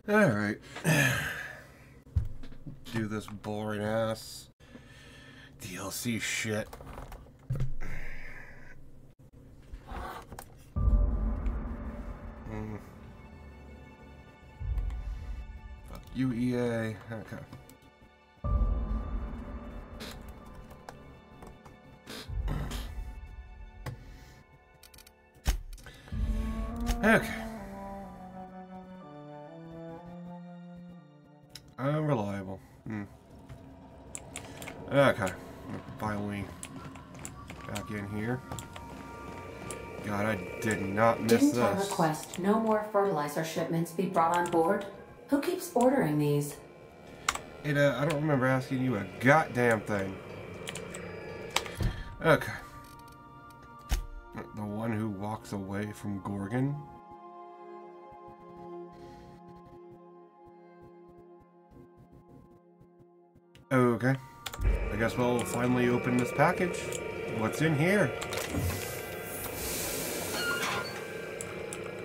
Alright. Do this boring ass DLC shit. Fuck you, EA. Okay. Okay. Unreliable. Okay. Finally back in here. God, I did not miss this. Didn't I request no more fertilizer shipments be brought on board? Who keeps ordering these? I don't remember asking you a goddamn thing. Okay. The one who walks away from Gorgon. Okay. I guess we'll finally open this package. What's in here?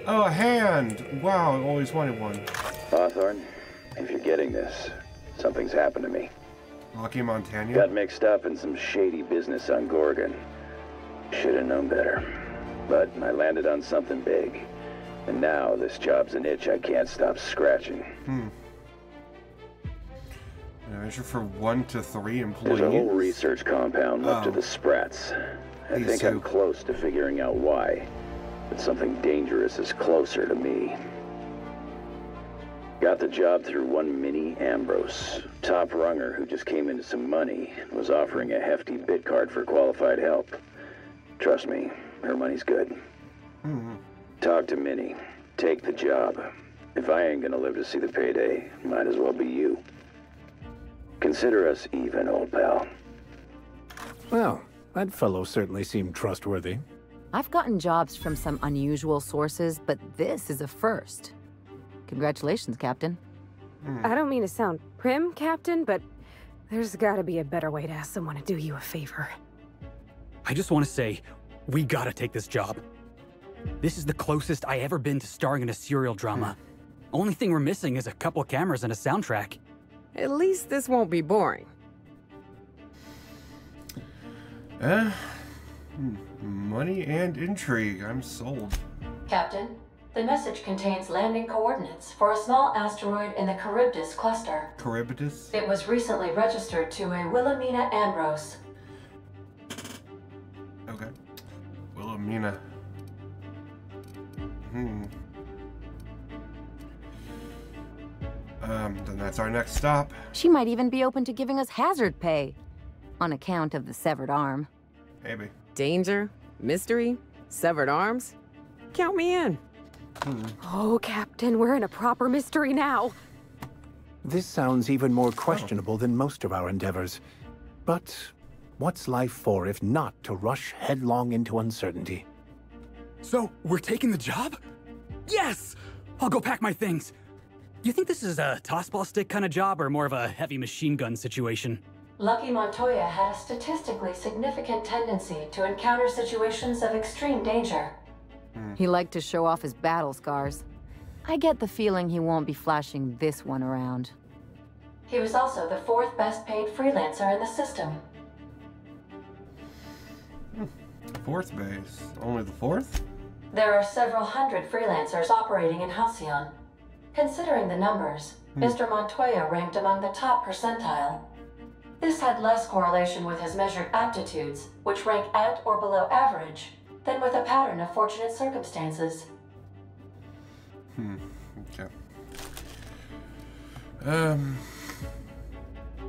Oh, a hand! Wow, I always wanted one. Hawthorne, if you're getting this, something's happened to me. Lucky Montana? Got mixed up in some shady business on Gorgon. Should have known better. But I landed on something big. And now this job's an itch I can't stop scratching. An adventure for 1 to 3 employees? There's a whole research compound left to the Sprats. I think I'm close to figuring out why. But something dangerous is closer to me. Got the job through one Minnie Ambrose, top runger who just came into some money and was offering a hefty bid card for qualified help. Trust me, her money's good. Talk to Minnie. Take the job. If I ain't gonna live to see the payday, might as well be you. Consider us even, old pal. Well, that fellow certainly seemed trustworthy. I've gotten jobs from some unusual sources, but this is a first. Congratulations, Captain. I don't mean to sound prim, Captain, but there's gotta be a better way to ask someone to do you a favor. I just want to say, we gotta take this job. This is the closest I ever been to starring in a serial drama. Only thing we're missing is a couple cameras and a soundtrack. At least this won't be boring. Money and intrigue. I'm sold. Captain, the message contains landing coordinates for a small asteroid in the Charybdis cluster. Charybdis? It was recently registered to a Wilhelmina Ambrose. Okay. Wilhelmina. Then that's our next stop. She might even be open to giving us hazard pay. On account of the severed arm. Maybe. Danger, mystery, severed arms. Count me in. Oh, Captain, we're in a proper mystery now. This sounds even more questionable than most of our endeavors. But what's life for if not to rush headlong into uncertainty? So, we're taking the job? Yes! I'll go pack my things. You think this is a tossball stick kind of job or more of a heavy machine gun situation? Lucky Montoya had a statistically significant tendency to encounter situations of extreme danger. He liked to show off his battle scars. I get the feeling he won't be flashing this one around. He was also the 4th best paid freelancer in the system. 4th base. Only the 4th? There are several hundred freelancers operating in Halcyon. Considering the numbers, Mr. Montoya ranked among the top percentile. This had less correlation with his measured aptitudes, which rank at or below average, than with a pattern of fortunate circumstances. Okay.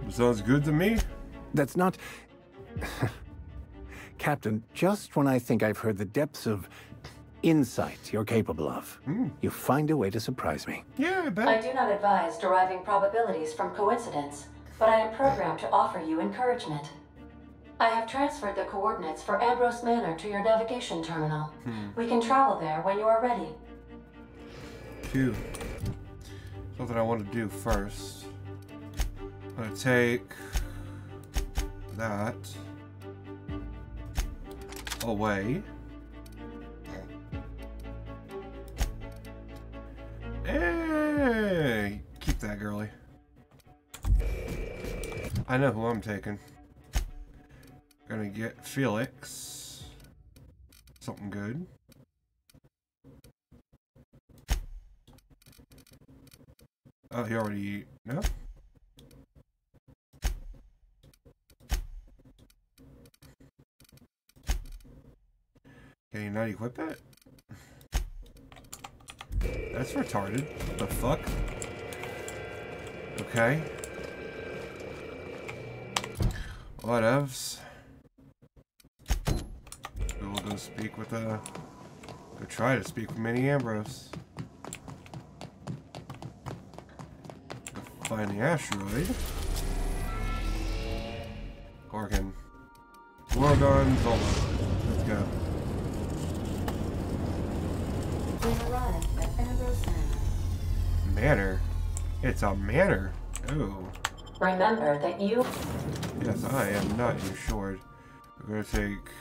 Sounds good to me. That's not... Captain, just when I think I've heard the depths of insight you're capable of, you find a way to surprise me. Yeah, I bet. I do not advise deriving probabilities from coincidence, but I am programmed to offer you encouragement. I have transferred the coordinates for Ambrose Manor to your navigation terminal. We can travel there when you are ready. Cute. Something I want to do first. I'm gonna take that away. Hey, keep that, girly. I know who I'm taking. Gonna get Felix. Something good. Oh, he already... No? Can you not equip that? That's retarded. What the fuck? Okay. Whatevs. We will go speak with go try to speak with Mini Ambrose. Go find the asteroid. Gorgon. Gorgonzola. Let's go. We arrived at Ambrose Manor? It's a manor. Oh. Remember that you... Yes, I am not insured. We're gonna take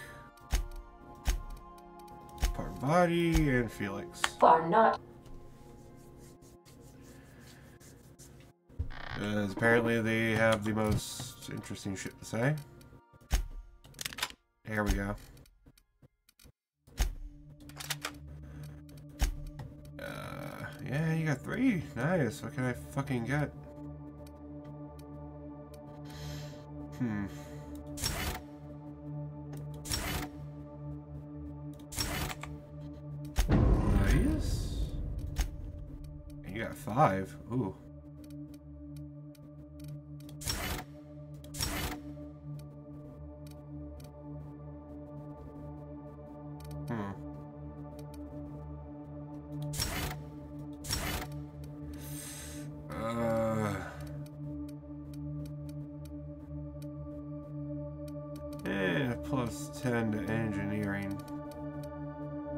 Parvati and Felix. are not... Apparently they have the most interesting shit to say. Here we go. Yeah, you got 3. Nice. What can I fucking get? Nice. And you got 5. Ooh. Plus 10 to engineering.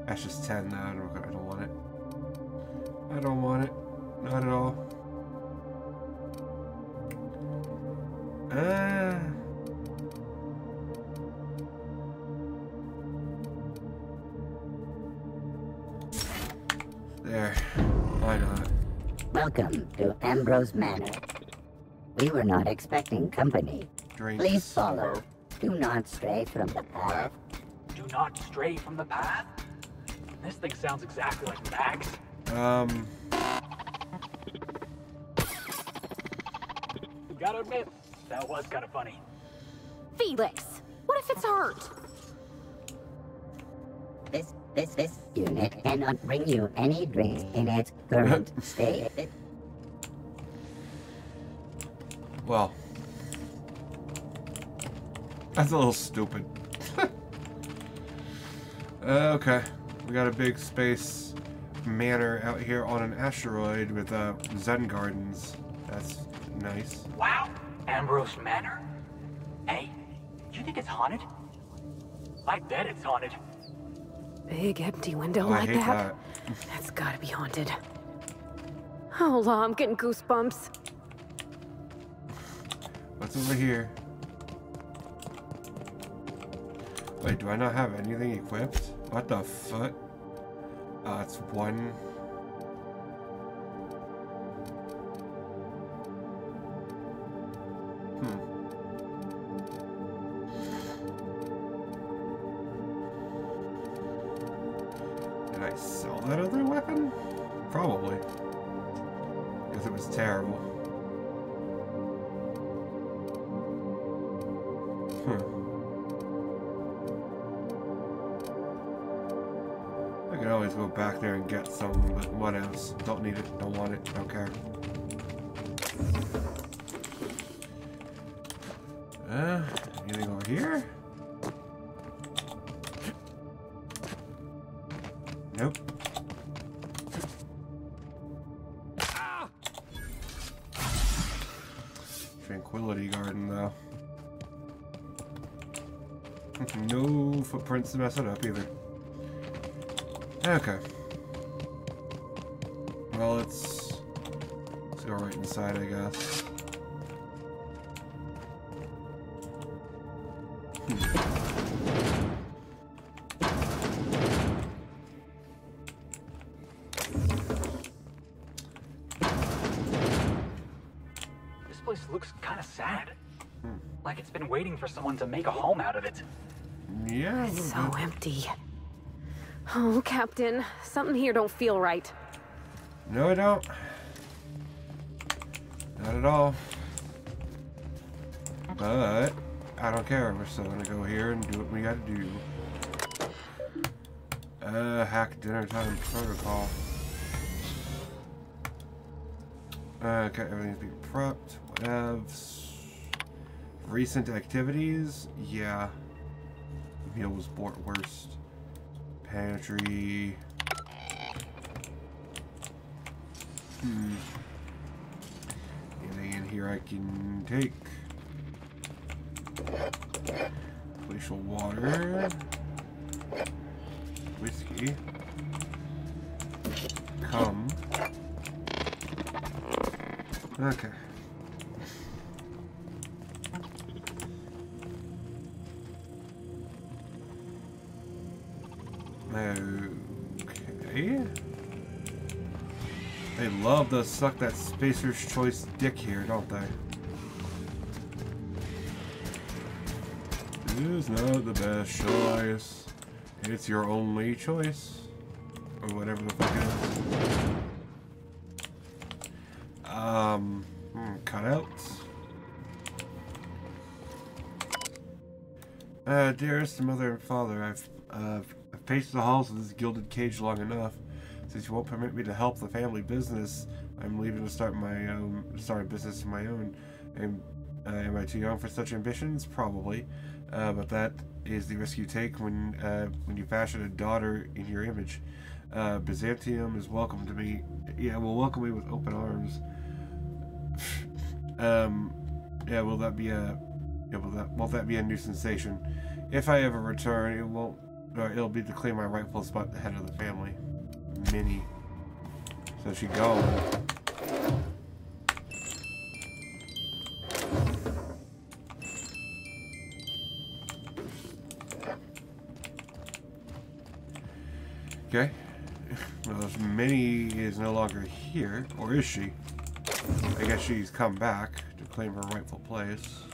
That's just 10 now. I don't want it. I don't want it. Not at all. There. Why not? Welcome to Ambrose Manor. We were not expecting company. Drinks. Please follow. Do not stray from the path. Do not stray from the path? This thing sounds exactly like Max. Gotta admit, that was kind of funny. Felix, what if it's hurt? This unit cannot bring you any drinks in its current state. Well, that's a little stupid. Okay, we got a big space manor out here on an asteroid with Zen gardens. That's nice. Wow, Ambrose Manor? Hey, you think it's haunted? I bet it's haunted. Big empty window Oh, I like hate that? That's gotta be haunted. Oh, la, I'm getting goosebumps. What's over here? Wait, do I not have anything equipped? What the fuck? It's 1. Did I sell that other weapon? Probably. Because it was terrible. I can always go back there and get some, but what else? Don't need it, don't want it, don't care. Anything over here? Nope. Tranquility Garden, though. No footprints to mess it up either. Okay. Well, let's go right inside, I guess. place looks kind of sad. Like it's been waiting for someone to make a home out of it. Yeah. It's so empty. Oh, Captain, something here don't feel right. No, I don't. Not at all. But I don't care. We're still gonna go here and do what we gotta do. Hack dinner time protocol. Okay, everything's being prepped. Whatevs. Recent activities? Yeah. Meal was worst. Pantry. Anything in here I can take? Glacial water. Whiskey. Come. Okay. Okay. They love to suck that Spacer's Choice dick here, don't they? It is not the best choice. It's your only choice. Or whatever the fuck it is. Cutouts. Dearest mother and father, I've paced the halls of this gilded cage long enough. Since you won't permit me to help the family business, I'm leaving to start a business of my own. And am I too young for such ambitions? Probably. But that is the risk you take when you fashion a daughter in your image. Byzantium is welcome to me. Yeah, will welcome me with open arms. Yeah, won't that be a new sensation? If I ever return, it'll be to claim my rightful spot at the head of the family. Minnie. So she gone. Okay. Well, Minnie is no longer here, or is she? I guess she's come back to claim her rightful place.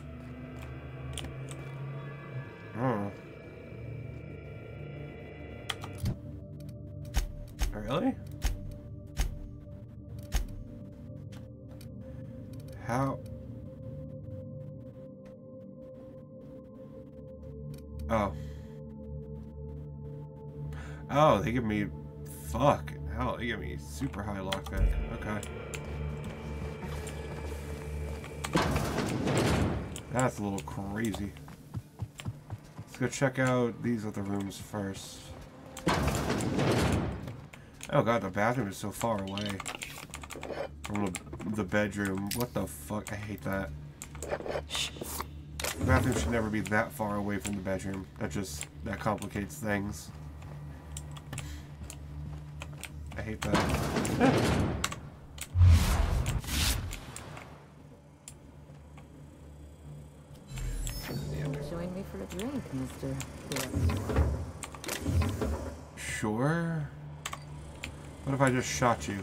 Oh. Really? How? Oh. Oh, they give me... Fuck. Hell, they give me super high lockback. Okay. That's a little crazy. Let's go check out these other rooms first. Oh god, the bathroom is so far away from the bedroom. What the fuck? I hate that. The bathroom should never be that far away from the bedroom. That complicates things. I hate that. Join me for a drink, Mr. Sure. What if I just shot you?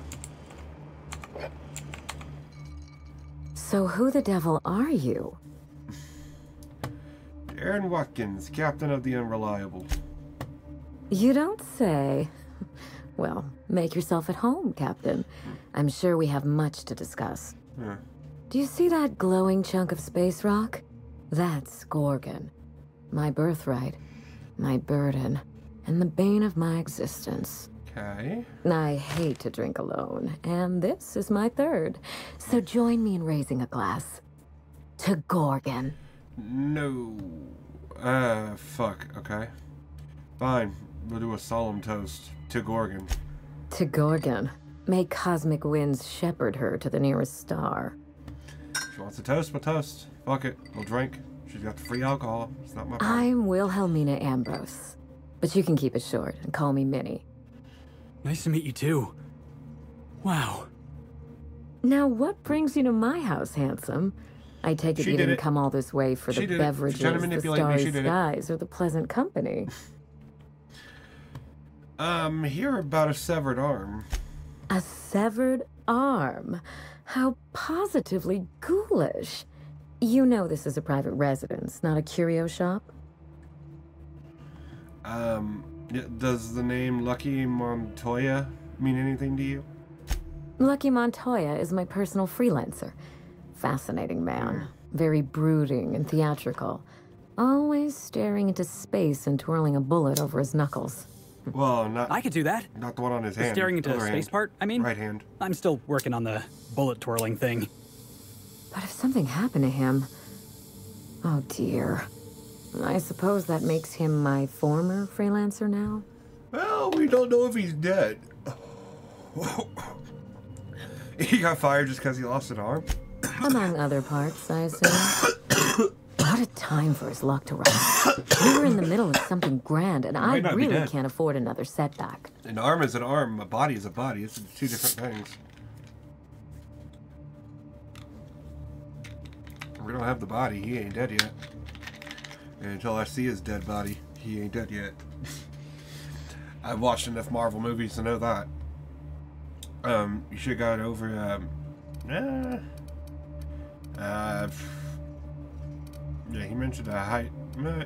So who the devil are you? Aaron Watkins, captain of the Unreliable. You don't say. Well, make yourself at home, Captain. I'm sure we have much to discuss. Yeah. Do you see that glowing chunk of space rock? That's Gorgon. My birthright, my burden, and the bane of my existence. Okay. I hate to drink alone, and this is my third. So join me in raising a glass. To Gorgon. No. Fuck. Okay. Fine. We'll do a solemn toast. To Gorgon. To Gorgon. May cosmic winds shepherd her to the nearest star. She wants a toast, we'll toast. Fuck it. We'll drink. She's got the free alcohol. It's not my problem. I'm Wilhelmina Ambrose. But you can keep it short and call me Minnie. Nice to meet you too. Wow. Now, what brings you to my house, handsome? I take it you didn't come all this way for the beverages, the starry skies, or the pleasant company. Hear about a severed arm. A severed arm. How positively ghoulish. You know this is a private residence, not a curio shop? Does the name Lucky Montoya mean anything to you? Lucky Montoya is my personal freelancer. Fascinating man. Very brooding and theatrical. Always staring into space and twirling a bullet over his knuckles. Well, not... I could do that. Not the one on his hand. Staring into Other space hand. part, I mean? Right hand. I'm still working on the bullet twirling thing. But if something happened to him... Oh dear. I suppose that makes him my former freelancer now? Well, we don't know if he's dead. He got fired just because he lost an arm? Among other parts, I assume. What a time for his luck to run. We were in the middle of something grand, and I really can't afford another setback. An arm is an arm, a body is a body. It's two different things. We don't have the body. He ain't dead yet. And until I see his dead body, he ain't dead yet. I've watched enough Marvel movies to know that. You should have got over,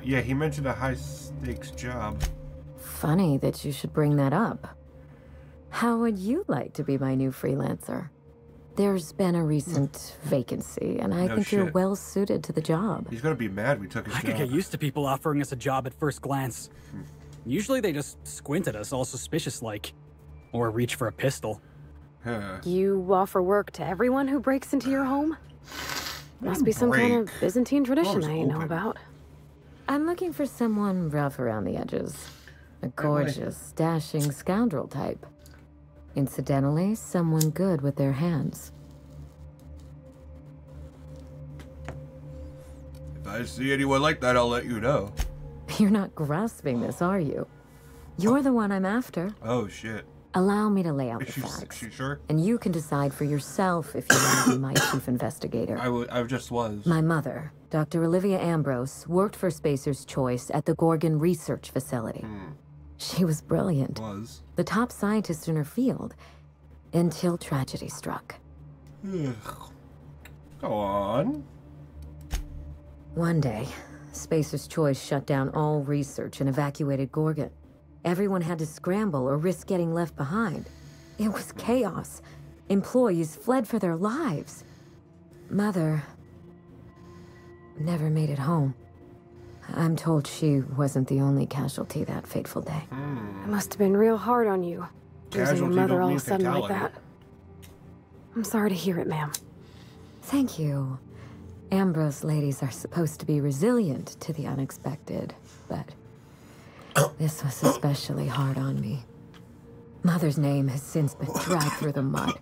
yeah, he mentioned a high stakes job. Funny that you should bring that up. How would you like to be my new freelancer? There's been a recent vacancy, and I think you're well suited to the job. He's gonna be mad we took his job. I could get used to people offering us a job at first glance. Usually they just squint at us all suspicious-like. Or reach for a pistol. You offer work to everyone who breaks into your home? Must be some kind of Byzantine tradition I know about. I'm looking for someone rough around the edges. A gorgeous, dashing scoundrel type. Incidentally, someone good with their hands. If I see anyone like that, I'll let you know. You're not grasping this, are you? You're the one I'm after. Oh, shit. Allow me to lay out the facts. Is she sure? And you can decide for yourself if you want to be my chief investigator. I just was. My mother, Dr. Olivia Ambrose, worked for Spacer's Choice at the Gorgon Research Facility. She was brilliant. The top scientist in her field. Until tragedy struck. Go on. One day, Spacer's Choice shut down all research and evacuated Gorgon. Everyone had to scramble or risk getting left behind. It was chaos. Employees fled for their lives. Mother never made it home. I'm told she wasn't the only casualty that fateful day. It must have been real hard on you, losing your mother all of a sudden like that. I'm sorry to hear it, ma'am. Thank you. Ambrose ladies are supposed to be resilient to the unexpected, but this was especially hard on me. Mother's name has since been dragged through the mud.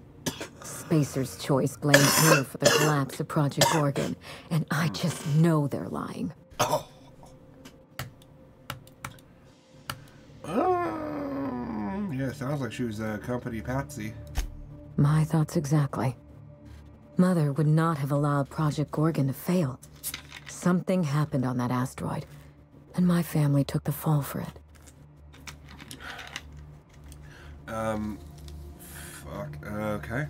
Spacer's Choice blames her for the collapse of Project Gorgon, and I just know they're lying. Yeah, sounds like she was a company patsy. My thoughts exactly. Mother would not have allowed Project Gorgon to fail. Something happened on that asteroid, and my family took the fall for it. Okay.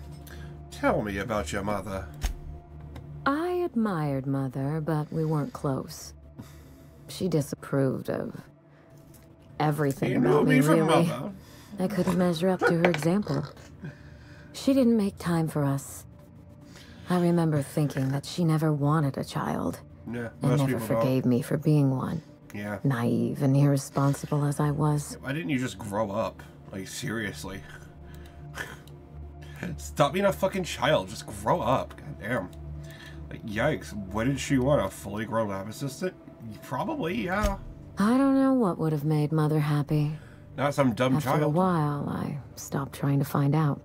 Tell me about your mother. I admired Mother, but we weren't close. She disapproved of everything about me, really. Mother. I couldn't measure up to her example. She didn't make time for us. I remember thinking that she never wanted a child. Yeah, and never forgave me for being one. Yeah. Naive and irresponsible as I was. Why didn't you just grow up? Like, seriously. Stop being a fucking child. Just grow up. God damn. Like, yikes. What did she want? A fully grown lab assistant? Probably, yeah. I don't know what would have made Mother happy. Not some dumb child. After a while, I stopped trying to find out.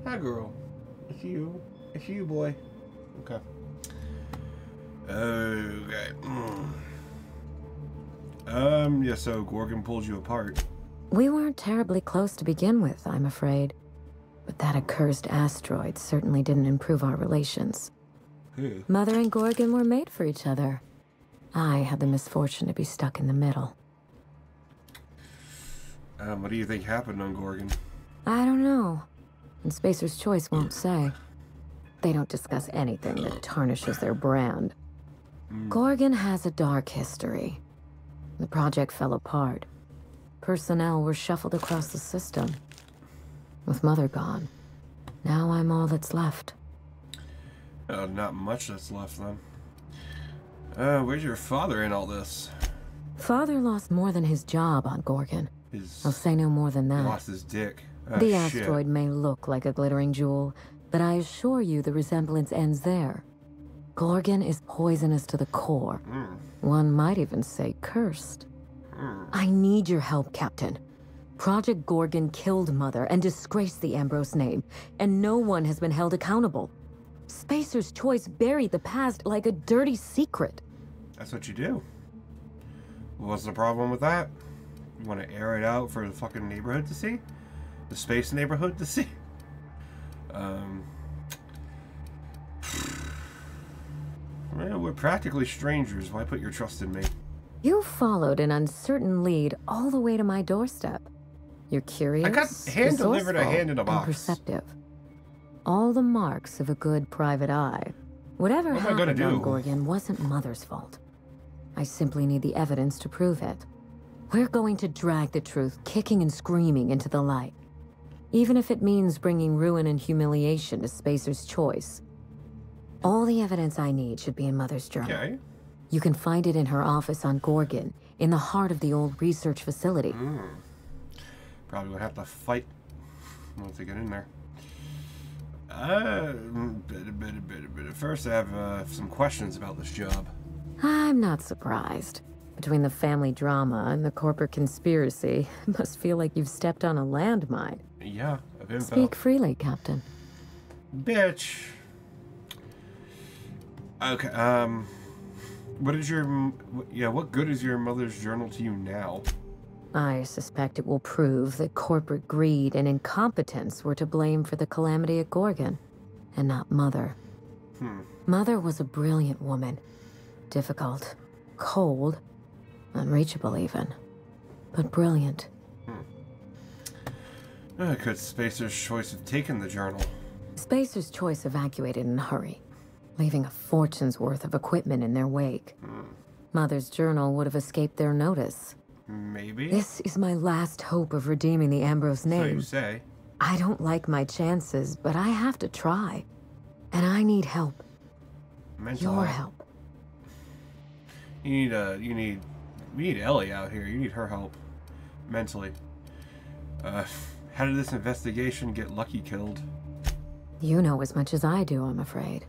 Hi, girl. It's you. It's you, boy. Okay. Okay. Yeah, so Gorgon pulled you apart. We weren't terribly close to begin with, I'm afraid. But that accursed asteroid certainly didn't improve our relations. Mother and Gorgon were made for each other. I had the misfortune to be stuck in the middle. What do you think happened on Gorgon? I don't know. And Spacer's Choice won't say. They don't discuss anything that tarnishes their brand. Gorgon has a dark history. The project fell apart. Personnel were shuffled across the system. With Mother gone, now I'm all that's left. Not much that's left then. Where's your father in all this? Father lost more than his job on Gorgon. I'll say no more than that. He lost his dick. Oh, the shit. asteroid may look like a glittering jewel, but I assure you the resemblance ends there. Gorgon is poisonous to the core. One might even say cursed. I need your help, Captain. Project Gorgon killed Mother and disgraced the Ambrose name, and no one has been held accountable. Spacer's Choice buried the past like a dirty secret. That's what you do. What's the problem with that? You want to air it out for the fucking neighborhood to see? The space neighborhood to see? Well, we're practically strangers. Why put your trust in me? You followed an uncertain lead all the way to my doorstep. You're curious, I got hand-delivered a hand in a box. and perceptive. All the marks of a good private eye. Whatever What am I gonna happened on do? Gorgon wasn't Mother's fault. I simply need the evidence to prove it. We're going to drag the truth kicking and screaming into the light. Even if it means bringing ruin and humiliation to Spacer's Choice. All the evidence I need should be in Mother's journal. Okay. You can find it in her office on Gorgon, in the heart of the old research facility. Probably would have to fight once I get in there. First, I have some questions about this job. I'm not surprised. Between the family drama and the corporate conspiracy, it must feel like you've stepped on a landmine. Yeah, I've been. Speak freely, Captain. Bitch. Okay. What is your? What good is your mother's journal to you now? I suspect it will prove that corporate greed and incompetence were to blame for the calamity at Gorgon, and not Mother. Mother was a brilliant woman. Difficult, cold, unreachable even, but brilliant. Could Spacer's Choice have taken the journal? Spacer's Choice evacuated in a hurry, leaving a fortune's worth of equipment in their wake. Mother's journal would have escaped their notice. Maybe. This is my last hope of redeeming the Ambrose name. So you say. I don't like my chances, but I have to try. And I need help. Your help. We need Ellie out here. You need her help. Mentally. How did this investigation get Lucky killed? You know as much as I do, I'm afraid.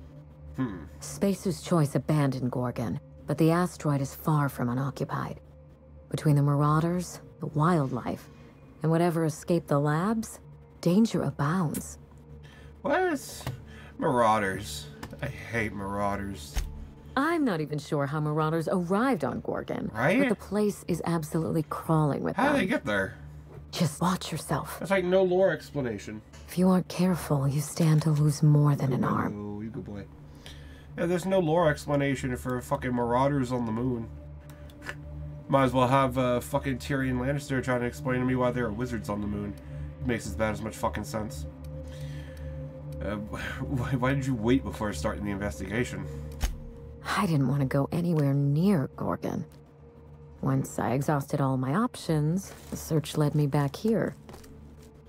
Spacer's Choice abandoned Gorgon, but the asteroid is far from unoccupied. Between the Marauders, the wildlife, and whatever escaped the labs, danger abounds. What? Marauders. I hate Marauders. I'm not even sure how Marauders arrived on Gorgon. Right? But the place is absolutely crawling with them. How did they get there? Just watch yourself. That's like no lore explanation. If you aren't careful, you stand to lose more than an arm. Oh, you good boy. Yeah, there's no lore explanation for fucking Marauders on the moon. Might as well have fucking Tyrion Lannister trying to explain to me why there are wizards on the moon. It makes about as much fucking sense. Why did you wait before starting the investigation? I didn't want to go anywhere near Gorgon. Once I exhausted all my options, the search led me back here.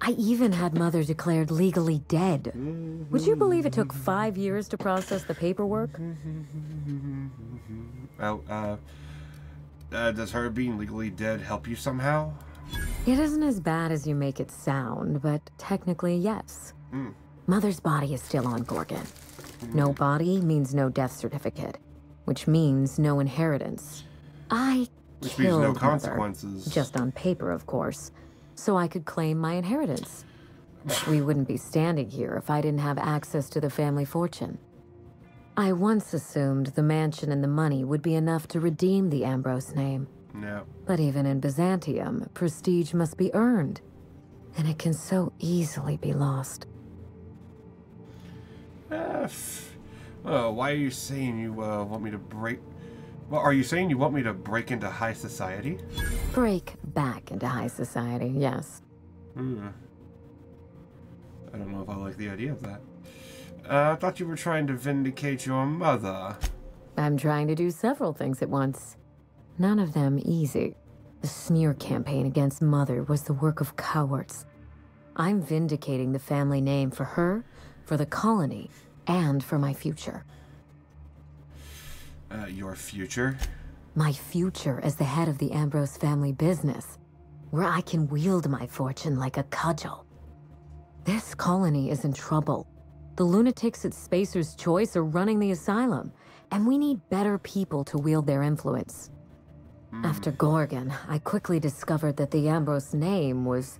I even had Mother declared legally dead. Would you believe it took 5 years to process the paperwork? Does her being legally dead help you somehow? It isn't as bad as you make it sound, but technically, yes. Mother's body is still on Gorgon. No body means no death certificate, which means no inheritance. Which means no killed consequences. Mother, just on paper, of course, so I could claim my inheritance. We wouldn't be standing here if I didn't have access to the family fortune. I once assumed the mansion and the money would be enough to redeem the Ambrose name. No. But even in Byzantium, prestige must be earned, and it can so easily be lost. Why are you saying you want me to Well, are you saying you want me to break into high society? Break back into high society, yes. I don't know if I like the idea of that. I thought you were trying to vindicate your mother. I'm trying to do several things at once. None of them easy. The smear campaign against Mother was the work of cowards. I'm vindicating the family name for her, for the colony, and for my future. Your future? My future as the head of the Ambrose family business, where I can wield my fortune like a cudgel. This colony is in trouble. The lunatics at Spacer's Choice are running the asylum, and we need better people to wield their influence. After Gorgon, I quickly discovered that the Ambrose name was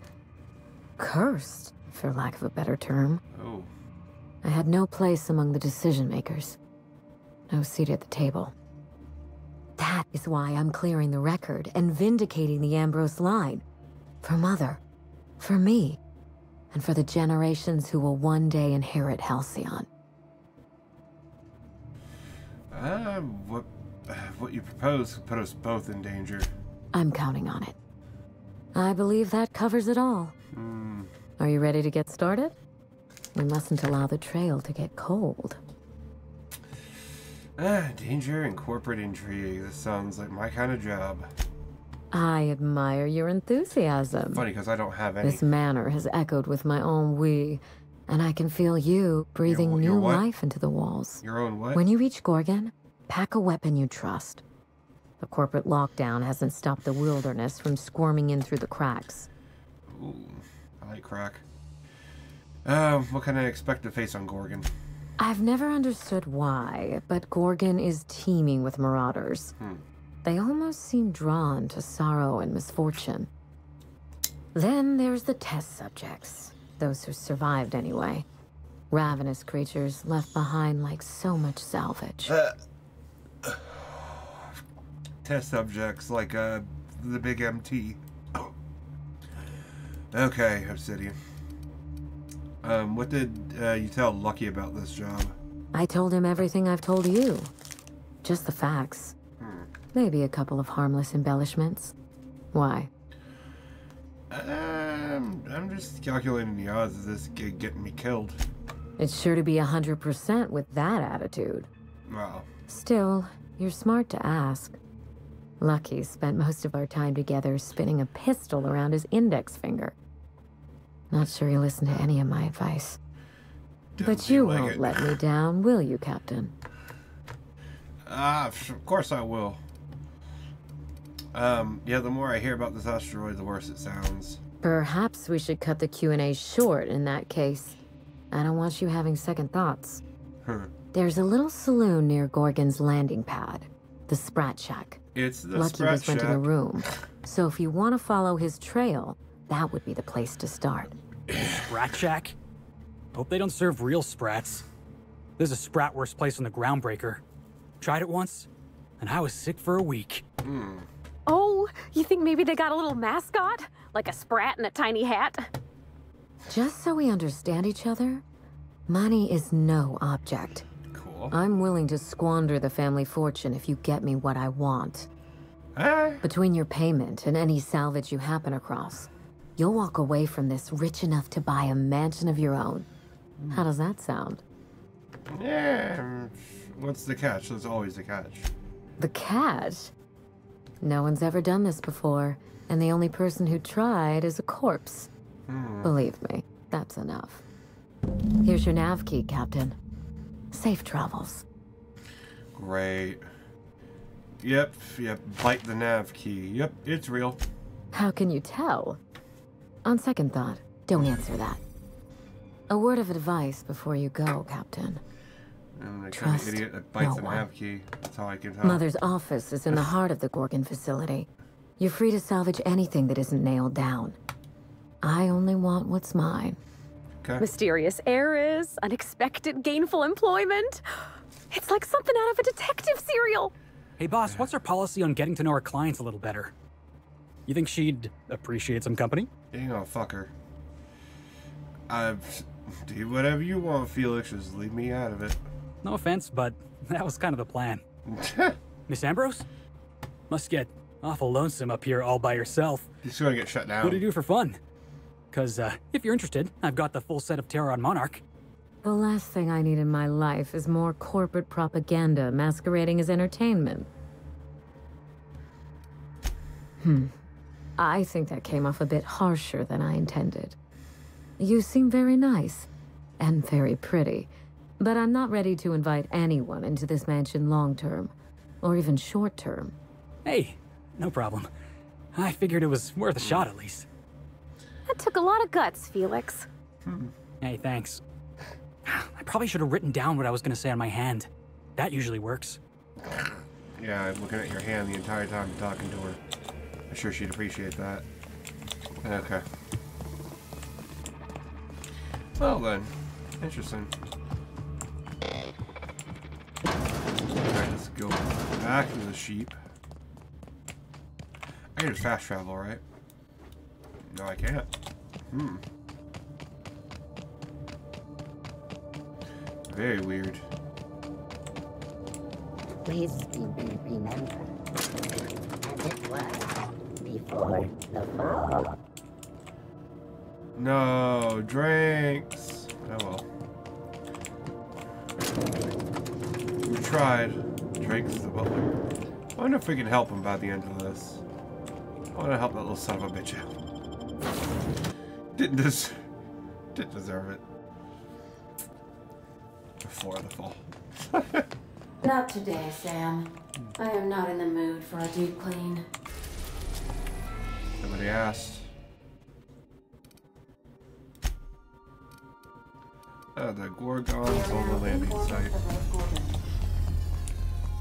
cursed, for lack of a better term. Oh. I had no place among the decision makers. No seat at the table. That is why I'm clearing the record and vindicating the Ambrose line. For Mother, for me, and for the generations who will one day inherit Halcyon. What you propose could put us both in danger. I'm counting on it. I believe that covers it all. Are you ready to get started? We mustn't allow the trail to get cold. Danger and corporate intrigue. This sounds like my kind of job. I admire your enthusiasm. Funny, because I don't have any. This manor has echoed with my own we, and I can feel you breathing Your new what? life into the walls. Your own what? When you reach Gorgon, pack a weapon you trust. The corporate lockdown hasn't stopped the wilderness from squirming in through the cracks. Ooh, I like crack. What can I expect to face on Gorgon? I've never understood why, but Gorgon is teeming with marauders. They almost seem drawn to sorrow and misfortune. Then there's the test subjects, those who survived anyway. Ravenous creatures left behind like so much salvage. Test subjects like, the big MT. Okay, Obsidian. What did you tell Lucky about this job? I told him everything I've told you. Just the facts. Maybe a couple of harmless embellishments. Why? I'm just calculating the odds of this gig getting me killed. It's sure to be 100% with that attitude. Wow. Still, you're smart to ask. Lucky spent most of our time together spinning a pistol around his index finger. Not sure he'll listen to any of my advice. But you won't let me down, will you, Captain? Of course I will. Yeah, the more I hear about this asteroid, the worse it sounds. Perhaps we should cut the Q&A short in that case. I don't want you having second thoughts. There's a little saloon near Gorgon's landing pad. The Sprat Shack. It's the Lucky Sprat was renting Shack. a room. So if you want to follow his trail, that would be the place to start. Sprat Shack? Hope they don't serve real sprats. There's a sprat worst place on the Groundbreaker. Tried it once, and I was sick for a week. Oh, you think maybe they got a little mascot? Like a sprat in a tiny hat? Just so we understand each other, money is no object. Cool. I'm willing to squander the family fortune if you get me what I want. Between your payment and any salvage you happen across, you'll walk away from this rich enough to buy a mansion of your own. How does that sound? Yeah. What's the catch? There's always a catch. The catch? No one's ever done this before, and the only person who tried is a corpse. Believe me, that's enough. Here's your nav key, Captain. Safe travels. Great. Yep. Bite the nav key. Yep, it's real. How can you tell? On second thought, don't answer that. A word of advice before you go, Captain. I'm the kind of Trust idiot that bites no the one. nav key. That's how I can tell. Mother's office is in the heart of the Gorgon facility. You're free to salvage anything that isn't nailed down. I only want what's mine. Okay. Mysterious heiress, unexpected gainful employment. It's like something out of a detective serial. Hey boss, what's our policy on getting to know our clients a little better? You think she'd appreciate some company? You know, fuck her. Do whatever you want, Felix. Just leave me out of it. No offense, but that was kind of the plan. Miss Ambrose? Must get awful lonesome up here all by yourself. He's gonna get shut down. What do you do for fun? Because if you're interested, I've got the full set of Terror on Monarch. The last thing I need in my life is more corporate propaganda masquerading as entertainment. I think that came off a bit harsher than I intended. You seem very nice, and very pretty, but I'm not ready to invite anyone into this mansion long-term, or even short-term. Hey, no problem. I figured it was worth a shot at least. That took a lot of guts, Felix. Hey, thanks. I probably should have written down what I was going to say on my hand. That usually works. Yeah, I'm looking at your hand the entire time you're talking to her. I'm sure she'd appreciate that. Okay. Well then, interesting. Alright, let's go back to the sheep. I can just fast travel, right? No, I can't. Very weird. Please remember, as it was before the fall. No, drinks. Oh well. We tried. Drinks is the butler. I wonder if we can help him by the end of this. I want to help that little son of a bitch out. Didn't deserve it. Before the fall. Not today, Sam. I am not in the mood for a deep clean. Nobody asked. The Gorgons on the landing site.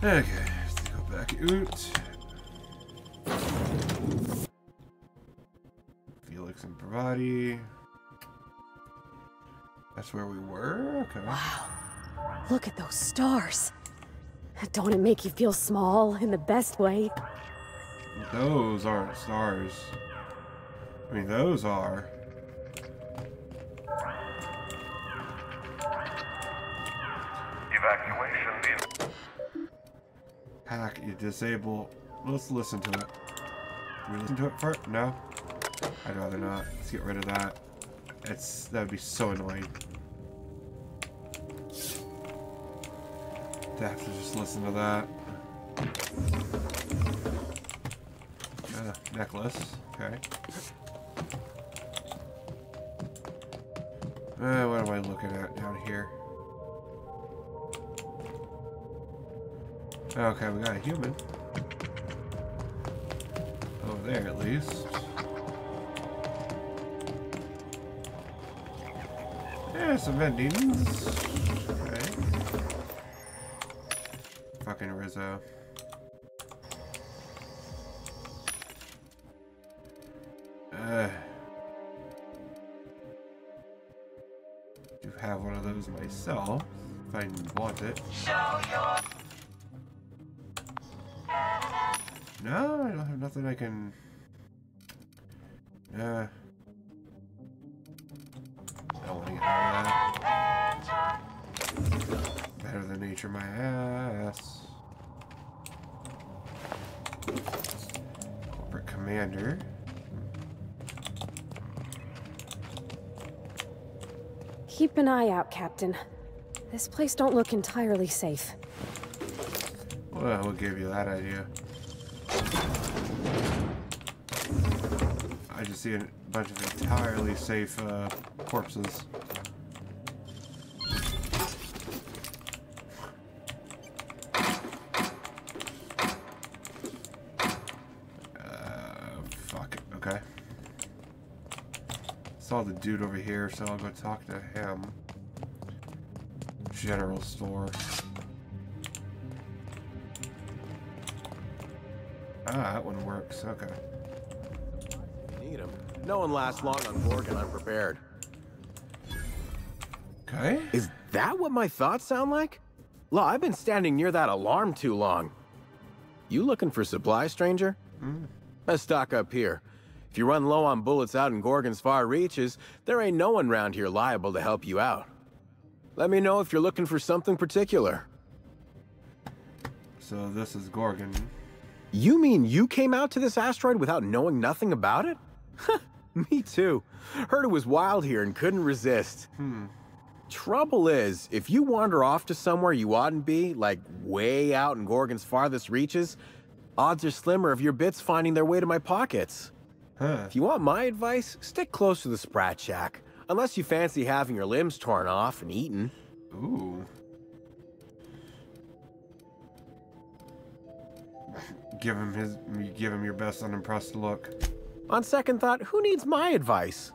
Okay, let's go back out. Felix and Parvati. That's where we were? Okay. Wow. Look at those stars. Don't it make you feel small in the best way? Those aren't stars. I mean, those are. Evacuation. Hack, you disable. Let's listen to it. Can we listen to it first? No? I'd rather not. Let's get rid of that. That'd be so annoying. To have to just listen to that. Necklace. Okay. What am I looking at down here? Okay, we got a human. Over there, at least. Yeah, some vendings. Okay. Fucking Rizzo. Do have one of those myself, if I want it. No, I don't have nothing I can... I don't want to get out of that. Better than nature my ass. Corporate commander. Keep an eye out, Captain. This place don't look entirely safe. Well, what gave you that idea? I just see a bunch of entirely safe corpses. Fuck it. Okay. Saw the dude over here, so I'll go talk to him. General store. Ah, that one works. Okay. Need him. No one lasts long on Gorgon unprepared. Okay. Is that what my thoughts sound like? Look, I've been standing near that alarm too long. You looking for supply, stranger? Let's stock up here. If you run low on bullets out in Gorgon's far reaches, there ain't no one round here liable to help you out. Let me know if you're looking for something particular. So this is Gorgon. You mean you came out to this asteroid without knowing nothing about it? Me too. Heard it was wild here and couldn't resist. Trouble is, if you wander off to somewhere you oughtn't be, like way out in Gorgon's farthest reaches, odds are slimmer of your bits finding their way to my pockets. If you want my advice, stick close to the Sprat Shack. Unless you fancy having your limbs torn off and eaten. Ooh. Give him your best unimpressed look. On second thought, who needs my advice?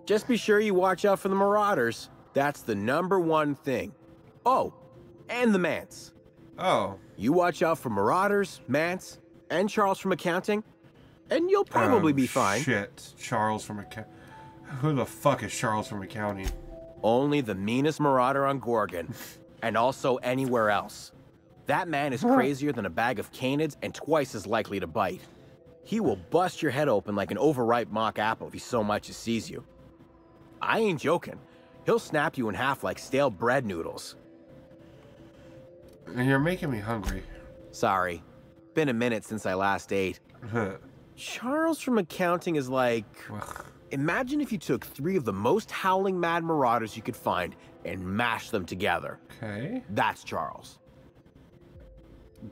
Just be sure you watch out for the Marauders. That's the #1 thing. Oh, and the Mance. Oh. You watch out for Marauders, Mance, and Charles from accounting, and you'll probably be fine. Shit. Charles from accounting. Who the fuck is Charles from accounting? Only the meanest Marauder on Gorgon, and also anywhere else. That man is crazier than a bag of canids and twice as likely to bite. He will bust your head open like an overripe mock apple if he so much as sees you. I ain't joking. He'll snap you in half like stale bread noodles. You're making me hungry. Sorry. Been a minute since I last ate. Charles from accounting is like... Imagine if you took 3 of the most howling mad Marauders you could find and mashed them together. Okay. That's Charles.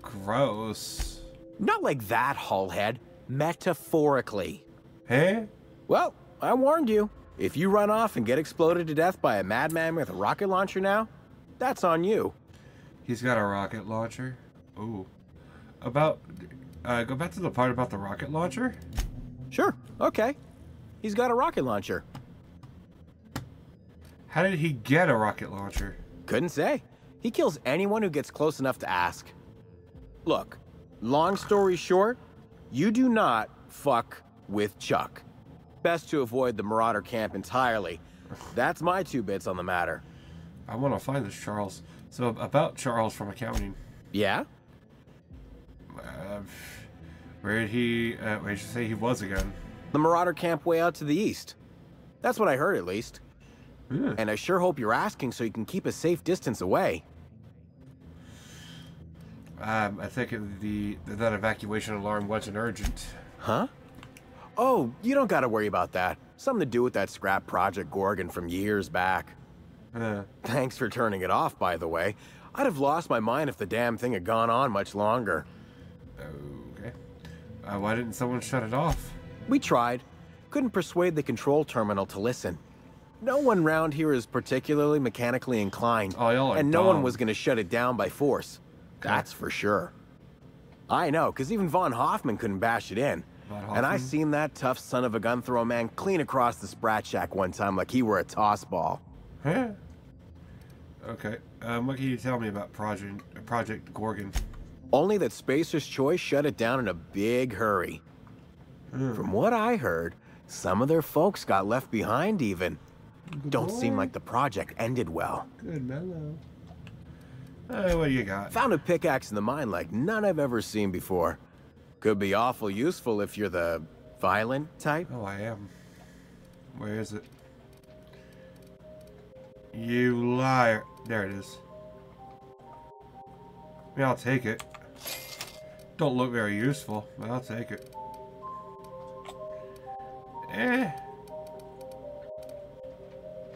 Gross. Not like that, Hullhead. Metaphorically. Hey? Well, I warned you. If you run off and get exploded to death by a madman with a rocket launcher now, that's on you. He's got a rocket launcher? Ooh. Go back to the part about the rocket launcher? Sure, okay. He's got a rocket launcher. How did he get a rocket launcher? Couldn't say. He kills anyone who gets close enough to ask. Look, long story short, you do not fuck with Chuck. Best to avoid the Marauder camp entirely. That's my 2 bits on the matter. I want to find this Charles. So, about Charles from accounting. Yeah? Where did you say he was again? The Marauder camp way out to the east. That's what I heard, at least. And I sure hope you're asking so you can keep a safe distance away. I think that evacuation alarm wasn't urgent. Huh? Oh, you don't gotta worry about that. Something to do with that scrap Project Gorgon from years back. Thanks for turning it off, by the way. I'd have lost my mind if the damn thing had gone on much longer. Okay. Why didn't someone shut it off? We tried. Couldn't persuade the control terminal to listen. No one round here is particularly mechanically inclined. Oh, y'all are and no dumb. one was gonna shut it down by force. That's for sure. I know, because even Von Hoffman couldn't bash it in. And I seen that tough son of a gun throw a man clean across the Sprat Shack one time like he were a toss ball. Huh? Okay. What can you tell me about Project Gorgon? Only that Spacer's Choice shut it down in a big hurry. From what I heard, some of their folks got left behind even. Don't seem like the project ended well. Good mellow. What do you got? Found a pickaxe in the mine like none I've ever seen before. Could be awful useful if you're the violent type. Oh, I am. Where is it? You liar. There it is. I mean, I'll take it. Don't look very useful, but I'll take it.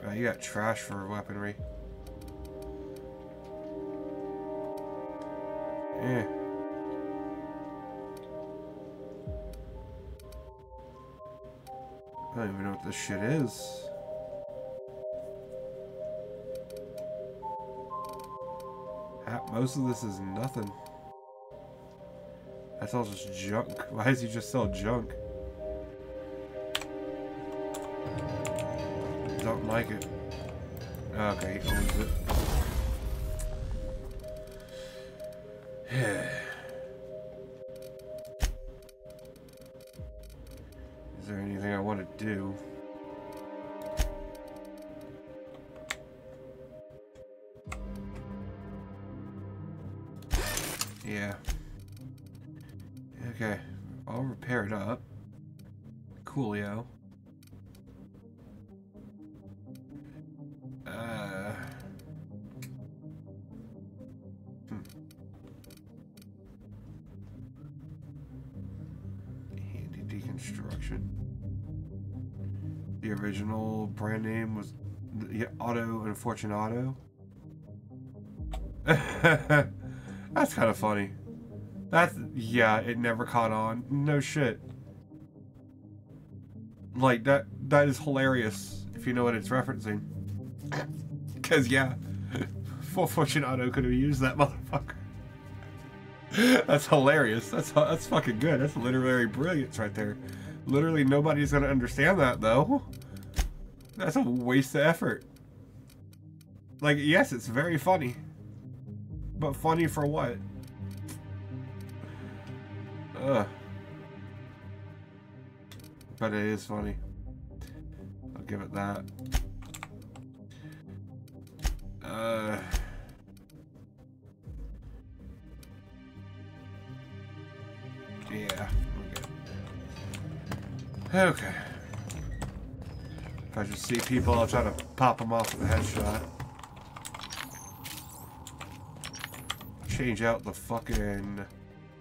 Oh, you got trash for weaponry. I don't even know what this shit is. Most of this is nothing. That's all just junk. Why does he just sell junk? Don't like it. Okay, he owns it. Is there anything I want to do? Yeah. Okay. I'll repair it up. Coolio. collection. The original brand name was Auto and Fortunato. That's kind of funny. That's, yeah, it never caught on. No shit. Like, that is hilarious, if you know what it's referencing. Because, yeah, Fortunato could have used that motherfucker. That's hilarious. That's fucking good. That's literary brilliance right there. Literally nobody's gonna understand that, though. That's a waste of effort. Like, yes, it's very funny. But funny for what? Ugh. But it is funny. I'll give it that. Yeah. Okay. If I just see people, I'll try to pop them off with a headshot. Change out the fucking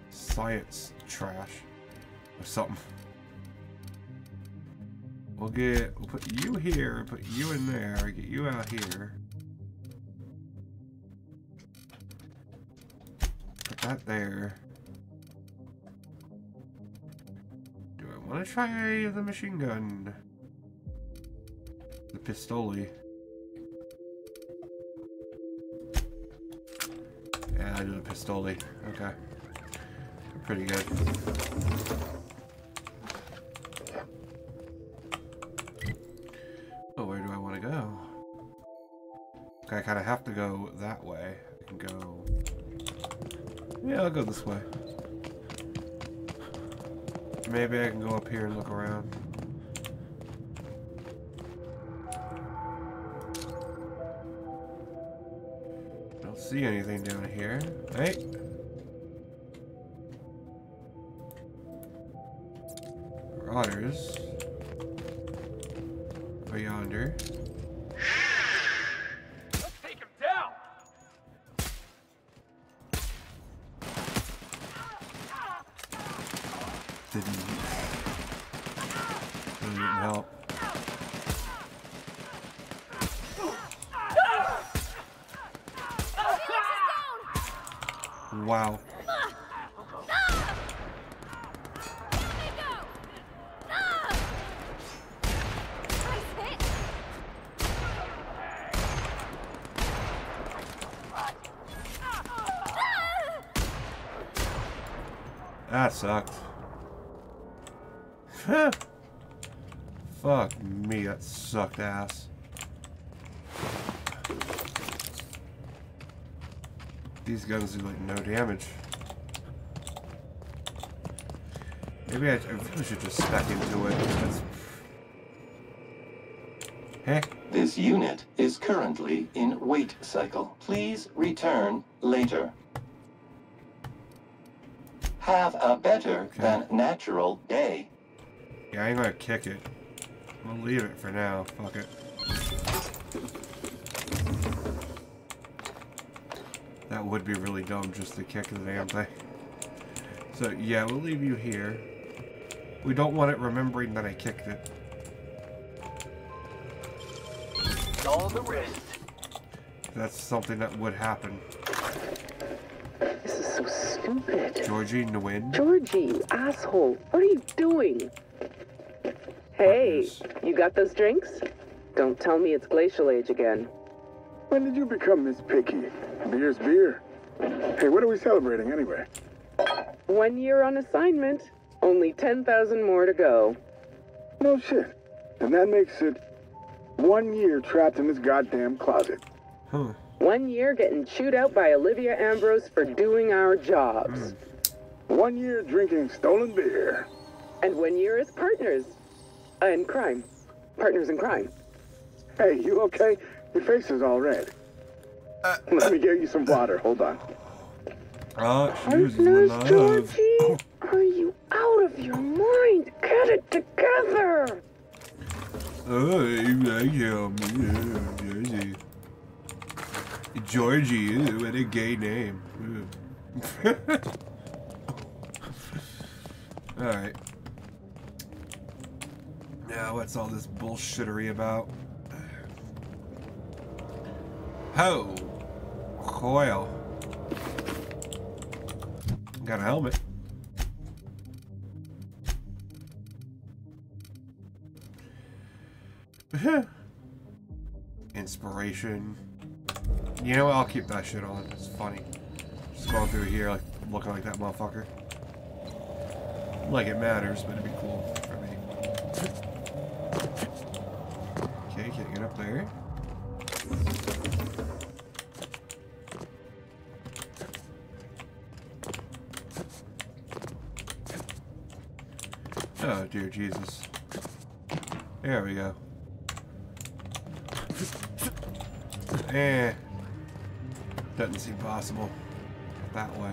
science trash or something. We'll put you here, put you in there, get you out here. Put that there. Do I want to try the machine gun? The pistoli. Yeah, I do the pistoli. Okay. Pretty good. Oh, where do I want to go? Okay, I kind of have to go that way. I can go... Yeah, I'll go this way. Maybe I can go up here and look around. Don't see anything down here. Hey! Marauders. Are yonder. Let's take him down! Didn't help. Wow. That sucked. Fuck me, that sucked ass. These guns do like no damage. Maybe I really should just spec into it. Hey? This unit is currently in wait cycle. Please return later. Have a better than natural day. Yeah, I ain't gonna kick it. I'll leave it for now. Fuck it. That would be really dumb just to kick the damn thing. So, yeah, we'll leave you here. We don't want it remembering that I kicked it. All the wrist. That's something that would happen. This is so stupid. Georgie Nguyen? Georgie, you asshole. What are you doing? Hey, you got those drinks? Don't tell me it's Glacial Age again. When did you become this picky? Beer's beer. Hey, what are we celebrating anyway? 1 year on assignment. Only 10,000 more to go. No shit. And that makes it 1 year trapped in this goddamn closet. Huh. 1 year getting chewed out by Olivia Ambrose for doing our jobs. 1 year drinking stolen beer. And 1 year as partners. In crime. Partners in crime. Hey, you okay? Your face is all red. Let me get you some water. Hold on. Partners, Georgie? Are you out of your mind? Get it together! Oh, I am. Georgie. Georgie, what a gay name. Alright. Now, what's all this bullshittery about? Ho! Coil. Got a helmet. Inspiration. You know what? I'll keep that shit on. It's funny. Just going through here, like, looking like that motherfucker. Like it matters, but it'd be cool for me. Okay, can't get up there. Oh, dear Jesus. There we go. Doesn't seem possible that way.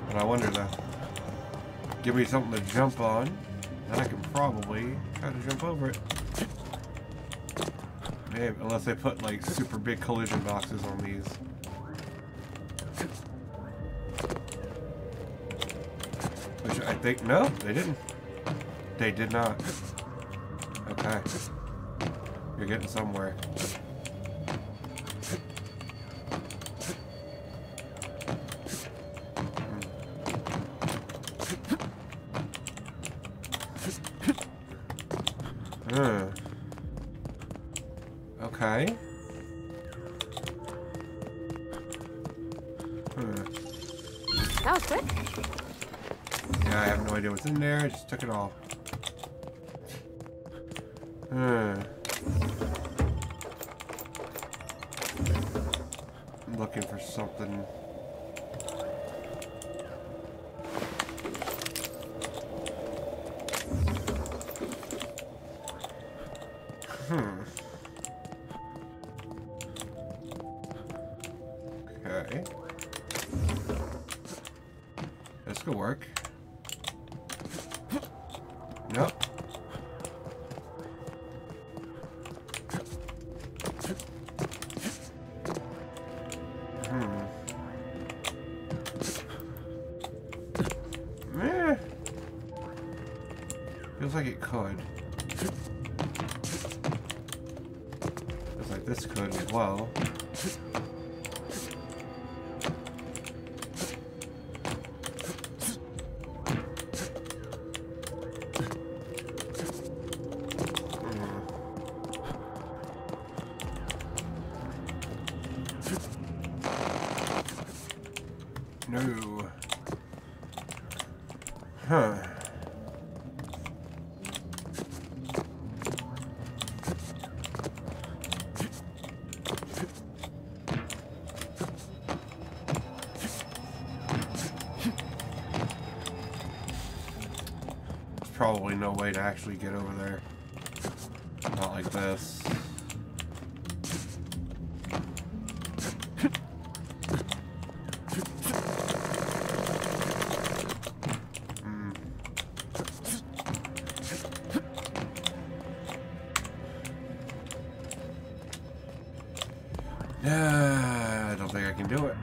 But I wonder though. Give me something to jump on, and I can probably try to jump over it. Maybe, unless they put like super big collision boxes on these. Which I think, no, they didn't. They did not. Okay. You're getting somewhere. Okay. That was quick. Yeah, I have no idea what's in there. I just took it all. I'm looking for something. Okay. This could work. Nope. Feels like it could. Feels like this could as well. No. Huh. There's probably no way to actually get over there. Not like this. I don't think I can do it.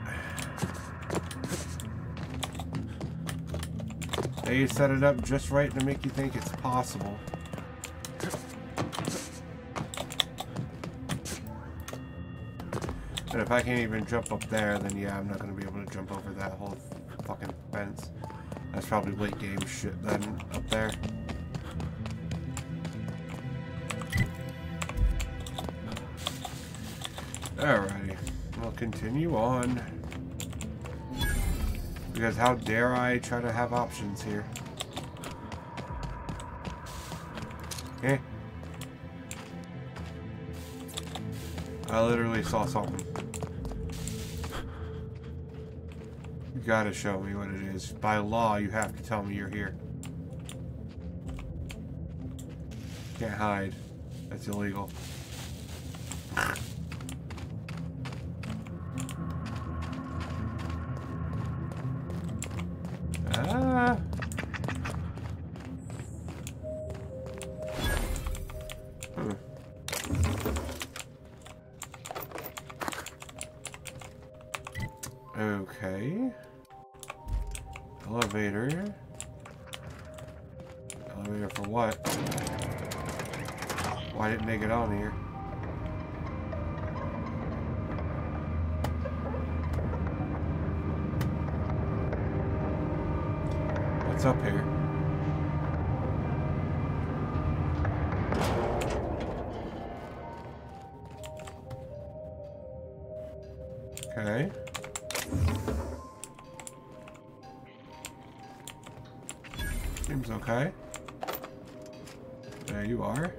They set it up just right to make you think it's possible. And if I can't even jump up there, then yeah, I'm not going to be able to jump over that whole fucking fence. That's probably late game shit then, up there. Alrighty, we'll continue on. Because how dare I try to have options here? Okay. I literally saw something. You gotta show me what it is. By law, you have to tell me you're here. Can't hide. That's illegal. Okay. Elevator. Elevator for what? Why didn't they get on here? What's up here? Okay. Seems okay. There you are.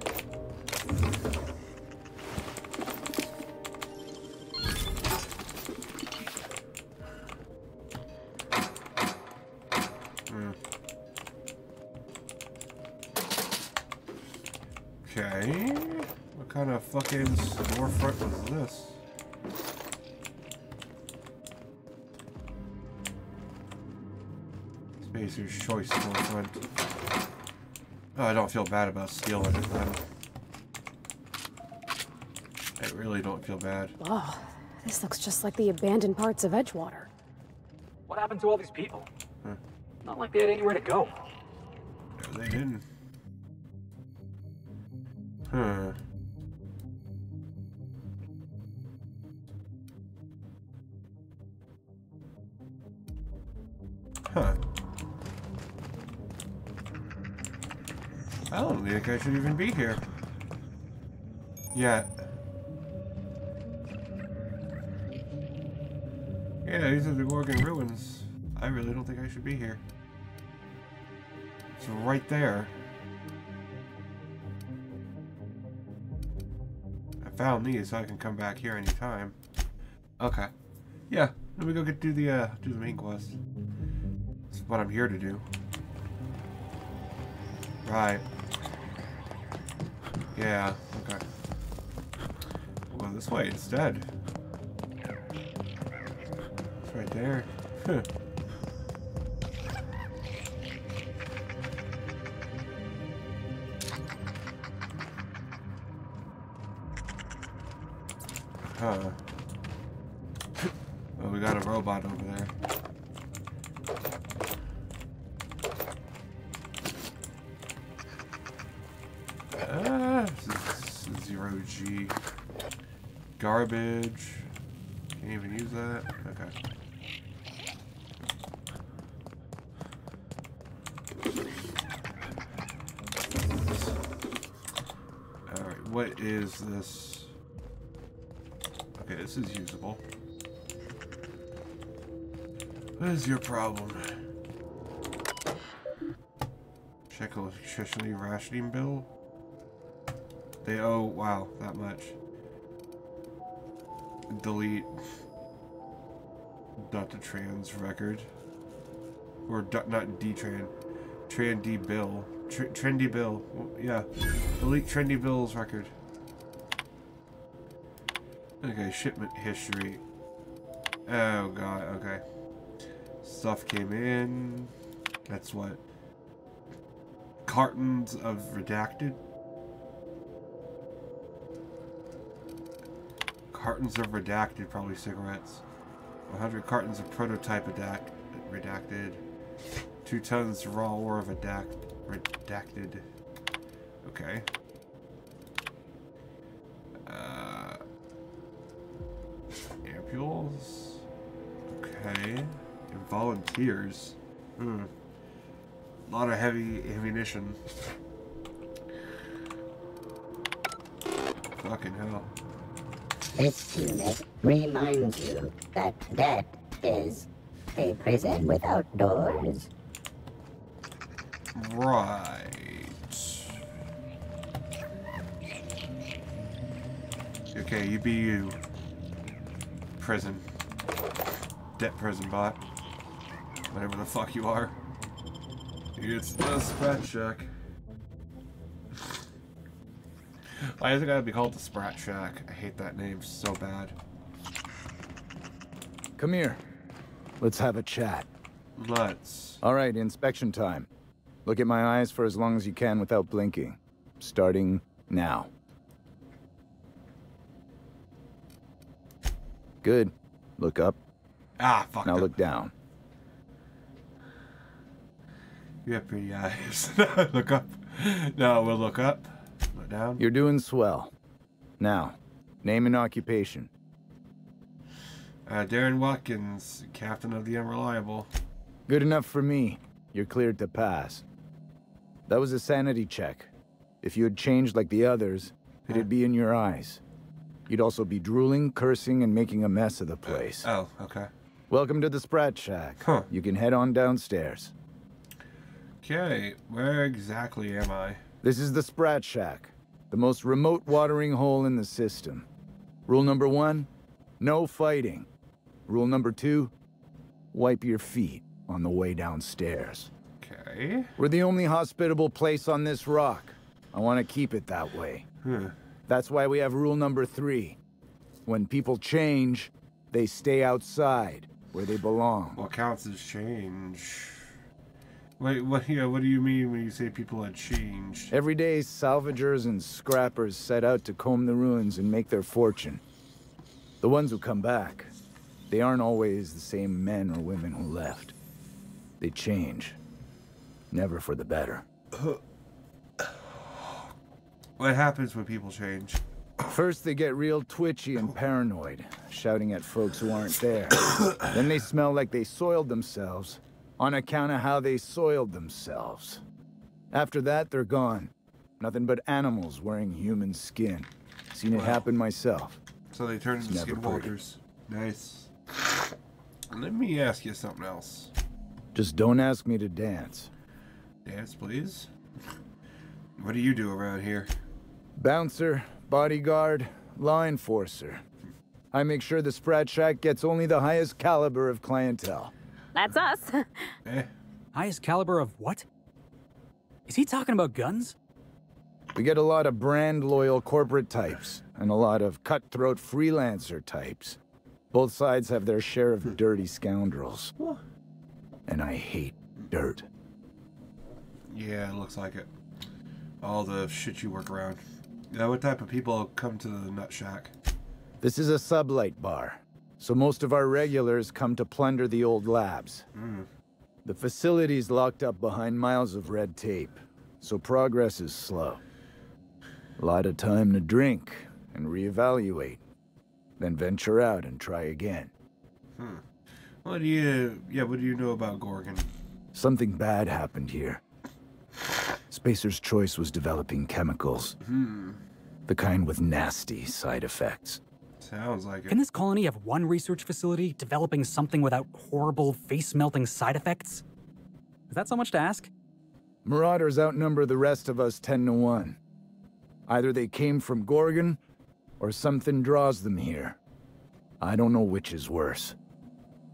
Okay. What kind of fucking storefront was this? Spacer's Choice storefront. Oh, I don't feel bad about stealing it then. I really don't feel bad. Oh, this looks just like the abandoned parts of Edgewater. What happened to all these people? Not like they had anywhere to go. No, they didn't. Huh. Huh. I don't think I should even be here. Yet. Yeah, these are the Gorgon ruins. I really don't think I should be here. It's right there. I found these, so I can come back here anytime. Okay. Yeah, let me go do the main quest. That's what I'm here to do. Right. Yeah, okay. We'll go this way instead. It's right there. Huh. Huh. Oh, we got a robot over there. This is 0G. Garbage. Can't even use that. Okay. Alright, what is this? Okay, this is usable. What is your problem? Check electricity rationing bill. They owe, wow, that much. Delete. Not the trans record. Or not D-Tran. Trendy bill. Trendy bill. Yeah. Delete Trendy bill's record. Okay, shipment history. Oh god, okay. Stuff came in. That's what? Cartons of redacted? Cartons of redacted, probably cigarettes. 100 cartons of prototype redacted. 2 tons raw ore of redacted. Okay. Ampules. Okay. And volunteers. A lot of heavy ammunition. Fucking hell. This unit reminds you that that is a prison without doors. Right. Okay, you be you. Prison. Debt prison bot. Whatever the fuck you are. It's the Sprat Shack. Why is it gotta be called the Sprat Shack? I hate that name so bad. Come here. Let's have a chat. Let's. Alright, inspection time. Look at my eyes for as long as you can without blinking. Starting now. Good. Look up. Ah, fuck. Now look down. You have pretty eyes. Look up. No, we'll look up. Look down. You're doing swell. Now, name and occupation. Darren Watkins, captain of the Unreliable. Good enough for me. You're cleared to pass. That was a sanity check. If you had changed like the others, it'd be in your eyes. You'd also be drooling, cursing, and making a mess of the place. Oh, okay. Welcome to the Sprat Shack. Huh. You can head on downstairs. Okay, where exactly am I? This is the Sprat Shack, the most remote watering hole in the system. Rule number 1, no fighting. Rule number 2, wipe your feet on the way downstairs. Okay. We're the only hospitable place on this rock. I want to keep it that way. That's why we have rule number 3. When people change, they stay outside, where they belong. What counts as change? Wait, what do you mean when you say people had changed? Every day, salvagers and scrappers set out to comb the ruins and make their fortune. The ones who come back, they aren't always the same men or women who left. They change. Never for the better. What happens when people change? First, they get real twitchy and paranoid, shouting at folks who aren't there. Then they smell like they soiled themselves, on account of how they soiled themselves. After that, they're gone. Nothing but animals wearing human skin. Seen it happen myself. So they turn into skinwalkers. Nice. Let me ask you something else. Just don't ask me to dance. Dance, please? What do you do around here? Bouncer, bodyguard, law enforcer. I make sure the Sprat Shack gets only the highest caliber of clientele. That's us. Highest caliber of what? Is he talking about guns? We get a lot of brand-loyal corporate types, and a lot of cutthroat freelancer types. Both sides have their share of dirty scoundrels. And I hate dirt. Yeah, it looks like it. All the shit you work around. What type of people come to the Nut Shack? This is a sublight bar, so most of our regulars come to plunder the old labs. The facility's locked up behind miles of red tape, so progress is slow. A lot of time to drink and reevaluate, then venture out and try again. What do you know about Gorgon? Something bad happened here. Spacer's Choice was developing chemicals. The kind with nasty side effects. Sounds like it. Can this colony have one research facility developing something without horrible, face-melting side effects? Is that so much to ask? Marauders outnumber the rest of us 10 to 1. Either they came from Gorgon, or something draws them here. I don't know which is worse.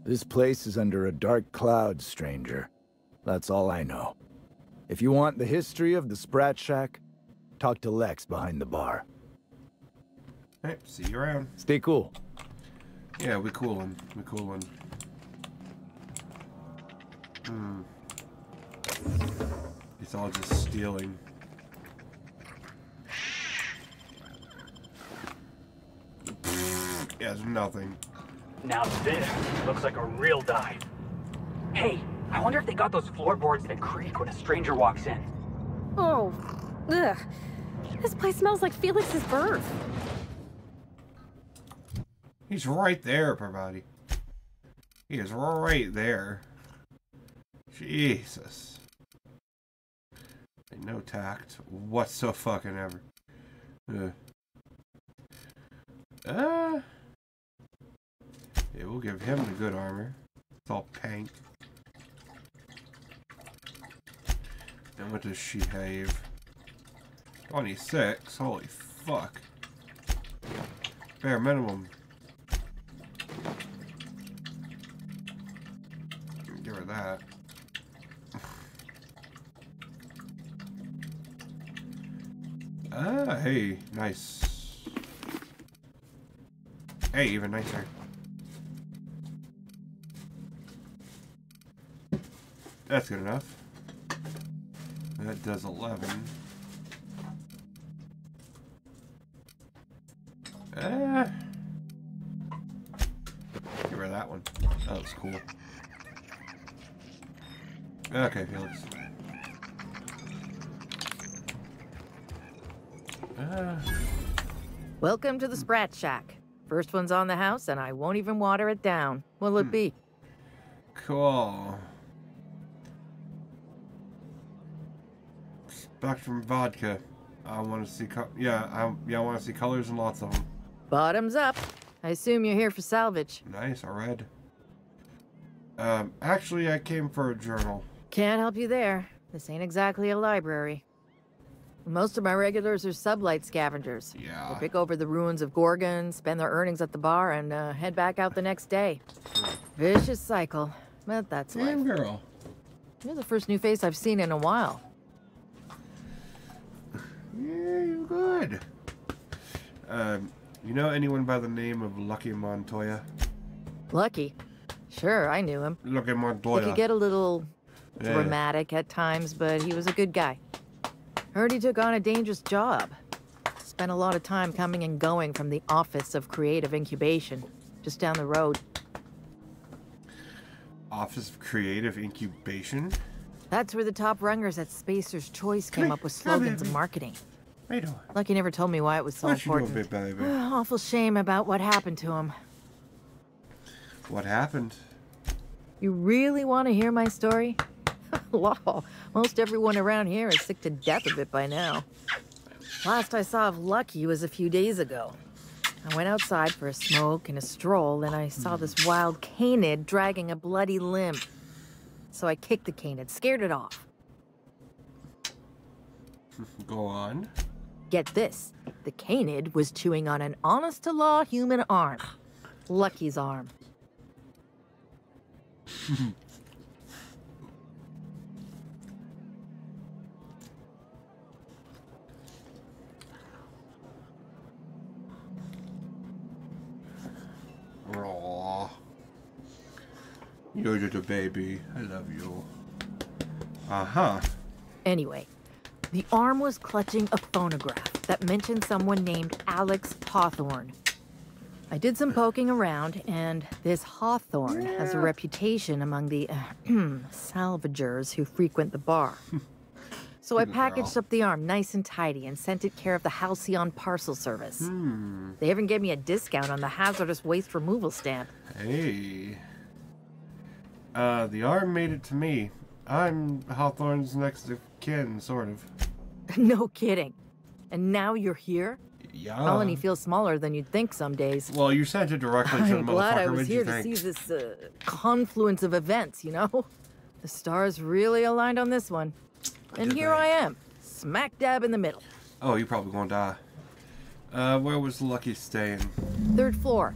This place is under a dark cloud, stranger. That's all I know. If you want the history of the Sprat Shack, talk to Lex behind the bar. Hey, see you around. Stay cool. Yeah, we coolin'. We coolin'. It's all just stealing. Yeah, there's nothing. Now this looks like a real dive. Hey, I wonder if they got those floorboards that creak when a stranger walks in. Oh, ugh. This place smells like Felix's birth. He's right there, Parvati. He is right there. Jesus. And no tact whatsoever. Yeah, we'll give him the good armor. It's all pink. And what does she have? 26? Holy fuck. Bare minimum. Give her that. Hey, nice. Hey, even nicer. That's good enough. That does 11. Give her that one. That was cool. Okay, Felix. Welcome to the Sprat Shack. First one's on the house, and I won't even water it down. What'll it be? Cool. Spectrum vodka. I want to see. I want to see colors and lots of them. Bottoms up. I assume you're here for salvage. Nice. I read. Actually, I came for a journal. Can't help you there. This ain't exactly a library. Most of my regulars are sublight scavengers. Yeah. They pick over the ruins of Gorgon, spend their earnings at the bar, and head back out the next day. Vicious cycle, but that's life. Damn girl. You're the first new face I've seen in a while. Yeah, you're good. You know anyone by the name of Lucky Montoya? Lucky? Sure, I knew him. Lucky Montoya. He could get a little dramatic at times, but he was a good guy. Heard he took on a dangerous job. Spent a lot of time coming and going from the Office of Creative Incubation, just down the road. Office of Creative Incubation? That's where the top rungers at Spacer's Choice came up with slogans and marketing. Lucky never told me why it was so important. What you doing, baby? Awful shame about what happened to him. What happened? You really want to hear my story? Law, most everyone around here is sick to death of it by now. Last I saw of Lucky was a few days ago. I went outside for a smoke and a stroll, and I saw this wild canid dragging a bloody limb. So I kicked the canid, scared it off. Go on. Get this, the canid was chewing on an honest-to-law human arm. Lucky's arm. Aww. You're just a baby. I love you. Uh-huh. Anyway, the arm was clutching a phonograph that mentioned someone named Alex Hawthorne. I did some poking around, and this Hawthorne has a reputation among the salvagers who frequent the bar. So I packaged up the arm nice and tidy and sent it care of the Halcyon Parcel Service. They even gave me a discount on the hazardous waste removal stamp. Hey. The arm made it to me. I'm Hawthorne's next of kin, sort of. No kidding. And now you're here? Yeah. Colony feels smaller than you'd think some days. Well, you sent it directly to the motherfucker. I'm glad I was What'd here you to think? see this confluence of events, you know? The stars really aligned on this one. And here I am, smack dab in the middle. Oh, you probably gonna die. Where was Lucky staying? 3rd floor.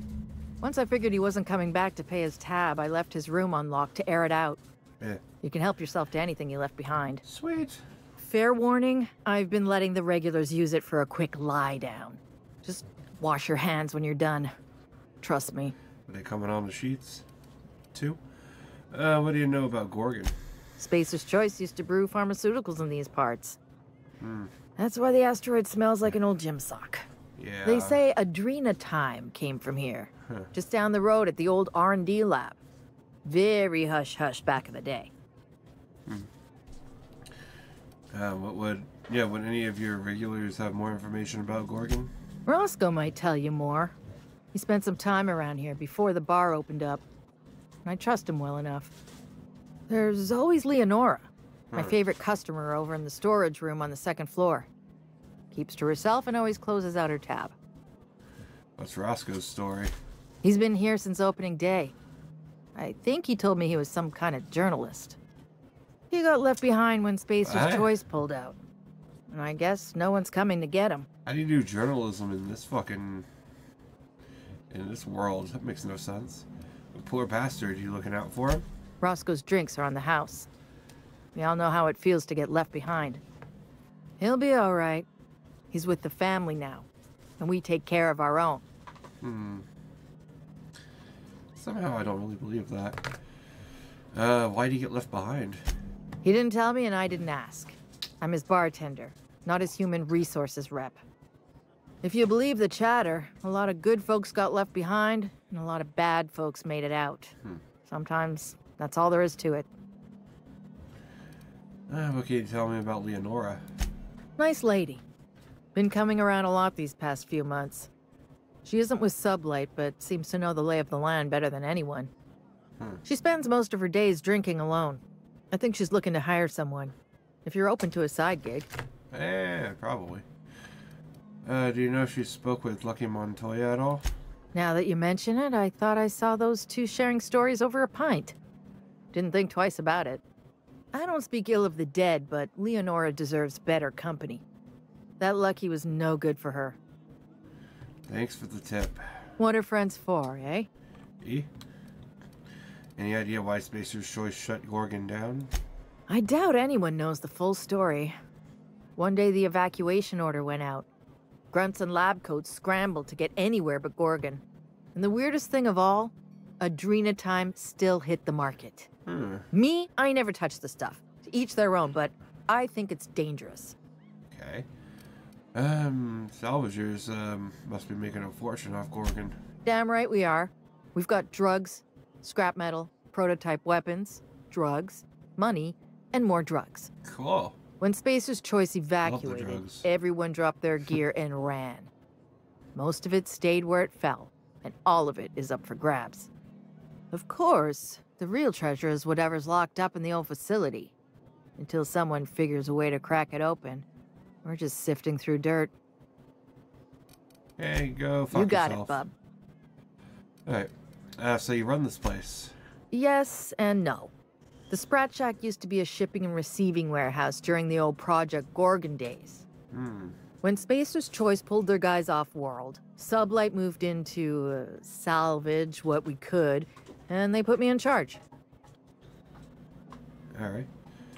Once I figured he wasn't coming back to pay his tab, I left his room unlocked to air it out. Yeah. You can help yourself to anything you left behind. Sweet. Fair warning, I've been letting the regulars use it for a quick lie down. Just wash your hands when you're done. Trust me. Are they coming on the sheets? Too? What do you know about Gorgon? Spacer's Choice used to brew pharmaceuticals in these parts. That's why the asteroid smells like an old gym sock. Yeah. They say Adrenatime came from here. Just down the road at the old R&D lab. Very hush-hush back in the day. Would any of your regulars have more information about Gorgon? Roscoe might tell you more. He spent some time around here before the bar opened up. And I trust him well enough. There's always Leonora, my favorite customer over in the storage room on the 2nd floor. Keeps to herself and always closes out her tab. What's Roscoe's story? He's been here since opening day. I think he told me he was some kind of journalist. He got left behind when Spacer's Choice pulled out. And I guess no one's coming to get him. How do you do journalism in this world? That makes no sense. The poor bastard, you looking out for him? Roscoe's drinks are on the house. We all know how it feels to get left behind. He'll be all right. He's with the family now, and we take care of our own. Somehow I don't really believe that. Why'd he get left behind? He didn't tell me, and I didn't ask. I'm his bartender, not his human resources rep. If you believe the chatter, a lot of good folks got left behind, and a lot of bad folks made it out. Sometimes that's all there is to it. What can you tell me about Leonora? Nice lady. Been coming around a lot these past few months. She isn't with Sublight, but seems to know the lay of the land better than anyone. She spends most of her days drinking alone. I think she's looking to hire someone. If you're open to a side gig. Yeah, probably. Do you know if she spoke with Lucky Montoya at all? Now that you mention it, I thought I saw those two sharing stories over a pint. Didn't think twice about it. I don't speak ill of the dead, but Leonora deserves better company. That Lucky was no good for her. Thanks for the tip. What are friends for, eh? Any idea why Spacer's Choice shut Gorgon down? I doubt anyone knows the full story. One day the evacuation order went out. Grunts and lab coats scrambled to get anywhere but Gorgon. And the weirdest thing of all, Adrenatime still hit the market. Me, I never touched the stuff. To each their own, but I think it's dangerous. Okay. Salvagers, must be making a fortune off Gorgon. Damn right we are. We've got drugs, scrap metal, prototype weapons, drugs, money, and more drugs. Cool. When Spacer's Choice evacuated, everyone dropped their gear and ran. Most of it stayed where it fell, and all of it is up for grabs. Of course, the real treasure is whatever's locked up in the old facility. Until someone figures a way to crack it open, we're just sifting through dirt. Hey, go fuck yourself. You got it, bub. Alright. So you run this place? Yes and no. The Sprat Shack used to be a shipping and receiving warehouse during the old Project Gorgon days. When Spacer's Choice pulled their guys off-world, Sublight moved in to salvage what we could, and they put me in charge. Alright.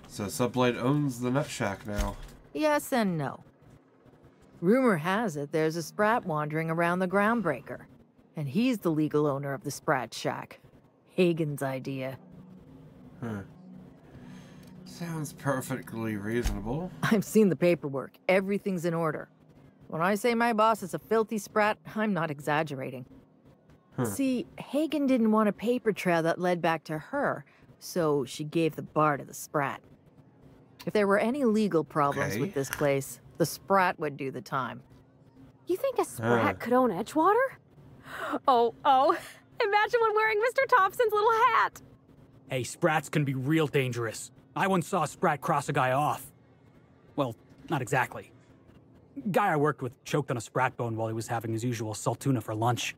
So Sublight owns the Nut Shack now. Yes and no. Rumor has it there's a Sprat wandering around the Groundbreaker, and he's the legal owner of the Sprat Shack. Hagen's idea. Sounds perfectly reasonable. I've seen the paperwork. Everything's in order. When I say my boss is a filthy sprat, I'm not exaggerating. See, Hagen didn't want a paper trail that led back to her, so she gave the bar to the Sprat. If there were any legal problems with this place, the Sprat would do the time. You think a Sprat could own Edgewater? Oh, imagine one wearing Mr. Thompson's little hat. Hey, Sprats can be real dangerous. I once saw a Sprat cross a guy off. Well, not exactly. Guy I worked with choked on a Sprat bone while he was having his usual salt tuna for lunch.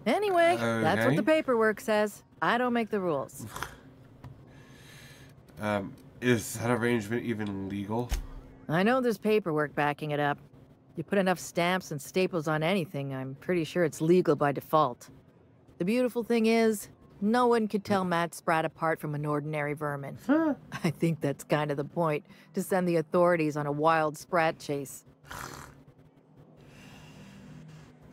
Anyway, that's what the paperwork says. I don't make the rules. Is that arrangement even legal? I know there's paperwork backing it up. You put enough stamps and staples on anything, I'm pretty sure it's legal by default. The beautiful thing is, no one could tell Matt Sprat apart from an ordinary vermin. I think that's kind of the point, to send the authorities on a wild Sprat chase.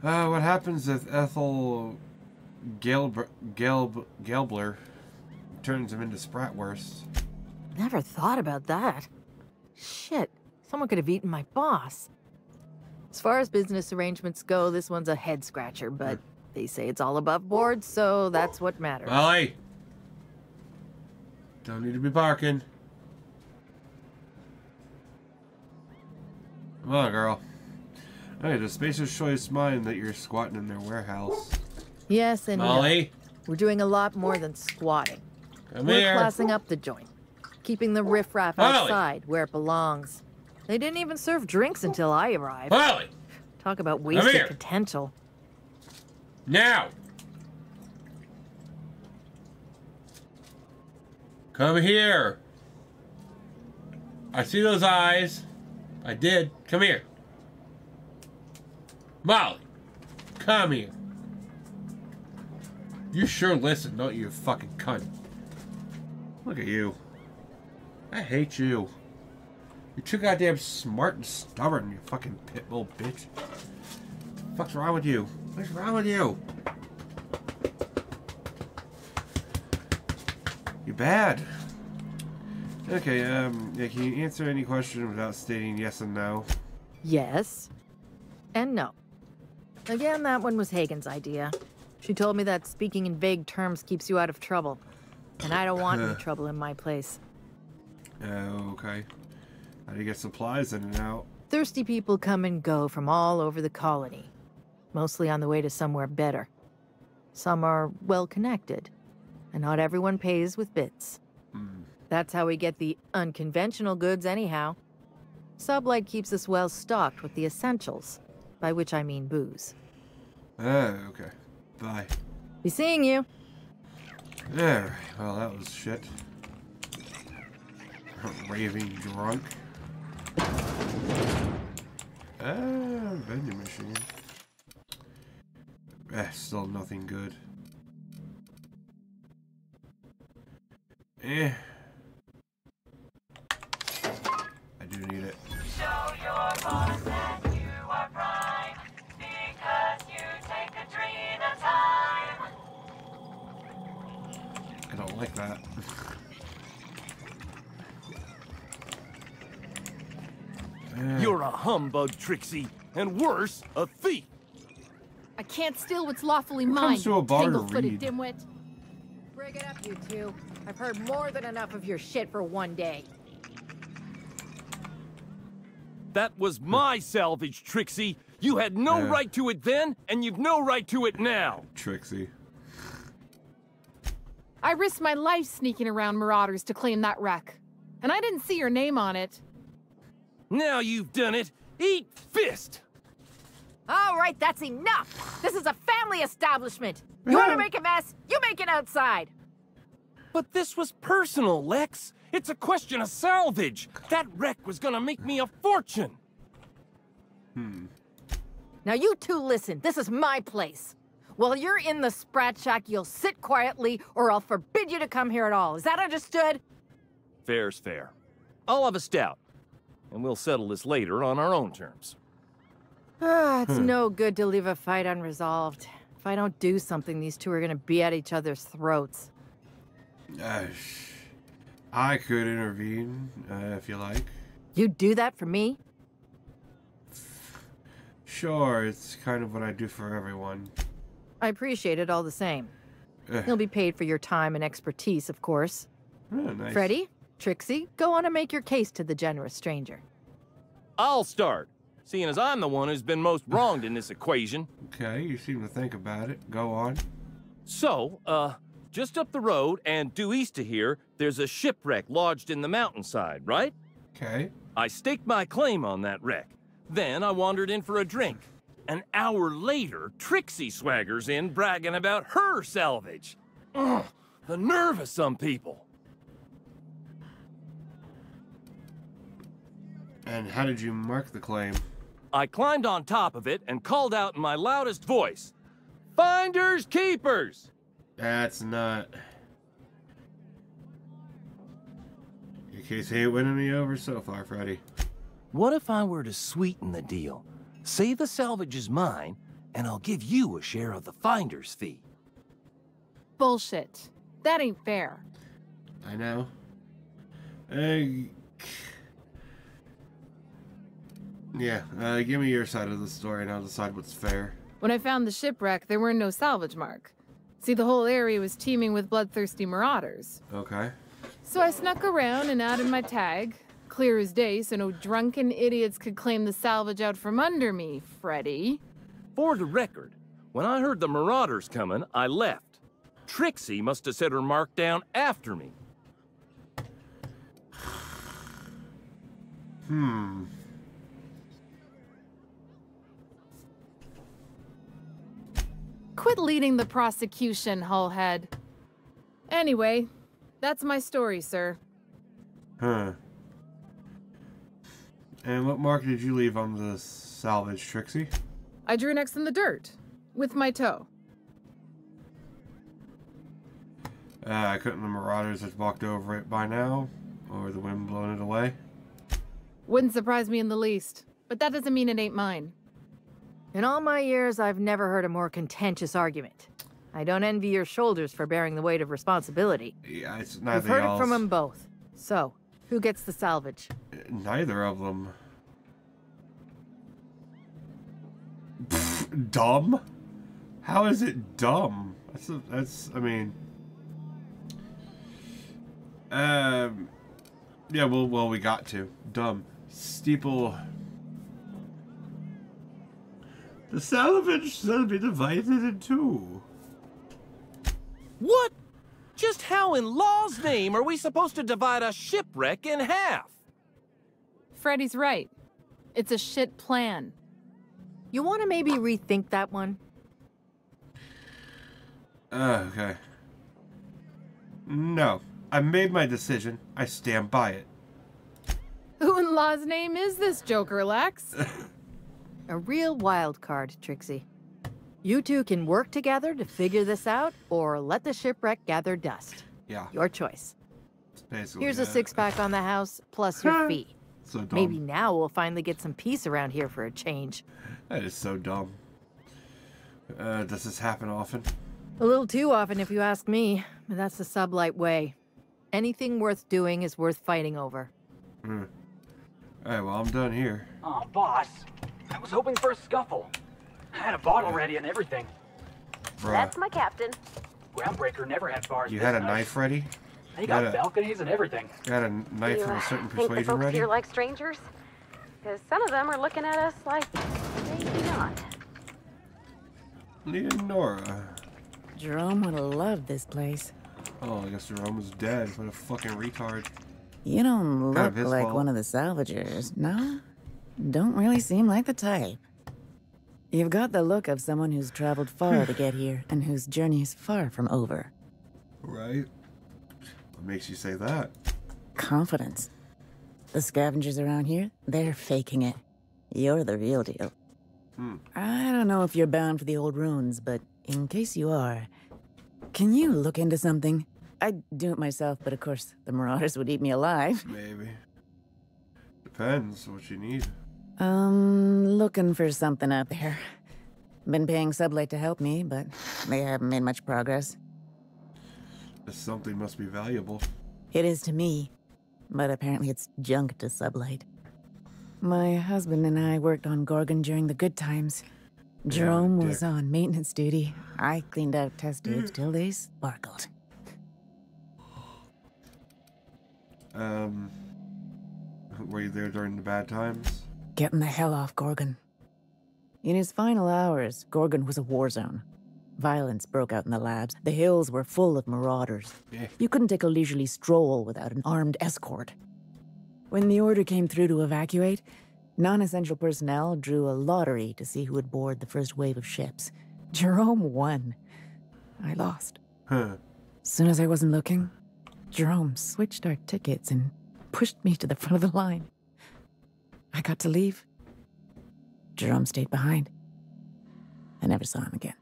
What happens if Ethel Gelbler turns him into Spratwurst? Never thought about that. Shit, someone could have eaten my boss. As far as business arrangements go, this one's a head-scratcher, but they say it's all above board, so that's what matters. Molly! Don't need to be barking. Come on, girl. Hey, does Spacer's Choice mind that you're squatting in their warehouse? Yes and Molly? no. We're doing a lot more than squatting. Come We're here. classing up the joint. Keeping the riffraff outside where it belongs. They didn't even serve drinks until I arrived. Molly! Talk about wasted potential. Now! Come here. I see those eyes. I did. Come here. Molly, come here. You sure listen, don't you, fucking cunt? Look at you. I hate you. You're too goddamn smart and stubborn, you fucking pit bull bitch. What the fuck's wrong with you? What's wrong with you? You're bad. Okay, yeah, can you answer any question without stating yes and no? Yes. And no. Again, that one was Hagen's idea. She told me that speaking in vague terms keeps you out of trouble. And I don't want any trouble in my place. Okay. How do you get supplies in and out? Thirsty people come and go from all over the colony. Mostly on the way to somewhere better. Some are well-connected. And not everyone pays with bits. That's how we get the unconventional goods anyhow. Sublight keeps us well stocked with the essentials, by which I mean booze. Okay. Bye. Be seeing you. Alright, well that was shit. Raving drunk. Vending machine. Still nothing good. I do need it. Show your boss that you are prime, because you take a dream at a time. I don't like that. You're a humbug, Trixie, and worse, a thief. I can't steal what's lawfully Who mine, comes to a bar to tangle-footed read? dimwit. Break it up, you two. I've heard more than enough of your shit for one day. That was my salvage, Trixie. You had no right to it then, and you've no right to it now. Trixie. I risked my life sneaking around Marauders to claim that wreck. And I didn't see your name on it. Now you've done it. Eat fist! All right, that's enough. This is a family establishment. You want to make a mess? You make it outside. But this was personal, Lex. It's a question of salvage. That wreck was gonna make me a fortune. Now you two listen. This is my place. While you're in the Sprat Shack, you'll sit quietly or I'll forbid you to come here at all. Is that understood? Fair's fair. I'll have a stout, and we'll settle this later on our own terms. It's no good to leave a fight unresolved. If I don't do something, these two are gonna be at each other's throats. I could intervene, if you like. You'd do that for me? Sure, it's kind of what I do for everyone. I appreciate it all the same. You'll be paid for your time and expertise, of course. Oh, nice. Freddy, Trixie, go on and make your case to the generous stranger. I'll start, seeing as I'm the one who's been most wronged in this equation. Okay, you seem to think about it. Go on. So, just up the road and due east of here, there's a shipwreck lodged in the mountainside, right? Okay. I staked my claim on that wreck. Then I wandered in for a drink. An hour later, Trixie swaggers in bragging about her salvage. Ugh, the nerve of some people. And how did you mark the claim? I climbed on top of it and called out in my loudest voice, "Finders keepers!" That's not... Your case ain't winning me over so far, Freddy. What if I were to sweeten the deal? Say the salvage is mine, and I'll give you a share of the finder's fee. Bullshit. That ain't fair. I know. Yeah, give me your side of the story and I'll decide what's fair. When I found the shipwreck, there were no salvage mark. See, the whole area was teeming with bloodthirsty marauders. Okay. So I snuck around and added my tag. Clear as day, so no drunken idiots could claim the salvage out from under me, Freddy. For the record, when I heard the marauders coming, I left. Trixie must have set her mark down after me. Quit leading the prosecution, Hullhead. Anyway, that's my story, sir. Huh. And what mark did you leave on the salvage, Trixie? I drew an X in the dirt, with my toe. Couldn't the marauders have walked over it by now? Or the wind blown it away? Wouldn't surprise me in the least, but that doesn't mean it ain't mine. In all my years, I've never heard a more contentious argument. I don't envy your shoulders for bearing the weight of responsibility. Yeah, it's neither I've heard y'all's. it from them both. So, who gets the salvage? Neither of them. Pfft, dumb? How is it dumb? That's I mean... Yeah, well, we got to. Dumb. Steeple... The salvage shall be divided in two. What? Just how in law's name are we supposed to divide a shipwreck in half? Freddy's right. It's a shit plan. You want to maybe rethink that one? Okay. No. I made my decision. I stand by it. Who in law's name is this Joker, Lex? A real wild card, Trixie. You two can work together to figure this out, or let the shipwreck gather dust. Yeah. Your choice. Basically, here's a six-pack on the house, plus your fee. So dumb. Maybe now we'll finally get some peace around here for a change. That is so dumb. Does this happen often? A little too often, if you ask me. But that's the sublight way. Anything worth doing is worth fighting over. Alright, well, I'm done here. Oh, boss. I was hoping for a scuffle. I had a bottle ready and everything. Bruh. That's my captain. Groundbreaker never had bars. You this had a nice. knife ready? They got balconies and everything. You had a knife from a certain Think the persuasion folks ready? here like strangers? Because some of them are looking at us like maybe not. Leonora. Jerome would have loved this place. Oh, I guess Jerome was dead. What a fucking retard. You don't Kind of look his like fault. one of the salvagers, no? Don't really seem like the type. You've got the look of someone who's traveled far to get here, and whose journey is far from over. Right? What makes you say that? Confidence. The scavengers around here, they're faking it. You're the real deal. I don't know if you're bound for the old ruins, but in case you are, can you look into something? I'd do it myself, but of course, the Marauders would eat me alive. Maybe. Depends what you need. Looking for something out there. Been paying Sublight to help me, but they haven't made much progress. This something must be valuable. It is to me, but apparently it's junk to Sublight. My husband and I worked on Gorgon during the good times. Jerome was on maintenance duty. I cleaned out test tubes till they sparkled. Were you there during the bad times? Getting the hell off Gorgon. In his final hours, Gorgon was a war zone. Violence broke out in the labs. The hills were full of marauders. Yeah. You couldn't take a leisurely stroll without an armed escort. When the order came through to evacuate, non-essential personnel drew a lottery to see who would board the first wave of ships. Jerome won. I lost. Huh. Soon as I wasn't looking, Jerome switched our tickets and pushed me to the front of the line. I got to leave. Jerome stayed behind. I never saw him again.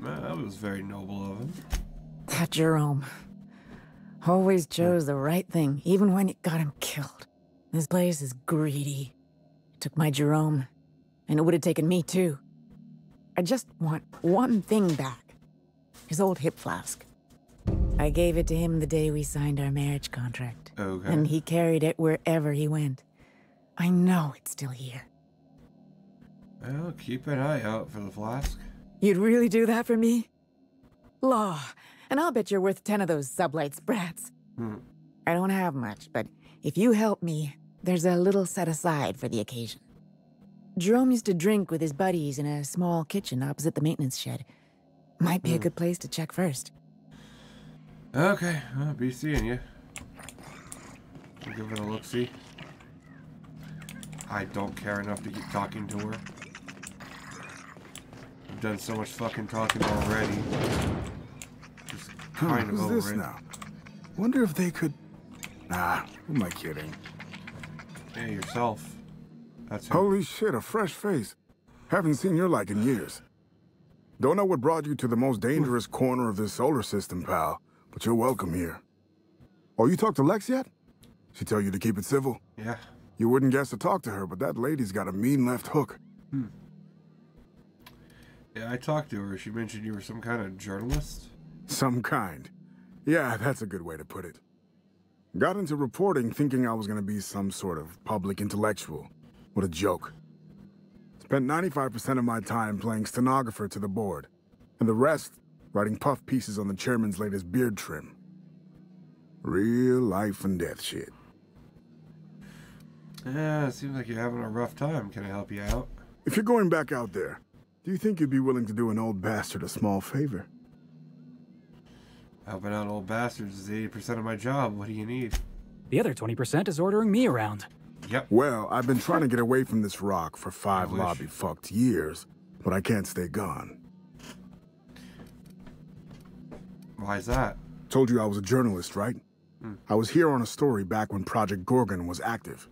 That was very noble of him. That Jerome always chose the right thing, even when it got him killed. This place is greedy. It took my Jerome, and it would have taken me too. I just want one thing back. His old hip flask. I gave it to him the day we signed our marriage contract. Okay. And he carried it wherever he went. I know it's still here. Well, keep an eye out for the flask. You'd really do that for me? Law. And I'll bet you're worth 10 of those Sublight sprats. I don't have much, but if you help me, there's a little set aside for the occasion. Jerome used to drink with his buddies in a small kitchen opposite the maintenance shed. Might be a good place to check first. Okay, I'll be seeing you. Give it a look-see. I don't care enough to keep talking to her. I've done so much fucking talking already. Just kind of Who's over this it. now? Wonder if they could... Nah, who am I kidding? Yeah, yourself. That's who. Holy shit, a fresh face. Haven't seen your like in years. Don't know what brought you to the most dangerous corner of this solar system, pal, but you're welcome here. Oh, you talked to Lex yet? She tell you to keep it civil? Yeah. You wouldn't guess to talk to her, but that lady's got a mean left hook. Yeah, I talked to her. She mentioned you were some kind of journalist? Some kind. Yeah, that's a good way to put it. Got into reporting thinking I was gonna be some sort of public intellectual. What a joke. Spent 95% of my time playing stenographer to the board, and the rest writing puff pieces on the chairman's latest beard trim. Real life and death shit. Yeah, it seems like you're having a rough time. Can I help you out? If you're going back out there, do you think you'd be willing to do an old bastard a small favor? Helping out old bastards is 80% of my job. What do you need? The other 20% is ordering me around. Yep. Well, I've been trying to get away from this rock for 5 lobby-fucked years, but I can't stay gone. Why is that? Told you I was a journalist, right? I was here on a story back when Project Gorgon was active.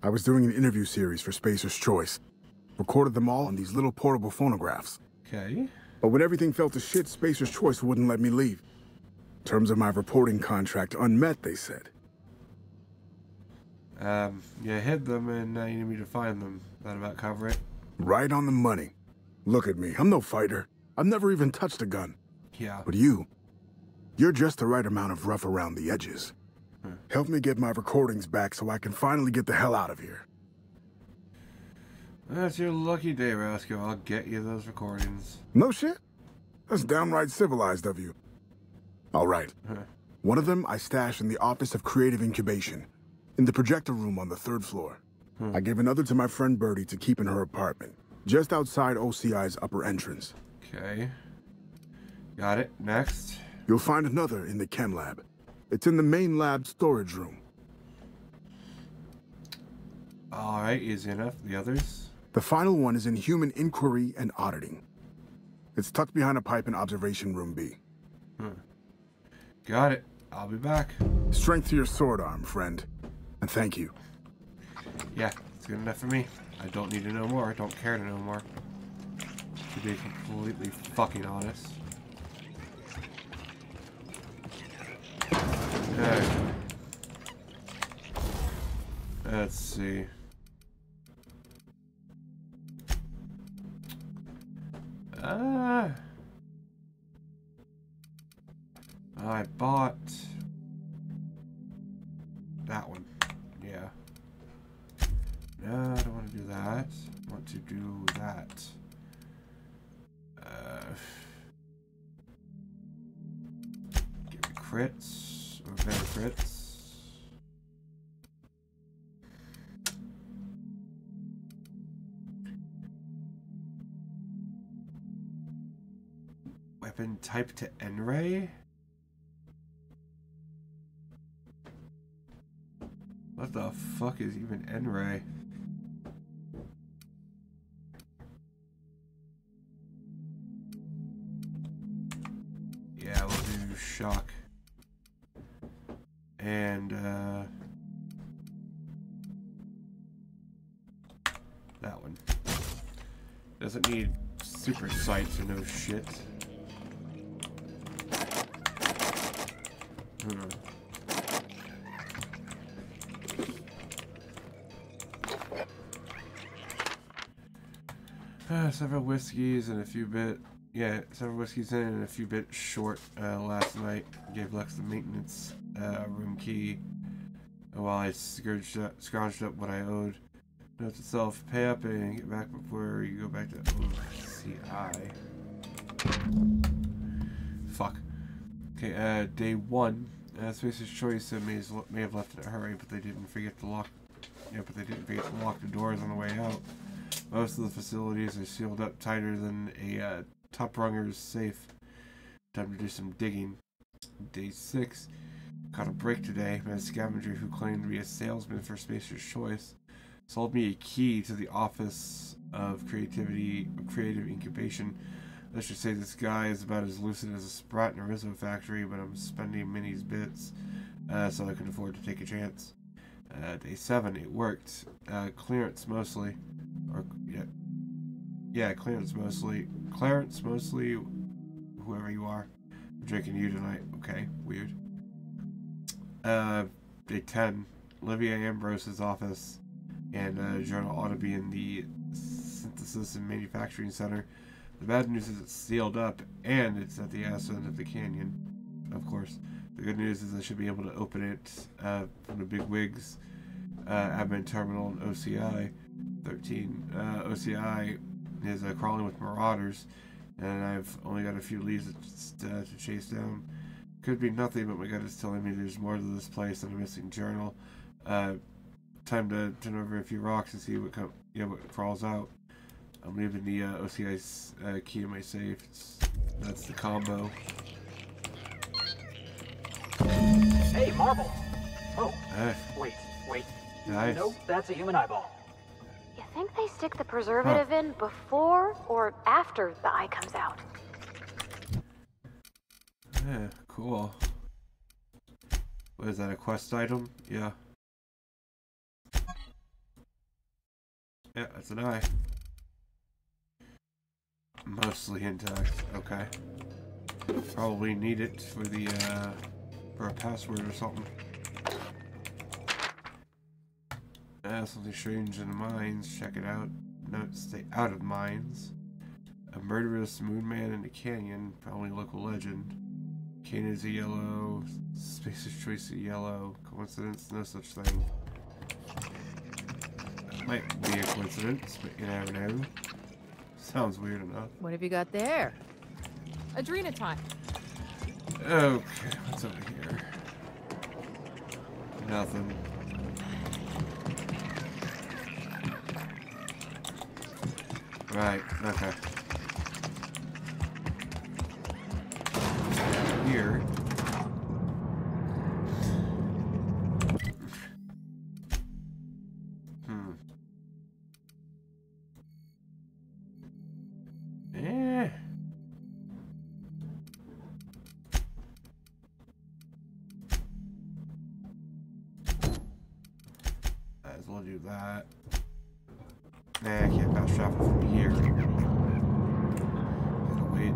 I was doing an interview series for Spacer's Choice. Recorded them all on these little portable phonographs. Okay. But when everything fell to shit, Spacer's Choice wouldn't let me leave. Terms of my reporting contract unmet, they said. You hid them and now you need me to find them. That about cover it? Right on the money. Look at me, I'm no fighter. I've never even touched a gun. Yeah. But you're just the right amount of rough around the edges. Help me get my recordings back so I can finally get the hell out of here. That's your lucky day, Roscoe. I'll get you those recordings. No shit? That's downright civilized of you. All right. One of them I stashed in the Office of Creative Incubation, in the projector room on the 3rd floor. I gave another to my friend Birdie to keep in her apartment, just outside OCI's upper entrance. Okay. Got it. Next. You'll find another in the chem lab. It's in the main lab storage room. Alright, easy enough. The others? The final one is in human inquiry and auditing. It's tucked behind a pipe in observation room B. Got it. I'll be back. Strength to your sword arm, friend. And thank you. Yeah, it's good enough for me. I don't need to know more. I don't care to know more. To be completely fucking honest. Okay. Let's see. I bought that one. Yeah. No, I don't want to do that. I want to do that. Give me crits or better crits. Weapon type to N-ray? What the fuck is even N-ray? Yeah, we'll do shock. And, that one. Doesn't need super sights or no shit. Several whiskeys and a few bit, several whiskeys in and a few bit short last night. Gave Lex the maintenance room key while I scrounged up what I owed. Note to self, pay up and get back before you go back to OCI. Fuck. Okay, day 1. Spacer's Choice may have left in a hurry, but they didn't forget to lock. Yeah, but they didn't forget to lock the doors on the way out. Most of the facilities are sealed up tighter than a top runger's safe. Time to do some digging. Day 6. Caught a break today. Met a scavenger who claimed to be a salesman for Spacer's Choice. Sold me a key to the Office of Creative Incubation. Let's just say this guy is about as lucid as a sprat in a Rizzo factory, but I'm spending Minnie's bits, so I can afford to take a chance. Day 7, it worked. Clearance mostly. Or, yeah, clearance mostly. Clarence mostly, whoever you are. I'm drinking you tonight. Okay, weird. Day 10, Olivia Ambrose's office and journal ought to be in the Synthesis and Manufacturing Center. The bad news is it's sealed up, and it's at the ass end of the canyon, of course. The good news is I should be able to open it from the big wigs admin terminal in OCI. 13. OCI is crawling with marauders, and I've only got a few leads to chase down. Could be nothing, but my gut is telling me there's more to this place than a missing journal. Time to turn over a few rocks and see what crawls out. I'm leaving the OCI's key in my safe. That's the combo. Hey, marble! Oh, wait. Nice. Nope, that's a human eyeball. You think they stick the preservative in before or after the eye comes out? Yeah, cool. What is that, a quest item? Yeah. Yeah, that's an eye. Mostly intact. Okay. Probably need it for the for a password or something. Something strange in the mines. Check it out. No, stay out of mines. A murderous moon man in the canyon. Probably local legend. Cane is a yellow. Spacer's choice a yellow. Coincidence? No such thing. Might be a coincidence, but you never know. Sounds weird enough. What have you got there? Adrena time. Okay, what's over here? Nothing. Right, okay. Here. Might as well do that. Nah, I can't pass traffic from here. Gotta wait.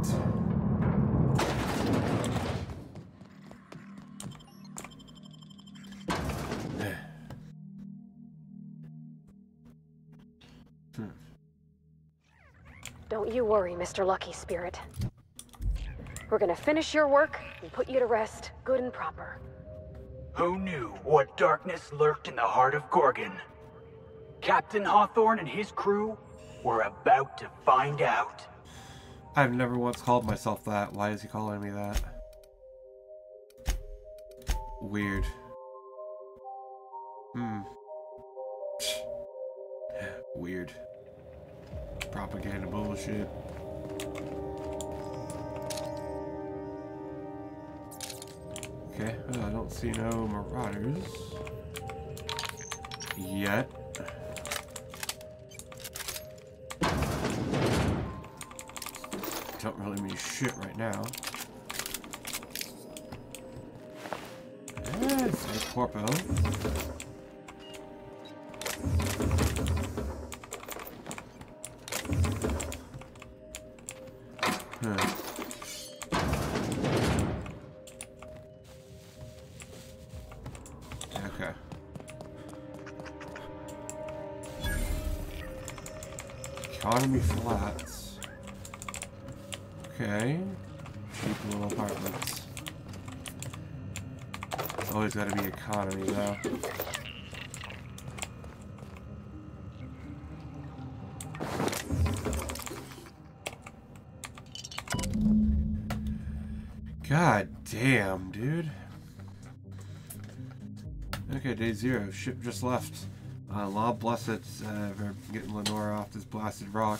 Don't you worry, Mr. Lucky Spirit. We're gonna finish your work and put you to rest, good and proper. Who knew what darkness lurked in the heart of Gorgon? Captain Hawthorne and his crew were about to find out. I've never once called myself that. Why is he calling me that? Weird. Weird. Propaganda bullshit. Okay, well, I don't see no marauders yet. Don't really mean shit right now. Yes, there's Corpo. Okay. Economy flats. Okay. Cheap little apartments. Always gotta be economy though. God damn, dude. Okay, day 0. Ship just left. Law bless it for getting Lenora off this blasted rock.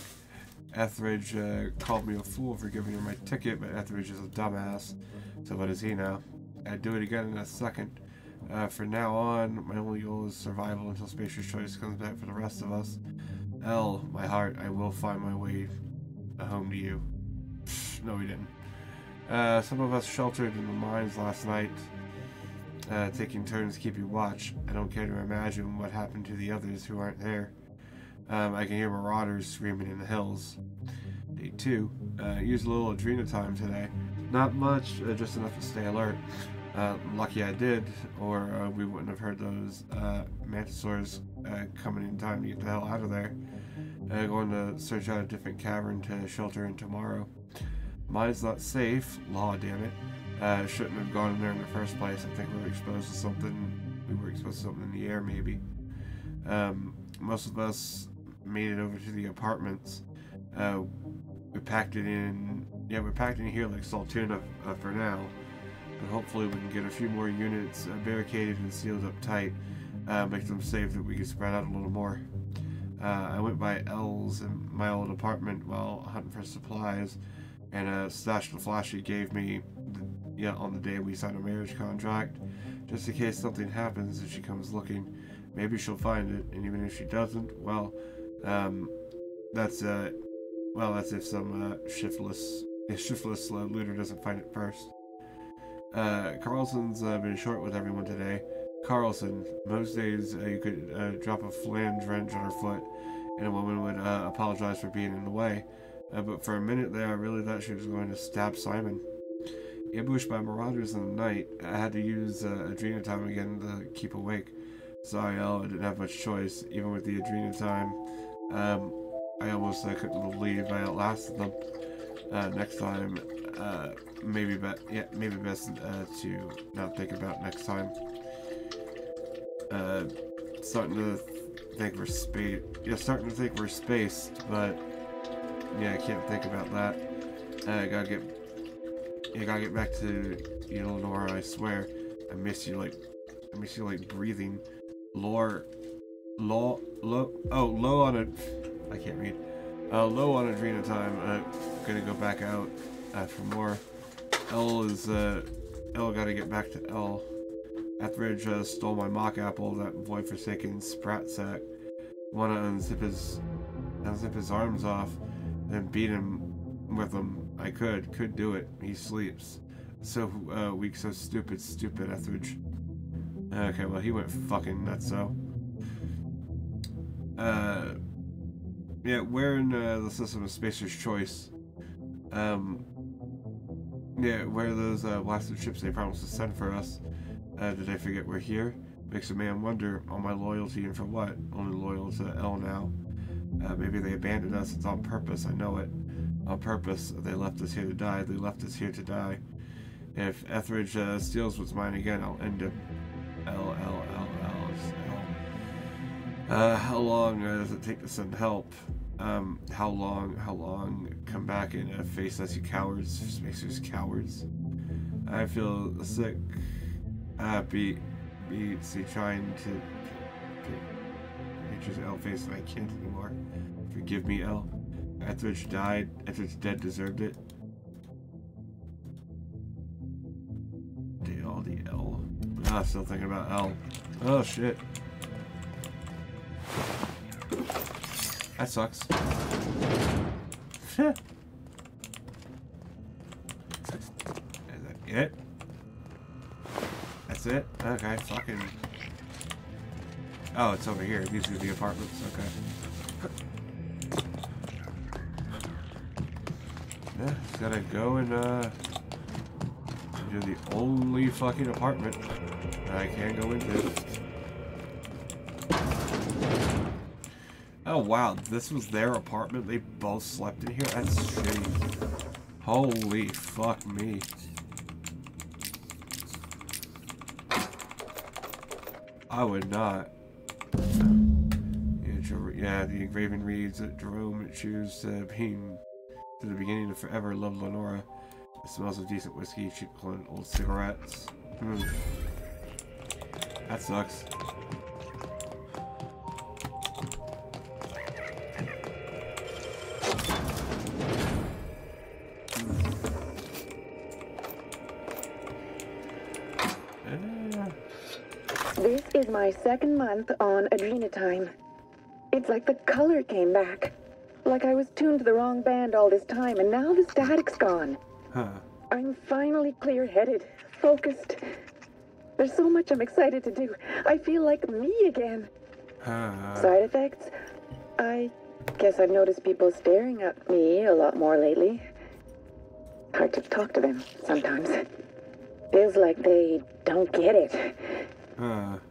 Etheridge called me a fool for giving her my ticket, but Etheridge is a dumbass. So what does he know? I'd do it again in a second. For now on, my only goal is survival until Spacer's Choice comes back for the rest of us. L, my heart, I will find my way home to you. Pfft, no, we didn't. Some of us sheltered in the mines last night, taking turns keeping watch. I don't care to imagine what happened to the others who aren't there. I can hear marauders screaming in the hills. Day 2. Used a little Adrena time today. Not much, just enough to stay alert. Lucky I did, or we wouldn't have heard those mantisaurs coming in time to get the hell out of there. Going to search out a different cavern to shelter in tomorrow. Mine's not safe. Law, damn it. Shouldn't have gone in there in the first place. I think we were exposed to something. We were exposed to something in the air, maybe. Most of us made it over to the apartments. We packed it in. Yeah, we're packed in here like Saltuna for now. But hopefully we can get a few more units barricaded and sealed up tight. Make them safe that we can spread out a little more. I went by L's in my old apartment while hunting for supplies, and stashed the flash she gave me on the day we signed a marriage contract, just in case something happens if she comes looking. Maybe she'll find it, and even if she doesn't, well, that's if some shiftless looter doesn't find it first. Carlson's been short with everyone today. Carlson, most days you could drop a flange wrench on her foot, and a woman would apologize for being in the way. But for a minute there, I really thought she was going to stab Simon. Ambushed by marauders in the night, I had to use adrenatime again to keep awake. Sorry, Elle, I didn't have much choice. Even with the adrenatime, I almost couldn't believe I outlasted them. Next time, maybe best to not think about next time. Starting to think we're spaced, but yeah, I can't think about that. I gotta get back to Eleanor. I swear, I miss you like breathing. Low on it. I can't read. Low on adrenatime. Gonna go back out for more. Elle gotta get back to Elle. Etheridge stole my mock apple, that void-forsaken sprat sack. Wanna unzip his arms off, then beat him with them. I could do it. He sleeps. So weak, so stupid Etheridge. Okay, well he went fucking nutso. Yeah, we're in the system of Spacer's Choice. Yeah, where are those blasted ships they promised to send for us? Did they forget we're here? Makes a man wonder, all my loyalty and for what? Only loyal to Elle now. Maybe they abandoned us. It's on purpose, I know it. On purpose, they left us here to die. They left us here to die. If Etheridge steals what's mine again, I'll end him. L. How long does it take to send help? How long? Come back and face us, you cowards. Spacers, cowards. I feel sick. See, trying to pictures L face and I can't anymore. Forgive me, L. Etheridge died. Etheridge dead deserved it. All the L. Ah, still thinking about L. Oh shit. That sucks. Is that it? That's it? Okay, fucking... Oh, it's over here. These are the apartments. Okay. Yeah, just gotta go and, do the only fucking apartment that I can go into. Oh, wow. This was their apartment? They both slept in here? That's shitty. Holy fuck me. I would not. Yeah, the engraving reads that Jerome choose to the beginning of forever love Lenora. It smells of decent whiskey, cheap cologne, old cigarettes. That sucks. This is my second month on adrenatime. It's like the color came back. Like I was tuned to the wrong band all this time, and now the static's gone. Huh. I'm finally clear-headed, focused. There's so much I'm excited to do. I feel like me again. Side effects? I guess I've noticed people staring at me a lot more lately. Hard to talk to them sometimes. Feels like they don't get it.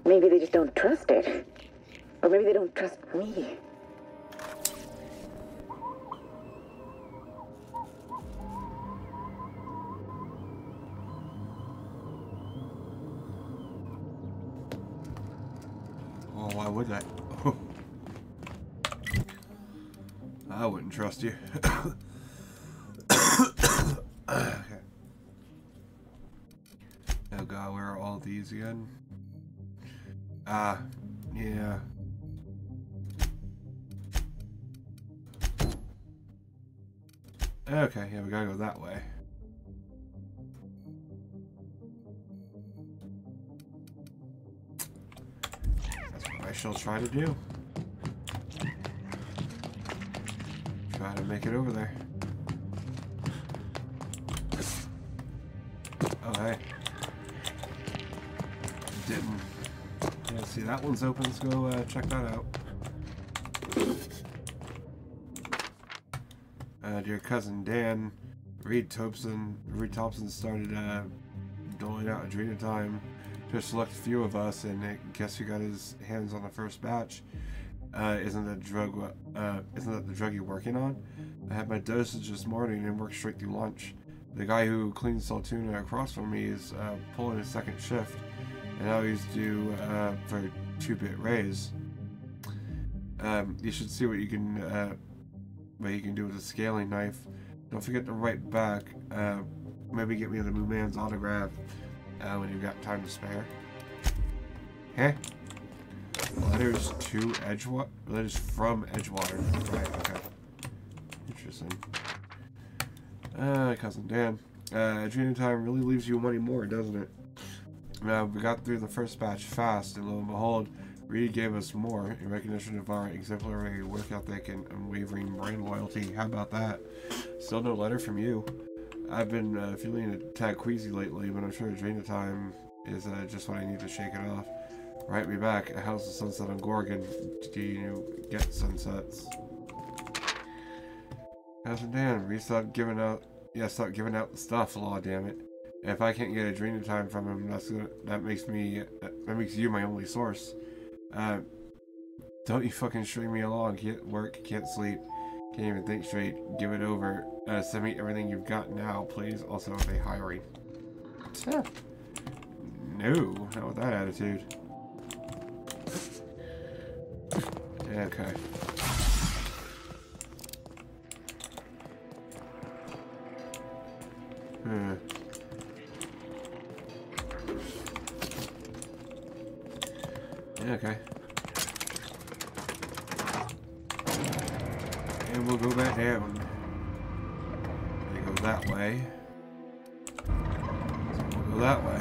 Maybe they just don't trust it. Or maybe they don't trust me. Oh, why would that? I wouldn't trust you. Okay. Oh god, where are all these again? Yeah. Okay, yeah, we gotta go that way. That's what I shall try to do. Try to make it over there. Oh, hey. Didn't. Yeah, see, that one's open. Let's go check that out. Dear cousin Dan, Reed Thompson started doling out Adrena time to a select few of us, and guess who got his hands on the first batch? Isn't that the drug you're working on? I had my dosage this morning and worked straight through lunch. The guy who cleans Saltuna across from me is pulling his second shift, and now he's due for a 2-bit raise. You should see what you can do with a scaling knife. Don't forget to write back. Maybe get me the Moo Man's autograph when you've got time to spare. Huh? Letters from Edgewater. Right, okay. Interesting. Cousin Dan. Adrena time really leaves you money more, doesn't it? We got through the first batch fast, and lo and behold, Reed gave us more in recognition of our exemplary work ethic and unwavering brand loyalty. How about that? Still no letter from you. I've been feeling a tad queasy lately, but I'm sure Adrena time is just what I need to shake it off. Write me back. How's the sunset on Gorgon? Do you get sunsets? Cousin Dan, Reed stopped giving out the stuff. Law, damn it! If I can't get Adrena time from him, that makes you my only source. Don't you fucking string me along. Can't work, can't sleep, can't even think straight. Give it over. Send me everything you've got now, please. Also, are they hiring? No, not with that attitude. Okay. Okay. And we'll go back down. They go that way. So we'll go that way.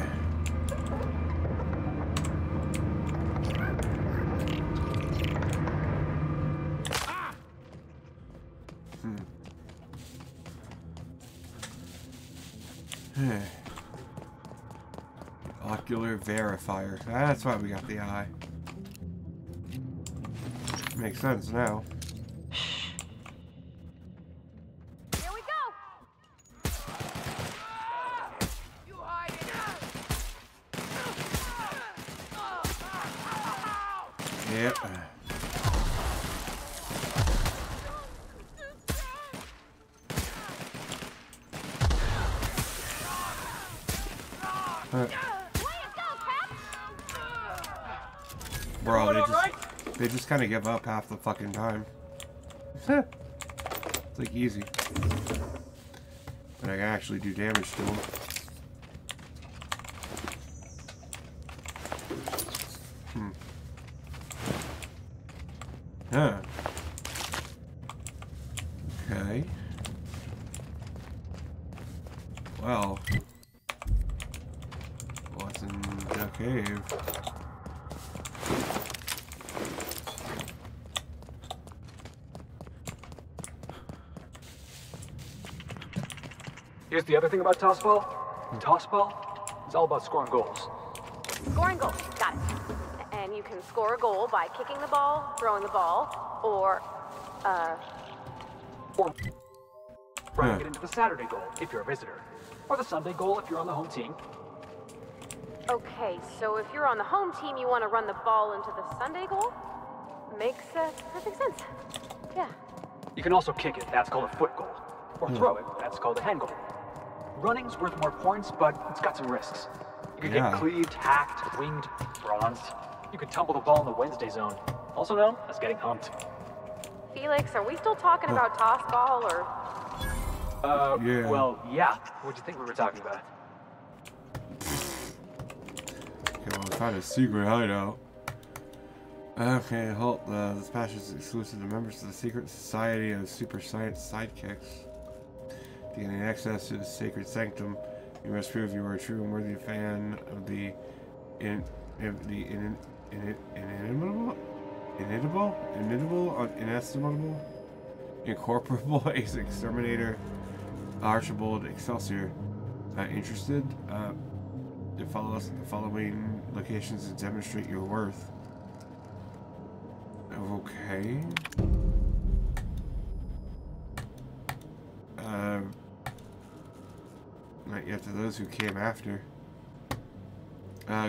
Ocular verifier. That's why we got the eye. Makes sense now. Here we go. You hide it. Yep. Bro, they just kind of give up half the fucking time. It's like easy. But I can actually do damage to them. Huh. Okay. Well. What's in the cave? Here's the other thing about Tossball. Tossball is all about scoring goals. Scoring goals, got it. And you can score a goal by kicking the ball, throwing the ball, or running it into the Saturday goal if you're a visitor, or the Sunday goal if you're on the home team. Okay, so if you're on the home team, you want to run the ball into the Sunday goal? Makes perfect sense. Yeah. You can also kick it, that's called a foot goal. Or throw it, that's called a hand goal. Running's worth more points, but it's got some risks. You could get cleaved, hacked, winged, bronzed. You could tumble the ball in the Wednesday zone, also known as getting humped. Felix, are we still talking about toss ball or? Yeah. Well, yeah. What'd you think we were talking about? Okay, well, find a secret hideout. Okay, halt. This patch is exclusive to members of the Secret Society of Super Science Sidekicks. To gain access to the sacred sanctum, you must prove you are a true and worthy fan of the inestimable, incorporable ace exterminator, Archibald Excelsior. Interested? To follow us at the following locations to demonstrate your worth. Okay. Not yet to those who came after.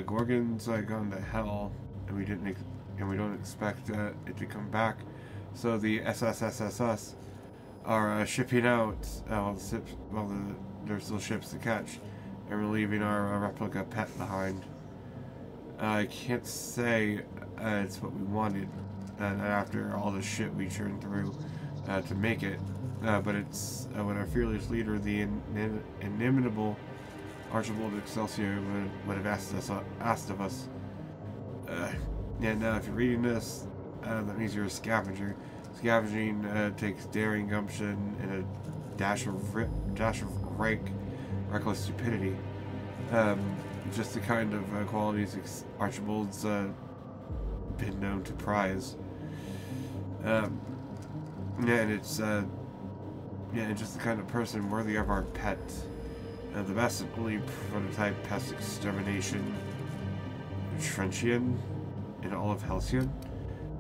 Gorgon's gone to hell, and we don't expect it to come back. So the SSSSS are shipping out there's still ships to catch, and we're leaving our replica pet behind. I can't say it's what we wanted, after all the shit we churned through to make it. But it's when our fearless leader, the inimitable Archibald Excelsior, would have asked of us. Yeah, now if you're reading this, that means you're a scavenger. Scavenging takes daring, gumption, and a dash of reckless stupidity. Just the kind of qualities Archibald's been known to prize. And it's just the kind of person worthy of our pet. The best and only prototype pest extermination Trenchian in all of Halcyon.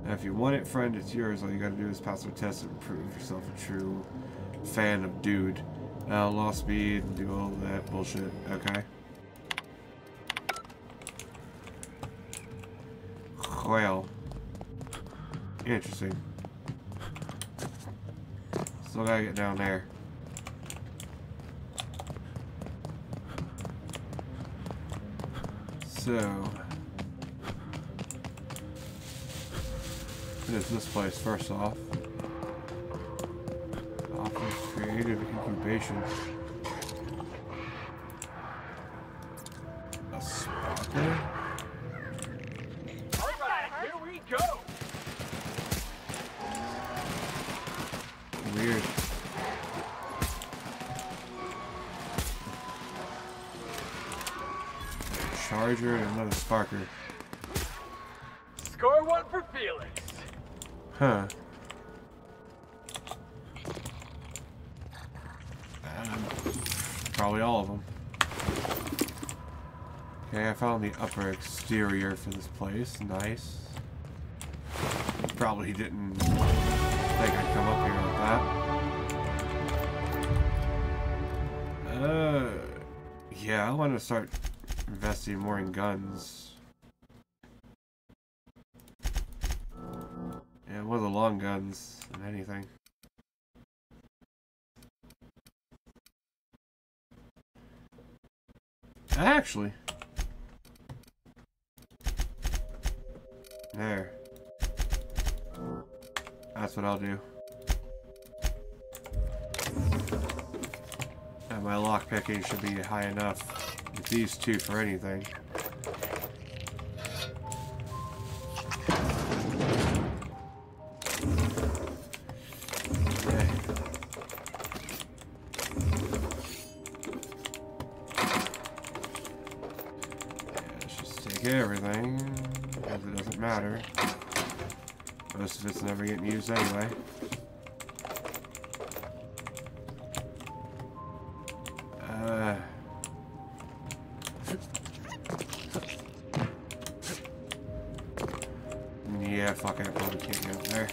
If you want it, friend, it's yours. All you gotta do is pass our test and prove yourself a true fan of Dude. Lost speed, do all that bullshit. Okay. Well, interesting. Still gotta get down there. So, what is this place first off? Offers creative incubation. A sparkler? Alright, here we go! Weird. Charger and another sparker. Score one for Felix. Huh. Probably all of them. Okay, I found the upper exterior for this place. Nice. Probably didn't think I'd come up here like that. Yeah, I want to start investing more in guns. Yeah, one of the long guns than anything. Actually, there. That's what I'll do. And my lockpicking should be high enough with these two for anything. Okay. Yeah, let's just take everything, because it doesn't matter. Most of it's never getting used anyway. Yeah, fuck it, I probably can't get up there.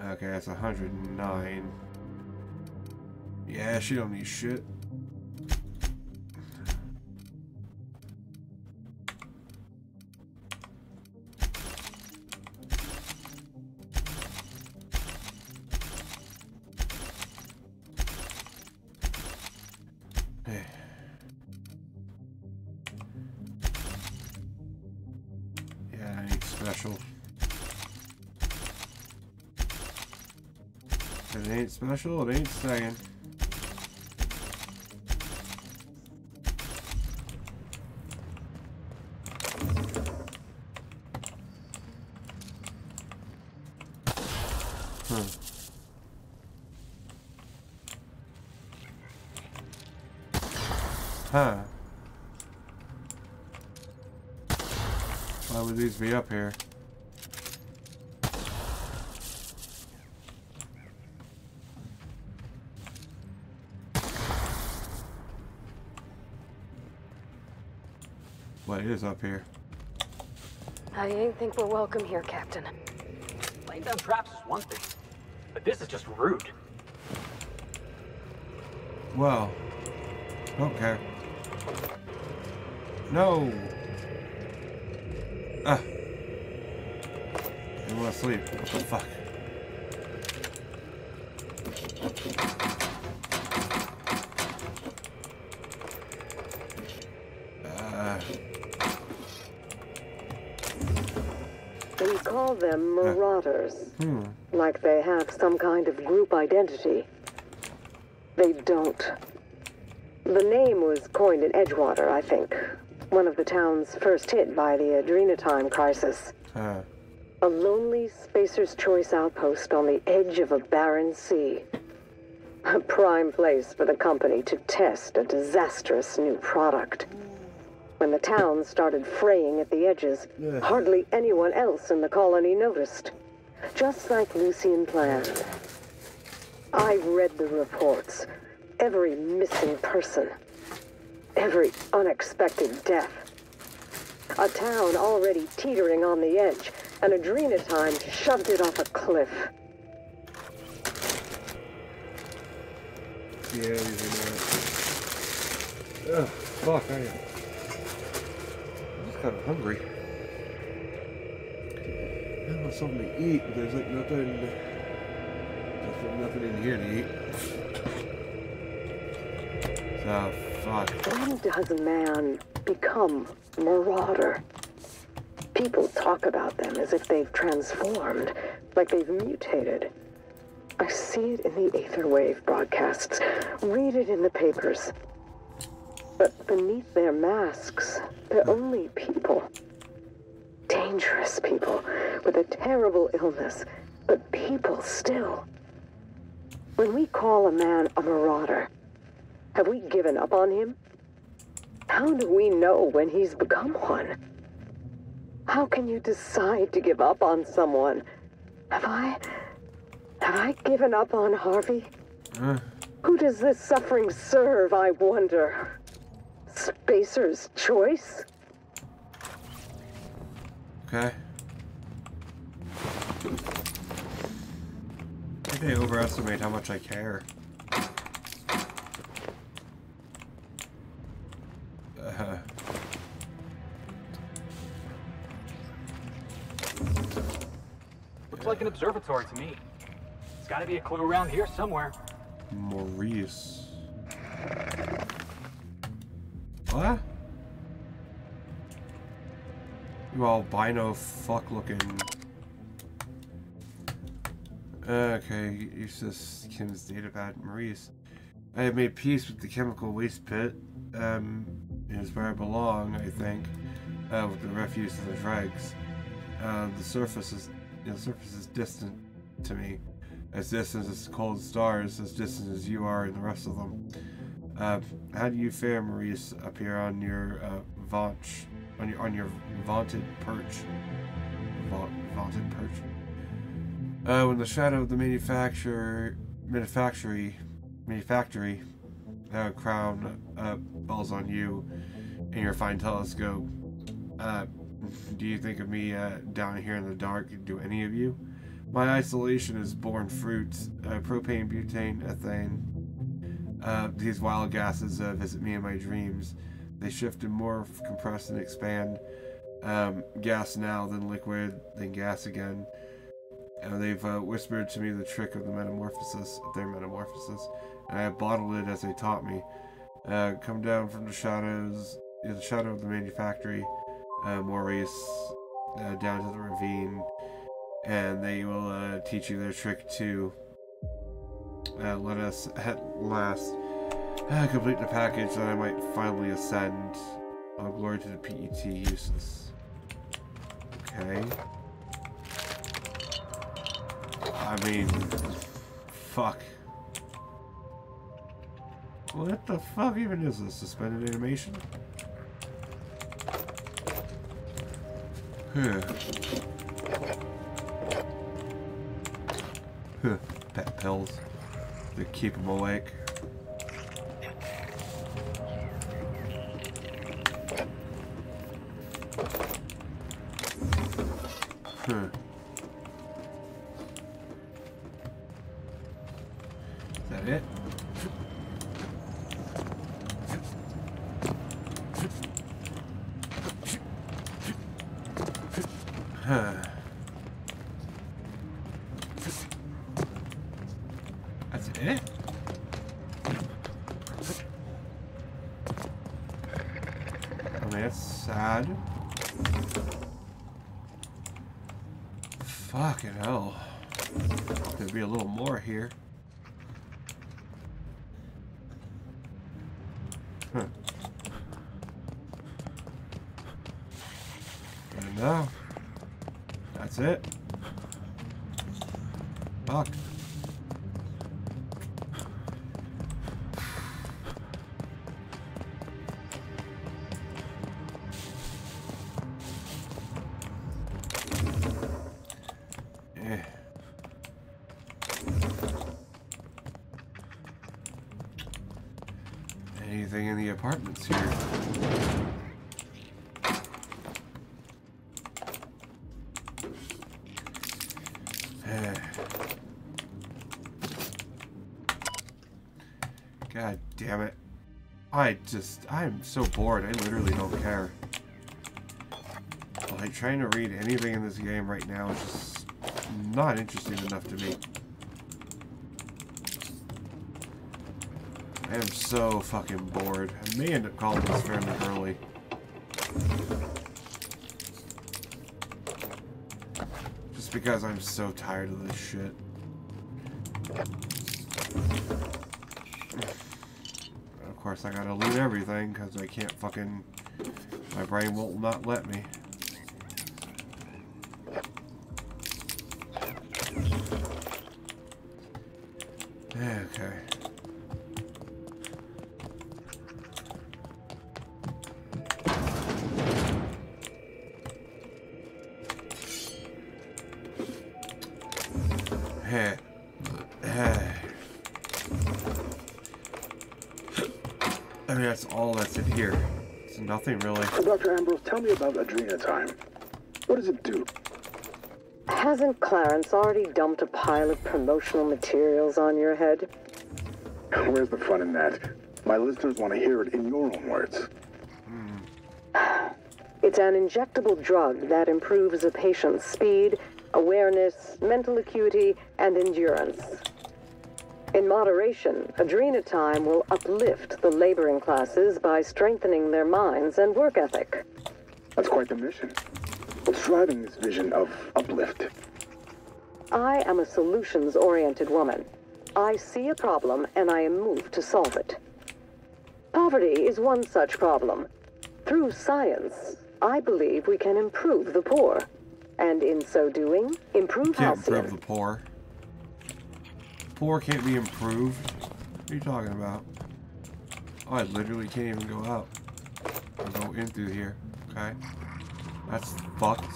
Okay, that's 109. Yeah, she don't need shit. Yeah, it ain't special. If it ain't special, it ain't staying. Huh. Why would these be up here? What is up here? I ain't think we're welcome here, Captain. Laying down traps is one thing, but this is just rude. Well, don't care. No! Ah! I want to sleep. What the fuck? We call them Marauders. Like they have some kind of group identity. They don't. The name was coined in Edgewater, I think. One of the towns first hit by the Adrenatime crisis. A lonely Spacer's Choice outpost on the edge of a barren sea. A prime place for the company to test a disastrous new product. When the town started fraying at the edges, hardly anyone else in the colony noticed. Just like Lucian planned. I read the reports. Every missing person. Every unexpected death. A town already teetering on the edge, and Adrenatime shoved it off a cliff. Yeah, these are not. Ugh, fuck, I'm just kind of hungry. I want something to eat, but there's like nothing in here to eat. So, fuck. When does a man become Marauder? People talk about them as if they've transformed, like they've mutated. I see it in the Aetherwave broadcasts, read it in the papers. But beneath their masks, they're only people. Dangerous people with a terrible illness, but people still. When we call a man a Marauder, have we given up on him? How do we know when he's become one? How can you decide to give up on someone? Have I given up on Harvey? Who does this suffering serve, I wonder? Spacer's Choice? Okay. I think they overestimate how much I care. Looks like an observatory to me. There's gotta be a clue around here somewhere. Maurice. What? You albino fuck looking. Okay, use this Kim's data pad. Maurice. I have made peace with the chemical waste pit. Is where I belong, I think. With the refuse and the dregs. The surface is distant to me. As distant as cold stars, as distant as you are and the rest of them. How do you fare, Maurice, up here on your on your vaunted perch? Vaunted perch. When the shadow of the manufactory crown falls on you in your fine telescope, do you think of me down here in the dark? Do any of you? My isolation is born fruit. Propane, butane, ethane. These wild gases visit me in my dreams. They shift and morph, compress and expand. Gas now, then liquid, then gas again. They've whispered to me the trick of the metamorphosis, of their metamorphosis, and I have bottled it as they taught me. Come down from the shadows, the shadow of the manufactory, Maurice, down to the ravine, and they will teach you their trick too. Let us at last complete the package that I might finally ascend. All glory to the PET useless. Okay. I mean, fuck. What the fuck even is this? Suspended animation? Pet pills to keep him awake. Is that it? That's it? I mean, that's sad. Fucking hell. There'd be a little more here. Huh. And now, that's it. Fuck. Anything in the apartments here? God damn it. I'm so bored, I literally don't care. Like, trying to read anything in this game right now is just not interesting enough to me. I am so fucking bored. I may end up calling this fairly early. Just because I'm so tired of this shit. Of course, I gotta loot everything because I can't fucking... My brain will not let me. Okay. I mean, that's all that's in here. It's nothing really. So, Dr. Ambrose, tell me about Adrenatime. What does it do? Hasn't Clarence already dumped a pile of promotional materials on your head? Where's the fun in that? My listeners want to hear it in your own words. It's an injectable drug that improves a patient's speed, awareness, mental acuity, and endurance. In moderation, Adrenatime will uplift the laboring classes by strengthening their minds and work ethic. That's quite the mission. What's driving this vision of uplift? I am a solutions-oriented woman. I see a problem and I am moved to solve it. Poverty is one such problem. Through science, I believe we can improve the poor. And in so doing, improve Can't Halcyon. improve the poor. Poor can't be improved. What are you talking about? Oh, I literally can't even go out. Or go in through here. Okay. That's fucked.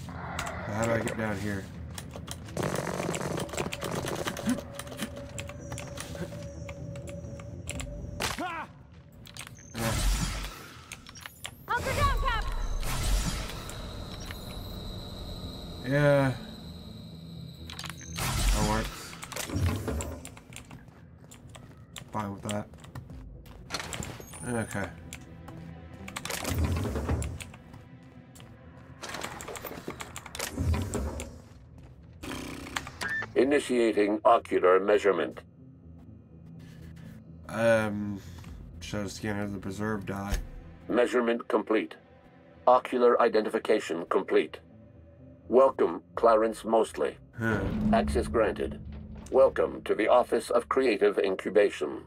So how do I get down here? Hunker down, Cap! Yeah. That works. Fine with that. Okay. Initiating ocular measurement. Show scanner of the preserved eye. Measurement complete. Ocular identification complete. Welcome, Clarence Mostly. Access granted. Welcome to the Office of Creative Incubation.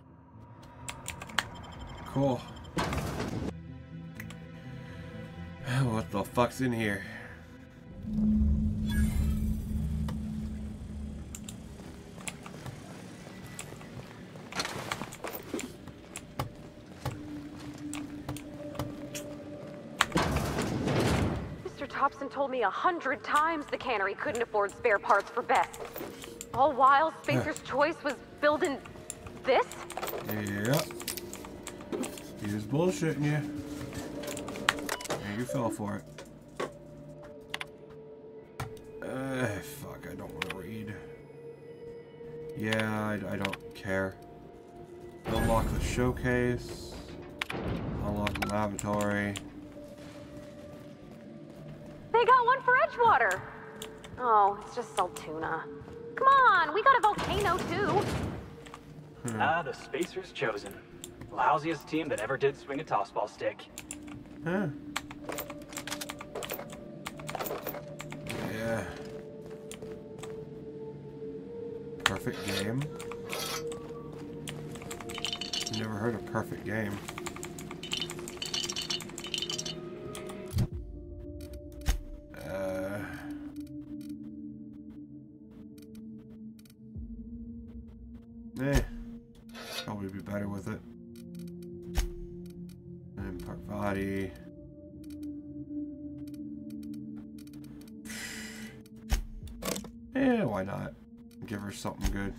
Cool. What the fuck's in here? Mr. Thompson told me 100 times the cannery couldn't afford spare parts for Beth. All while Spacer's Choice was building this? Yep. He was bullshitting you. And you fell for it. Fuck, I don't want to read. Yeah, I don't care. Unlock the showcase. Unlock the laboratory. They got one for Edgewater. Oh, it's just Saltuna. Come on, we got a volcano too. Ah, the Spacer's chosen. Lousiest team that ever did swing a tossball stick. Huh. Yeah. Perfect game. Never heard of perfect game. Probably be better with it. And Parvati. Yeah, why not? Give her something good.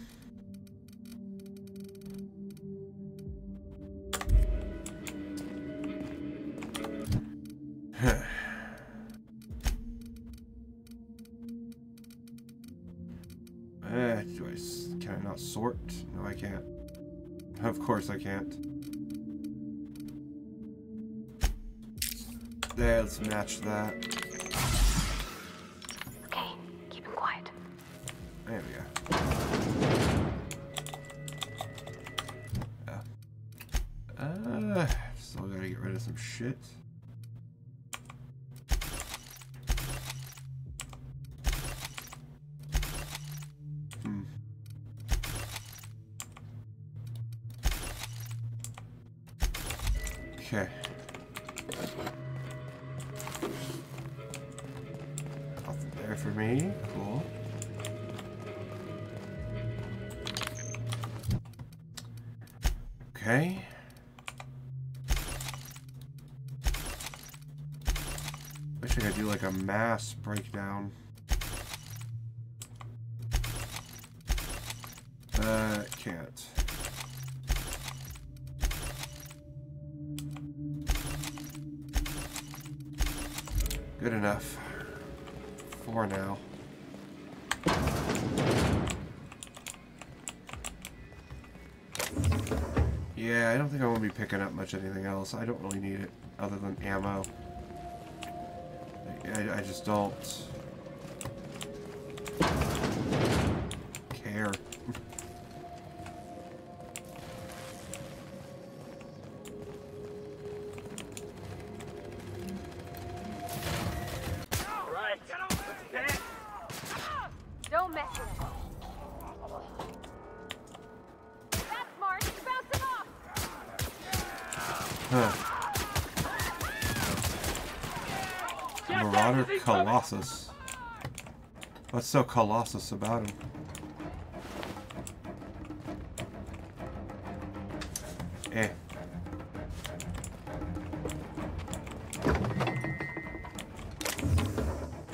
Can I not sort? No, I can't. Of course I can't. There, let's match that. Okay, keep him quiet. There we go. Yeah. Still gotta get rid of some shit. Okay. Nothing there for me. Cool. Okay. Wish I could do like a mass breakdown. Can't. Good enough. For now. Yeah, I don't think I want to be picking up much anything else. I don't really need it other than ammo. I just don't care. Don't mess with him. That's smart. Bounce him off. Huh. Marauder Colossus. What's so Colossus about him? Eh.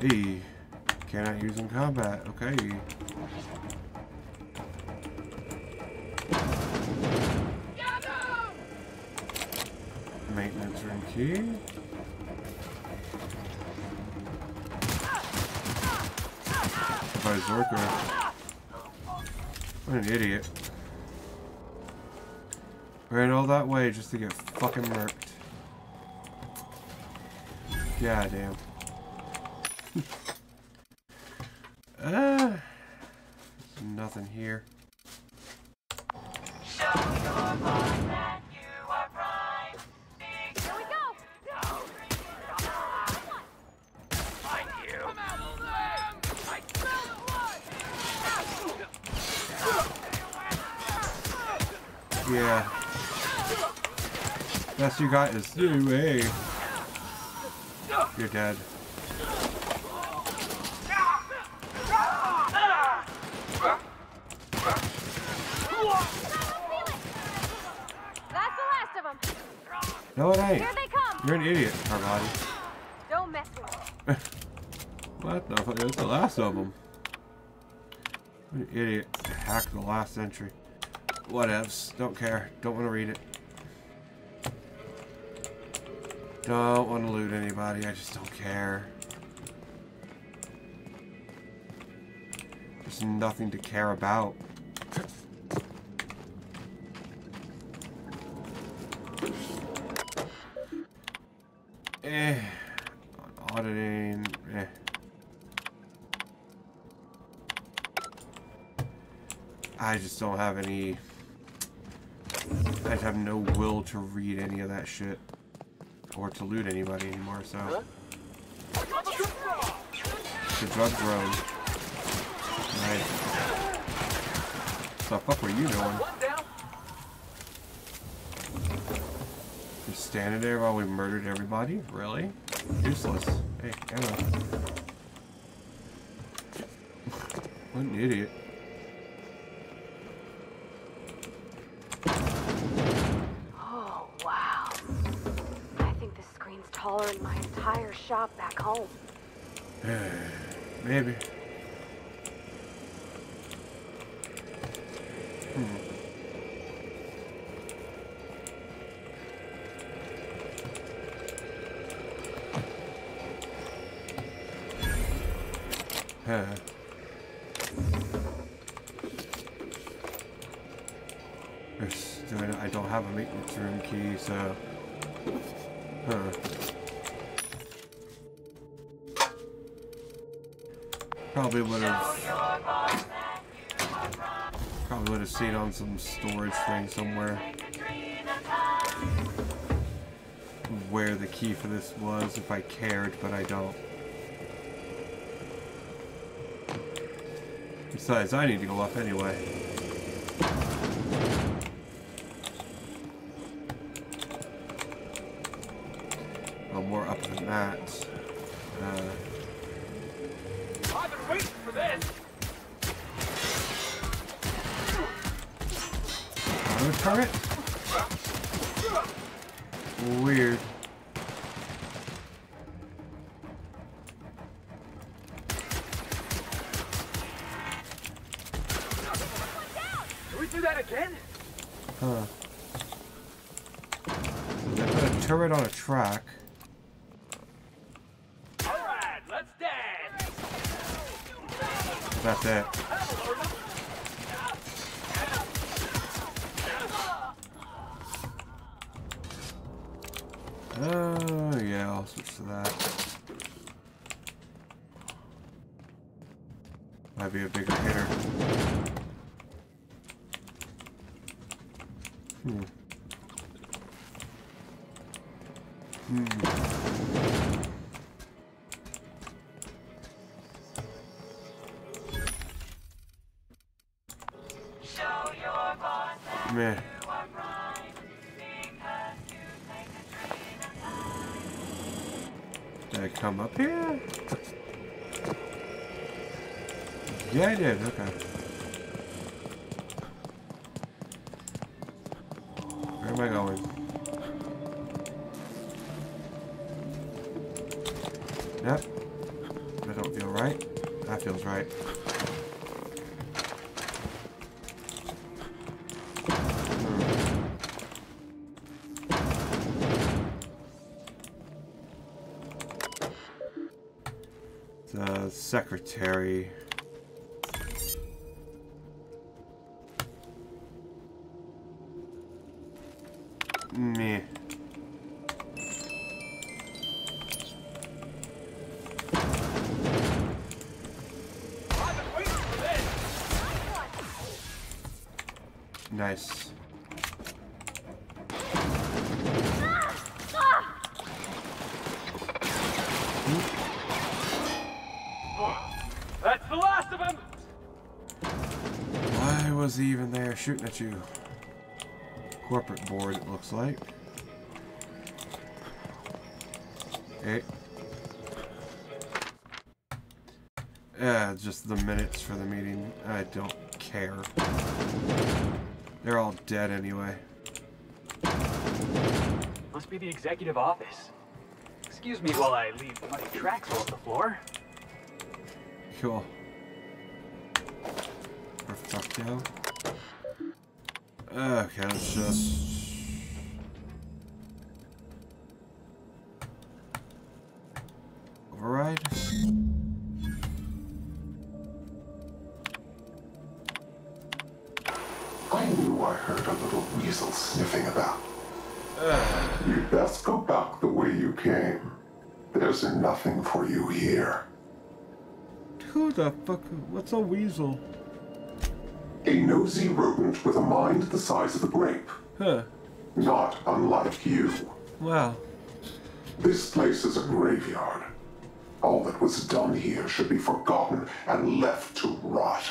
E. Cannot use in combat. Okay. Maintenance room key. Berserker. What an idiot. Ran all that way just to get fucking murked. God damn. Nothing here. Show your Here we go! Yeah. Best you got is way. You're dead. That's the last of them. No, it ain't. Here they come. You're an idiot, Carlotti. Don't mess with me. What? No, that's the last of them. What an idiot. Hacked the last entry. Whatevs. Don't care. Don't want to read it. Don't want to loot anybody. I just don't care. There's nothing to care about. Auditing. I just don't have any. I have no will to read any of that shit. Or to loot anybody anymore, so. The drug road. Nice. What the fuck were you doing? Just standing there while we murdered everybody? Really? Useless. Hey, Anna. What an idiot. Oh, wow. I think this screen's taller than my entire shop back home. Maybe. I don't have a maintenance room key, so. Probably would have seen on some storage thing somewhere where the key for this was if I cared, but I don't. Besides, I need to go up anyway. Well, more up than that. I've been waiting for this. Auto turret? Weird. Can we do that again? Huh. So they put a turret on a track. Alright, let's dance. That's it. Yeah, I'll switch to that. Might be a bigger hitter. Meh. Did I come up here? Yeah, I did. Okay. Where am I going? Yep. That don't feel right. That feels right. The secretary. Meh. Nice. was he even there shooting at you? Corporate board, it looks like. Okay. Just the minutes for the meeting. I don't care. They're all dead anyway. Must be the executive office. Excuse me while I leave muddy tracks all over the floor. Cool. Perfecto. Okay, let's just... override. I knew I heard a little weasel sniffing about. You'd best go back the way you came. There's nothing for you here. Who the fuck? What's a weasel? A nosy rodent with a mind the size of a grape. Huh. Not unlike you. Wow. This place is a graveyard. All that was done here should be forgotten and left to rot.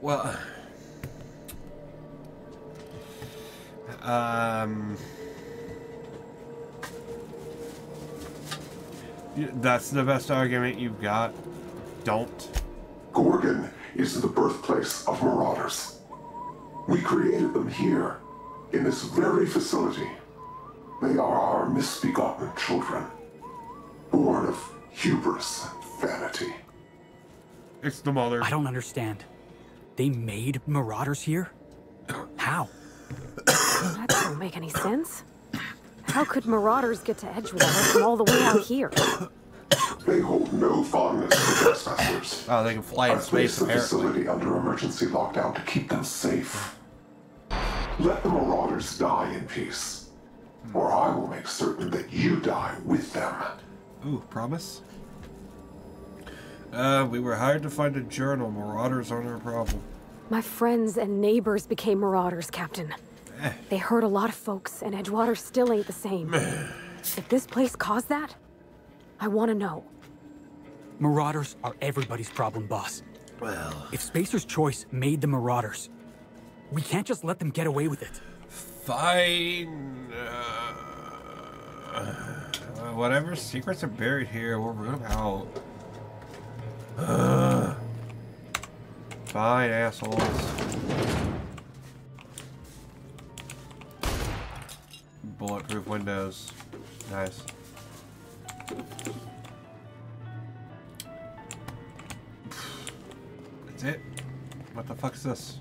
Well... That's the best argument you've got. Don't. Gorgon is the birthplace of marauders. We created them here, in this very facility. They are our misbegotten children, born of hubris and vanity. It's the mother. I don't understand. They made marauders here? How? That doesn't make any sense. How could marauders get to Edgewater from all the way out here? They hold no fondness for trespassers. Oh, they can fly in space, the apparently. facility under emergency lockdown to keep them safe. Let the marauders die in peace, or I will make certain that you die with them. Ooh, promise? We were hired to find a journal. Marauders aren't our problem. My friends and neighbors became marauders, Captain. They hurt a lot of folks, and Edgewater still ain't the same. If this place caused that, I want to know. Marauders are everybody's problem, boss. Well... If Spacer's Choice made the marauders, we can't just let them get away with it. Fine. Whatever secrets are buried here, we'll root them out. Fine, assholes. Bulletproof windows. Nice. That's it? What the fuck is this?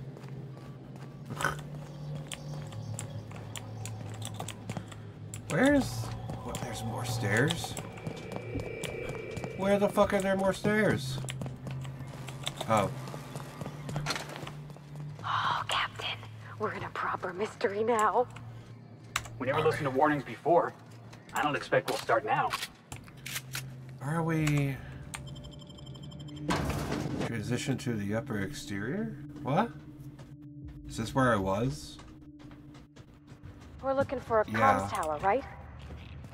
Where's... What, there's more stairs? Where the fuck are there more stairs? Oh. Oh, Captain, we're in a proper mystery now. We never listened to warnings before. I don't expect we'll start now. Are we... Transition to the upper exterior? What? Is this where I was? We're looking for a comms tower, right?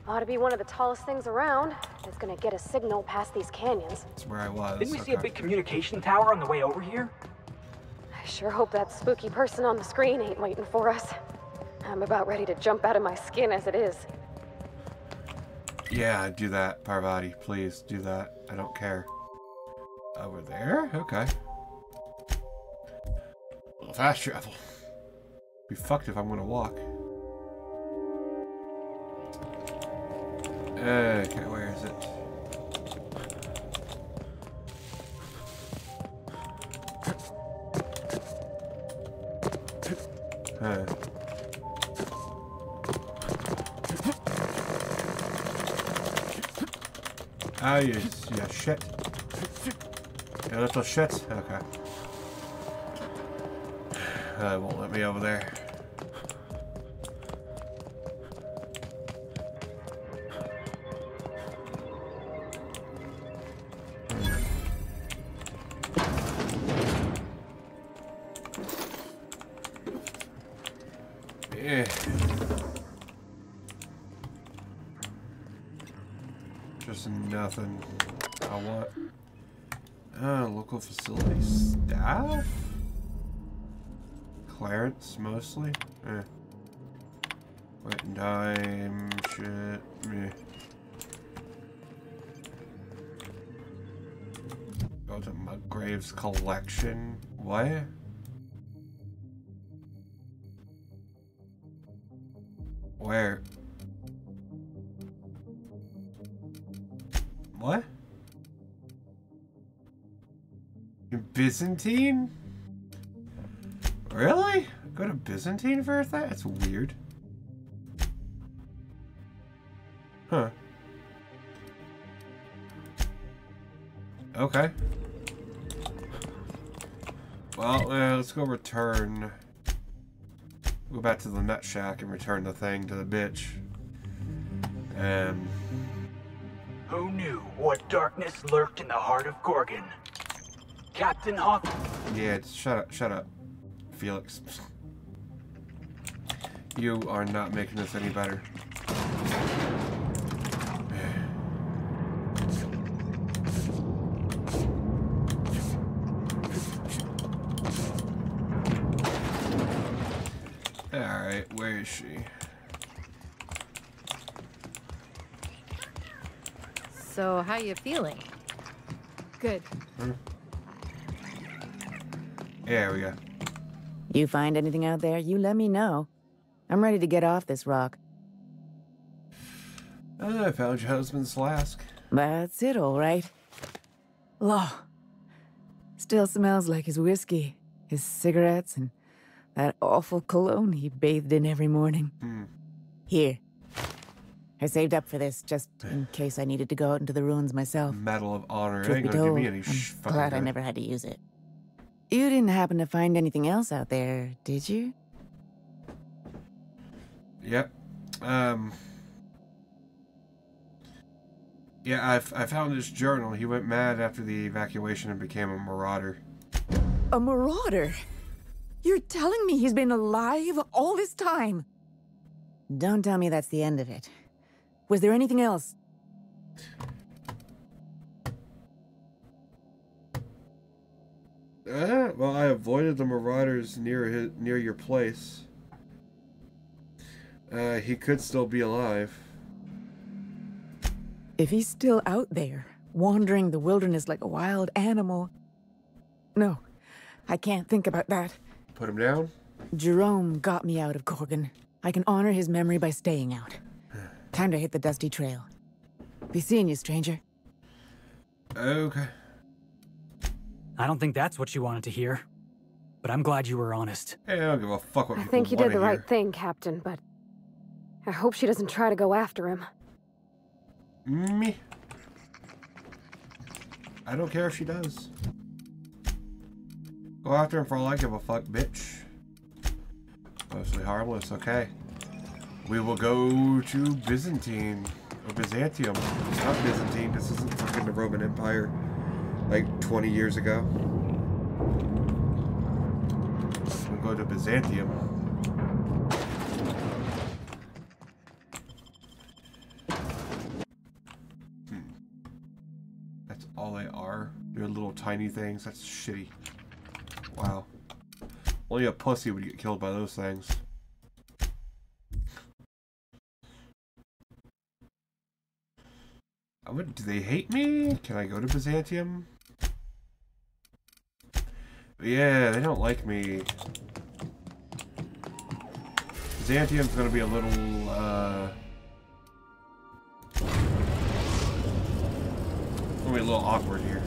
Ought to be one of the tallest things around. It's gonna get a signal past these canyons. That's where I was. Didn't we see a big communication tower on the way over here? I sure hope that spooky person on the screen ain't waiting for us. I'm about ready to jump out of my skin as it is. Yeah, do that, Parvati. Please, do that. I don't care. Over there? Okay. Well, fast travel. Be fucked if I'm gonna walk. Okay, where is it? Ah, you shit. You little shit. Okay. Won't let me over there. Yeah. Just nothing. I want local facility staff? Clarence, mostly. Wet and dime, shit, meh. Go to Musgrave's collection. What? Where? What? In Byzantine? Really? Go to Byzantine for that? That's weird. Huh. Okay. Well, let's go return. Go back to the nut shack and return the thing to the bitch. Who knew what darkness lurked in the heart of Gorgon? Captain Hawthorne. Yeah, shut up, Felix. You are not making this any better. Alright, where is she? So, how you feeling? Good. There we go. You find anything out there, you let me know. I'm ready to get off this rock. I found your husband's flask. That's it, all right. Law. Still smells like his whiskey, his cigarettes, and that awful cologne he bathed in every morning. Here. I saved up for this, just in case I needed to go out into the ruins myself. Medal of Honor. Truth Ain't be gonna give told, me any I'm glad I never had to use it. You didn't happen to find anything else out there, did you? Yep. Yeah, I found his journal. He went mad after the evacuation and became a marauder. A marauder? You're telling me he's been alive all this time? Don't tell me that's the end of it. Was there anything else? Well, I avoided the marauders near your place. He could still be alive. If he's still out there, wandering the wilderness like a wild animal... No, I can't think about that. Put him down? Jerome got me out of Gorgon. I can honor his memory by staying out. Time to hit the dusty trail. Be seeing you, stranger. Okay. I don't think that's what you wanted to hear. But I'm glad you were honest. Hey, I don't give a fuck what I people think you did the wanna right hear. thing, Captain, but I hope she doesn't try to go after him. Me? I don't care if she does. Go after him for all I give a fuck, bitch. Mostly harmless, okay. We will go to Byzantine. Or Byzantium. Not Byzantine, this isn't fucking the Roman Empire. Like 20 years ago. We'll go to Byzantium. That's all they are. They're little tiny things. That's shitty. Wow. Only a pussy would get killed by those things. Do they hate me? Can I go to Byzantium? Yeah, they don't like me. Byzantium's gonna be a little, gonna be a little awkward here.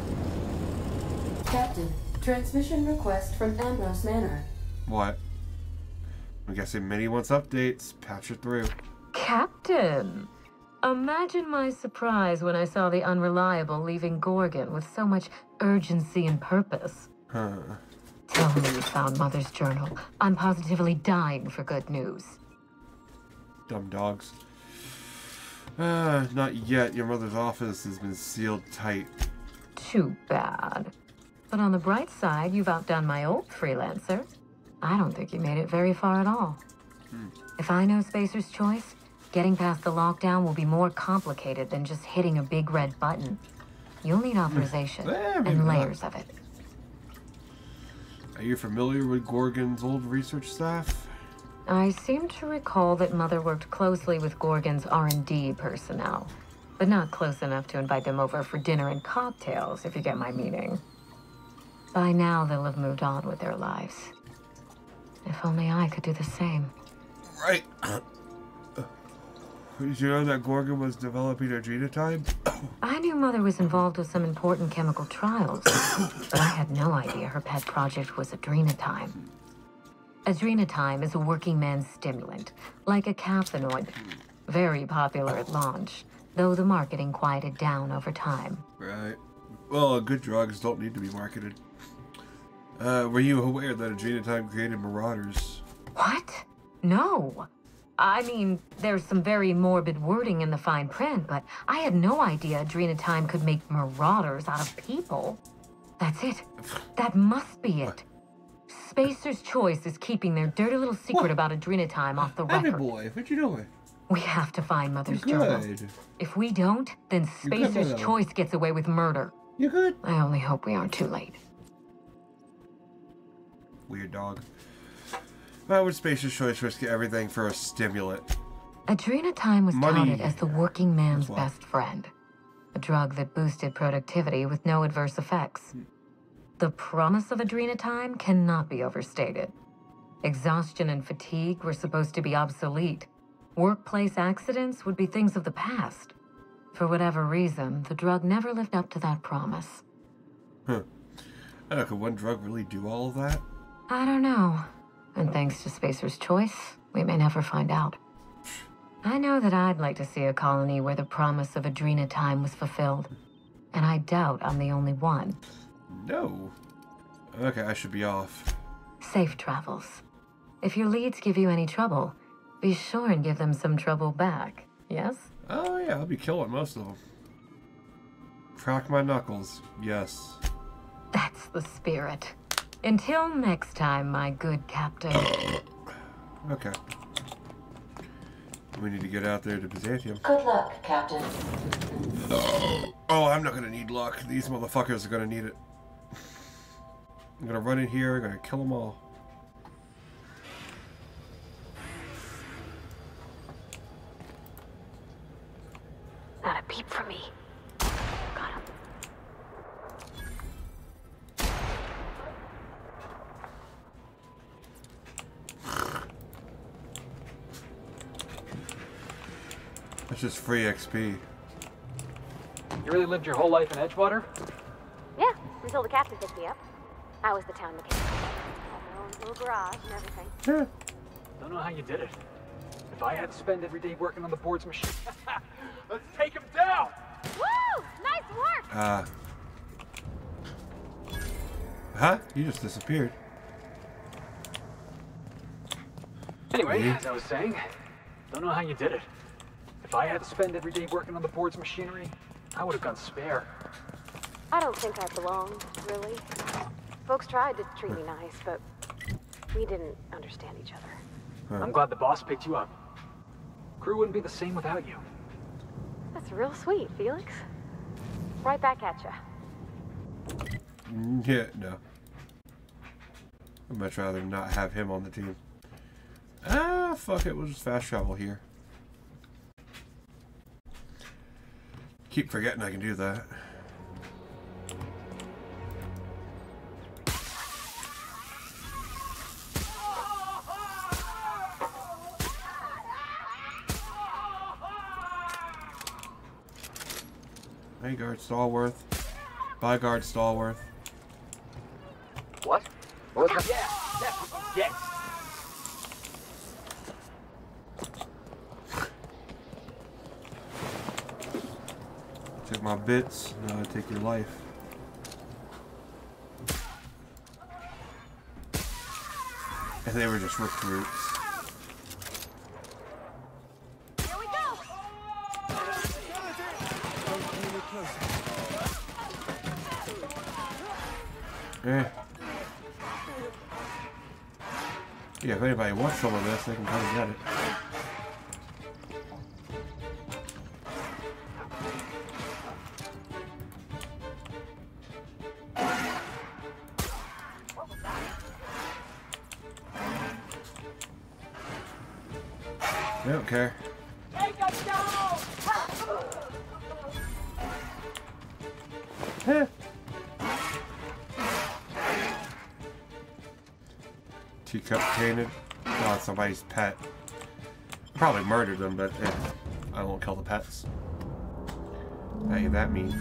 Captain, transmission request from Ambrose Manor. What? I'm guessing Minnie wants updates. Patch it through. Captain! Imagine my surprise when I saw the Unreliable leaving Gorgon with so much urgency and purpose. Huh. Tell me you found Mother's journal. I'm positively dying for good news. Dumb dogs. Not yet. Your mother's office has been sealed tight. Too bad. But on the bright side, you've outdone my old freelancer. I don't think you made it very far at all. If I know Spacer's Choice, getting past the lockdown will be more complicated than just hitting a big red button. You'll need authorization and layers of it. Are you familiar with Gorgon's old research staff? I seem to recall that Mother worked closely with Gorgon's R&D personnel, but not close enough to invite them over for dinner and cocktails, if you get my meaning. By now, they'll have moved on with their lives. If only I could do the same. Right. Did you know that Gorgon was developing adrenotime? I knew Mother was involved with some important chemical trials, but I had no idea her pet project was adrenotime. Adrenotime is a working man's stimulant, like a caffeinoid. Very popular at launch, though the marketing quieted down over time. Right. Well, good drugs don't need to be marketed. Were you aware that adrenotime created marauders? What? No. I mean, there's some very morbid wording in the fine print, but I had no idea adrenotime could make marauders out of people. That's it. That must be it. Spacer's Choice is keeping their dirty little secret about adrenotime off the record. Boy, what you doing? We have to find Mother's journal. If we don't, then Spacer's Choice gets away with murder. You good? I only hope we aren't too late. Weird dog. Why would Spacer's Choice risk everything for a stimulant? Adrenotime was touted as the working man's best friend. A drug that boosted productivity with no adverse effects. The promise of adrenotime cannot be overstated. Exhaustion and fatigue were supposed to be obsolete. Workplace accidents would be things of the past. For whatever reason, the drug never lived up to that promise. Huh. Could one drug really do all of that? I don't know. And thanks to Spacer's Choice, we may never find out. I know that I'd like to see a colony where the promise of adrenotime was fulfilled. And I doubt I'm the only one. No. Okay, I should be off. Safe travels. If your leads give you any trouble, be sure and give them some trouble back, yes? Oh yeah, I'll be killing most of them. Crack my knuckles, yes. That's the spirit. Until next time, my good captain. Okay. We need to get out there to Byzantium. Good luck, Captain. Oh, I'm not gonna need luck. These motherfuckers are gonna need it. I'm gonna run in here, I'm gonna kill them all. Not a peep from me. Got him. That's just free XP. You really lived your whole life in Edgewater? Yeah, until the captain picked me up. I was the town mechanic. Had my own little garage and everything. Yeah. Don't know how you did it. If I had to spend every day working on the board's machine, let's take him down! Woo! Nice work! Huh? You just disappeared. Anyway, as I was saying, don't know how you did it. If I had to spend every day working on the board's machinery, I would have gone spare. I don't think I belonged, really. Folks tried to treat me nice, but we didn't understand each other. I'm glad the boss picked you up. Crew wouldn't be the same without you. That's real sweet, Felix. Right back at ya. Yeah, no. I'd much rather not have him on the team. Ah, fuck it, we'll just fast travel here. Keep forgetting I can do that. Hey, guard Stallworth. Bye, guard Stallworth. What? What was that? Yeah, that's what you get. Take my bits, now I take your life. And they were just recruits. Here we go! Eh. Yeah, if anybody wants some of this, they can come and get it. I don't care. Take us down! Teacup canid. Oh, it's somebody's pet. Probably murdered them, but I won't kill the pets. That ain't that mean.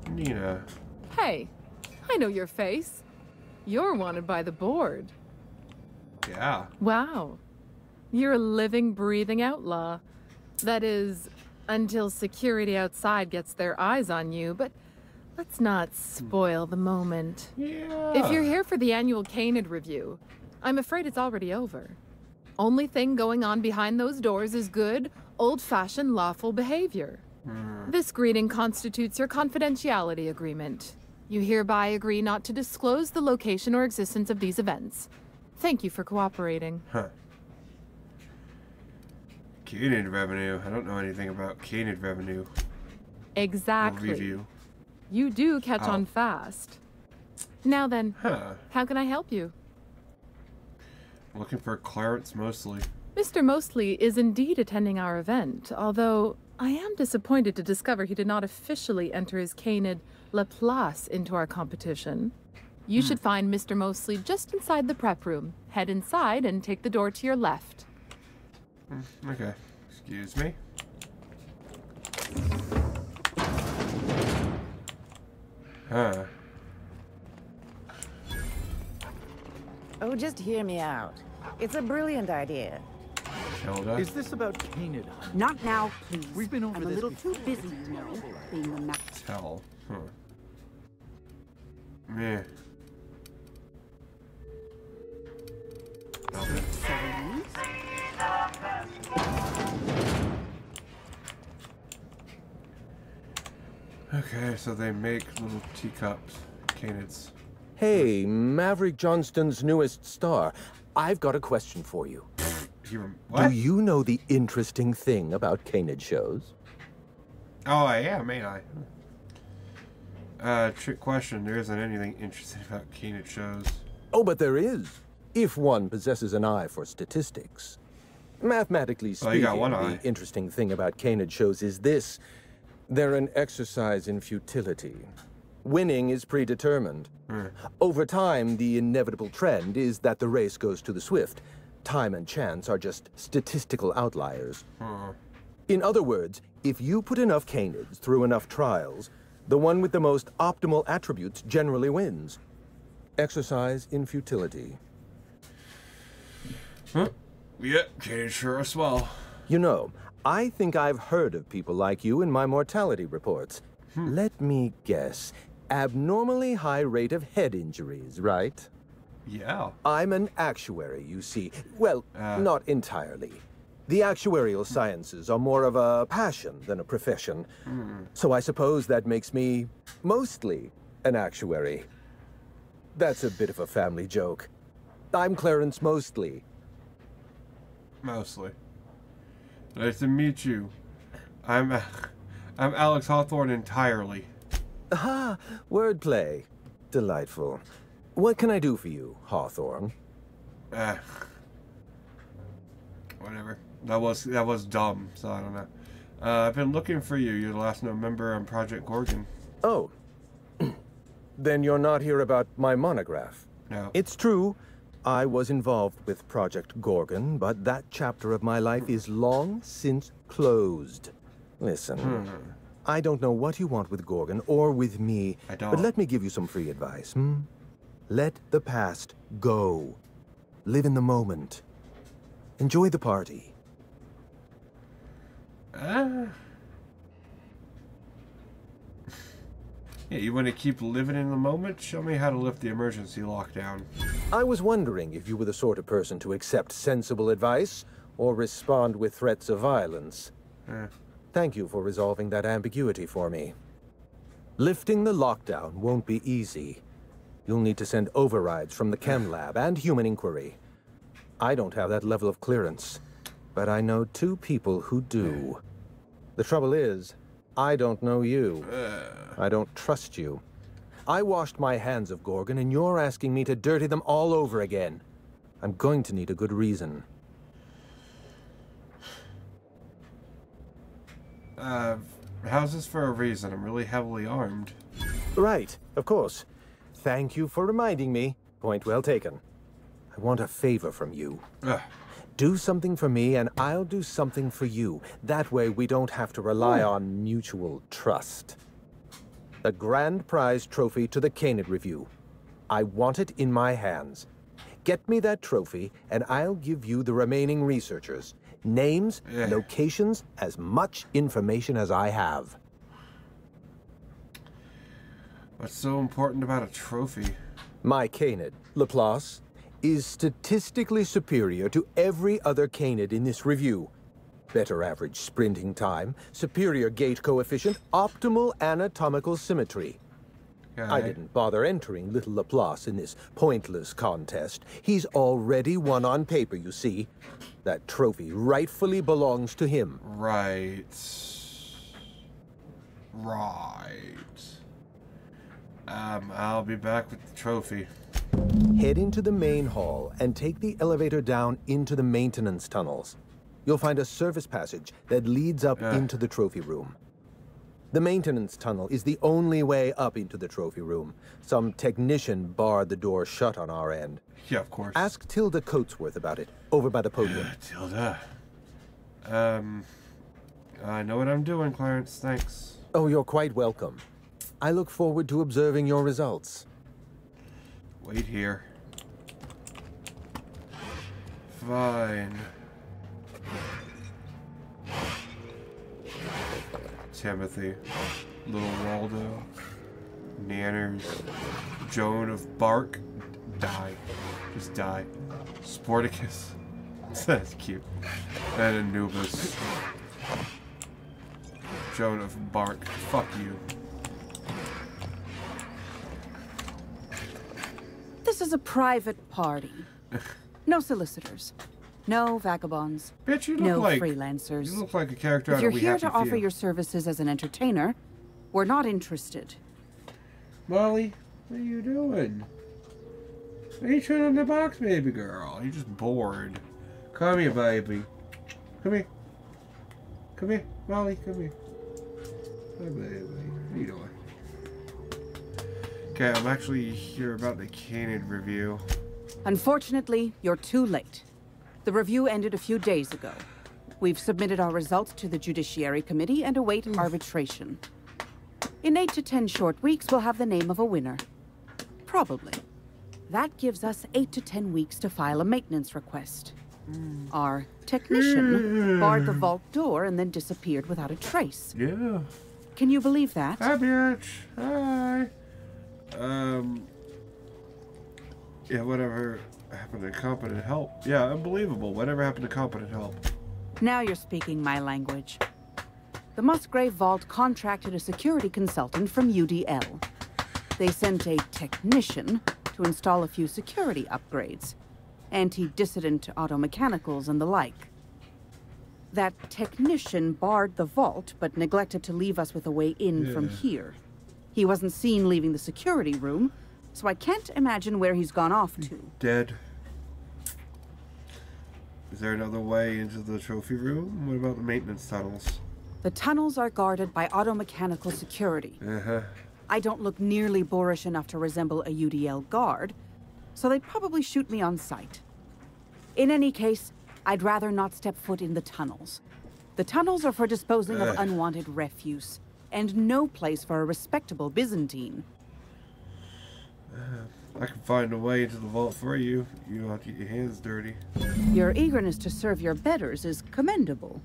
Nina. Hey, I know your face. You're wanted by the board. Yeah. Wow. You're a living, breathing outlaw. That is, until security outside gets their eyes on you, but let's not spoil the moment. Yeah. If you're here for the annual Canid review, I'm afraid it's already over. Only thing going on behind those doors is good, old-fashioned lawful behavior. This greeting constitutes your confidentiality agreement. You hereby agree not to disclose the location or existence of these events. Thank you for cooperating. Huh. Canid revenue. I don't know anything about Canid revenue. Exactly. Review. You do catch on fast. Now then, how can I help you? Looking for Clarence Mostly. Mr. Mostly is indeed attending our event, although I am disappointed to discover he did not officially enter his Canid Laplace into our competition. You should find Mr. Mostly just inside the prep room. Head inside and take the door to your left. Okay. Excuse me. Huh. Oh, just hear me out. It's a brilliant idea. Hilda? Is this about Canid? Not now, please. We've been over I'm a this little before. too busy, you know, being the master. Tell. Huh. Meh. Okay, so they make little teacups, canids. Hey, Maverick Johnston's newest star. I've got a question for you. What? Do you know the interesting thing about Canid shows? Oh, yeah, may I? Trick question. There isn't anything interesting about Canid shows. Oh, but there is, if one possesses an eye for statistics. Mathematically Well, you speaking, got one eye. the interesting thing about Canid shows is this. They're an exercise in futility. Winning is predetermined. Over time, the inevitable trend is that the race goes to the swift. Time and chance are just statistical outliers. In other words, if you put enough Canids through enough trials, the one with the most optimal attributes generally wins. Exercise in futility. Yeah, Canid sure as well. You know, I think I've heard of people like you in my mortality reports. Let me guess. Abnormally high rate of head injuries, right? Yeah. I'm an actuary, you see. Well, not entirely. The actuarial sciences are more of a passion than a profession. So I suppose that makes me mostly an actuary. That's a bit of a family joke. I'm Clarence Mostly. Mostly. Nice to meet you. I'm Alex Hawthorne entirely. Ah, wordplay. Delightful. What can I do for you, Hawthorne? Whatever. That was dumb, so I don't know. I've been looking for you. You're the last known member on Project Gorgon. Oh. Then you're not here about my monograph. No. It's true. I was involved with Project Gorgon, but that chapter of my life is long since closed. Listen, I don't know what you want with Gorgon or with me, but let me give you some free advice. Let the past go. Live in the moment. Enjoy the party. Yeah, you want to keep living in the moment? Show me how to lift the emergency lockdown. I was wondering if you were the sort of person to accept sensible advice or respond with threats of violence. Thank you for resolving that ambiguity for me. Lifting the lockdown won't be easy. You'll need to send overrides from the chem lab and human inquiry. I don't have that level of clearance, but I know two people who do. The trouble is, I don't know you. I don't trust you. I washed my hands of Gorgon, and you're asking me to dirty them all over again. I'm going to need a good reason. how's this for a reason? I'm really heavily armed. Right, of course. Thank you for reminding me. Point well taken. I want a favor from you. Do something for me, and I'll do something for you. That way, we don't have to rely on mutual trust. The grand prize trophy to the Canid Review. I want it in my hands. Get me that trophy, and I'll give you the remaining researchers. Names, locations, as much information as I have. What's so important about a trophy? My Canid, Laplace, is statistically superior to every other Canid in this review. Better average sprinting time, superior gait coefficient, optimal anatomical symmetry. I didn't bother entering little Laplace in this pointless contest. He's already won on paper, you see. That trophy rightfully belongs to him. Right. I'll be back with the trophy. Head into the main hall and take the elevator down into the maintenance tunnels. You'll find a service passage that leads up into the trophy room. The maintenance tunnel is the only way up into the trophy room. Some technician barred the door shut on our end. Yeah, of course. Ask Tilda Coatsworth about it, over by the podium. Tilda. I know what I'm doing, Clarence. Thanks. Oh, you're quite welcome. I look forward to observing your results. Wait here. Fine. Timothy, Little Waldo, Nanners, Joan of Bark, die. Just die. Sporticus, that's cute. And Anubis. Joan of Bark, fuck you. This is a private party. No solicitors. No vagabonds. Bitch, you look no like freelancers. You look like a character If out you're of We here Happy to offer Few. your services as an entertainer, we're not interested. Molly, what are you doing? What are you trying on the box, baby girl? You're just bored. Come here, baby. Come here. Come here, Molly. Come here. Hi, baby. How you doing? Okay, I'm actually here about the Canid review. Unfortunately, you're too late. The review ended a few days ago. We've submitted our results to the Judiciary Committee and await arbitration. In 8 to 10 short weeks, we'll have the name of a winner. Probably. That gives us 8 to 10 weeks to file a maintenance request. Our technician barred the vault door and then disappeared without a trace. Yeah. Can you believe that? Hi, bitch. Hi. Yeah, whatever happened to competent help? Yeah, unbelievable. Whatever happened to competent help? Now you're speaking my language. The Musgrave Vault contracted a security consultant from UDL. They sent a technician to install a few security upgrades, anti-dissident auto-mechanicals and the like. That technician barred the vault, but neglected to leave us with a way in from here. He wasn't seen leaving the security room, so I can't imagine where he's gone off to. Dead. Is there another way into the trophy room? What about the maintenance tunnels? The tunnels are guarded by auto-mechanical security. Uh-huh. I don't look nearly boorish enough to resemble a UDL guard, so they'd probably shoot me on sight. In any case, I'd rather not step foot in the tunnels. The tunnels are for disposing of unwanted refuse, and no place for a respectable Byzantine. I can find a way into the vault for you. You don't have to get your hands dirty. Your eagerness to serve your betters is commendable.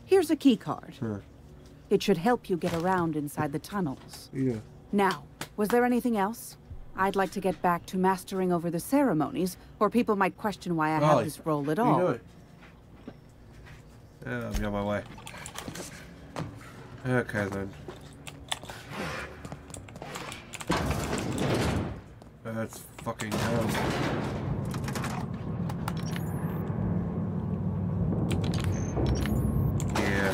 Here's a key card. It should help you get around inside the tunnels. Yeah. Now, was there anything else? I'd like to get back to mastering over the ceremonies, or people might question why I have this role at all. Yeah, I'll be on my way. Okay, then. That's fucking hell. Yeah.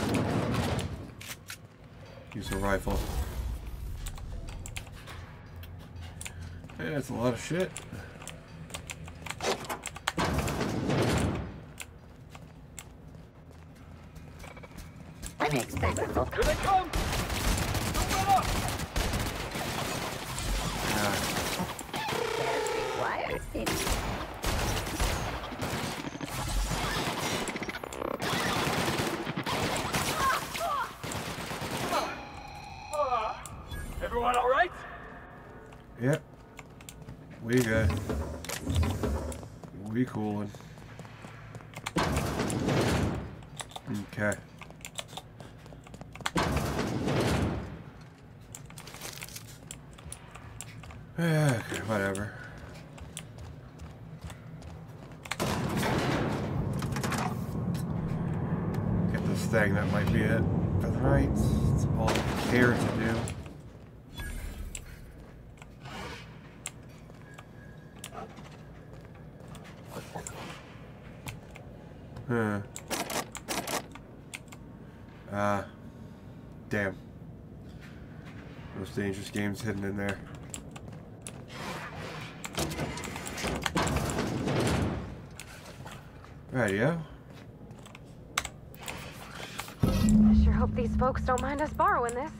Use a rifle. Yeah, that's a lot of shit. Unexpected. Here they come! Don't let up! Required safety. Everyone all right? Yep. We good. We coolin'. Okay. Okay, whatever. Get this thing, that might be it for the night. It's all I care to do. Damn. Most dangerous games hidden in there. Rightio. I sure hope these folks don't mind us borrowing this.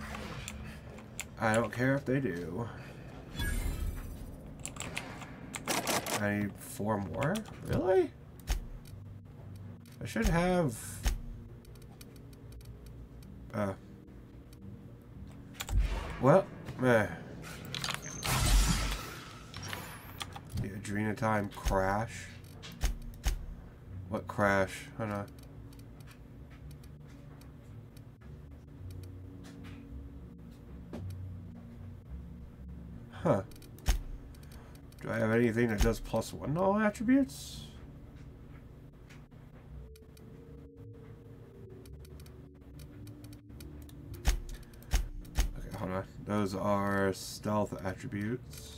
I don't care if they do. I need 4 more? Really? I should have... Well, the Adrena time crash. What crash? Hold on. Huh. Do I have anything that does +1 to all attributes? Okay, hold on. Those are stealth attributes.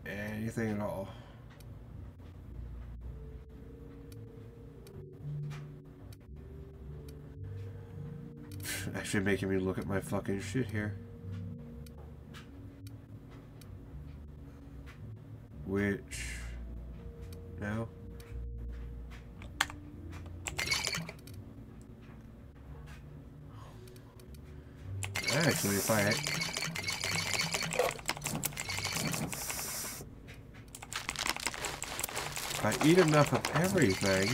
Anything at all. Actually making me look at my fucking shit here. Which... No? Actually, if I eat enough of everything,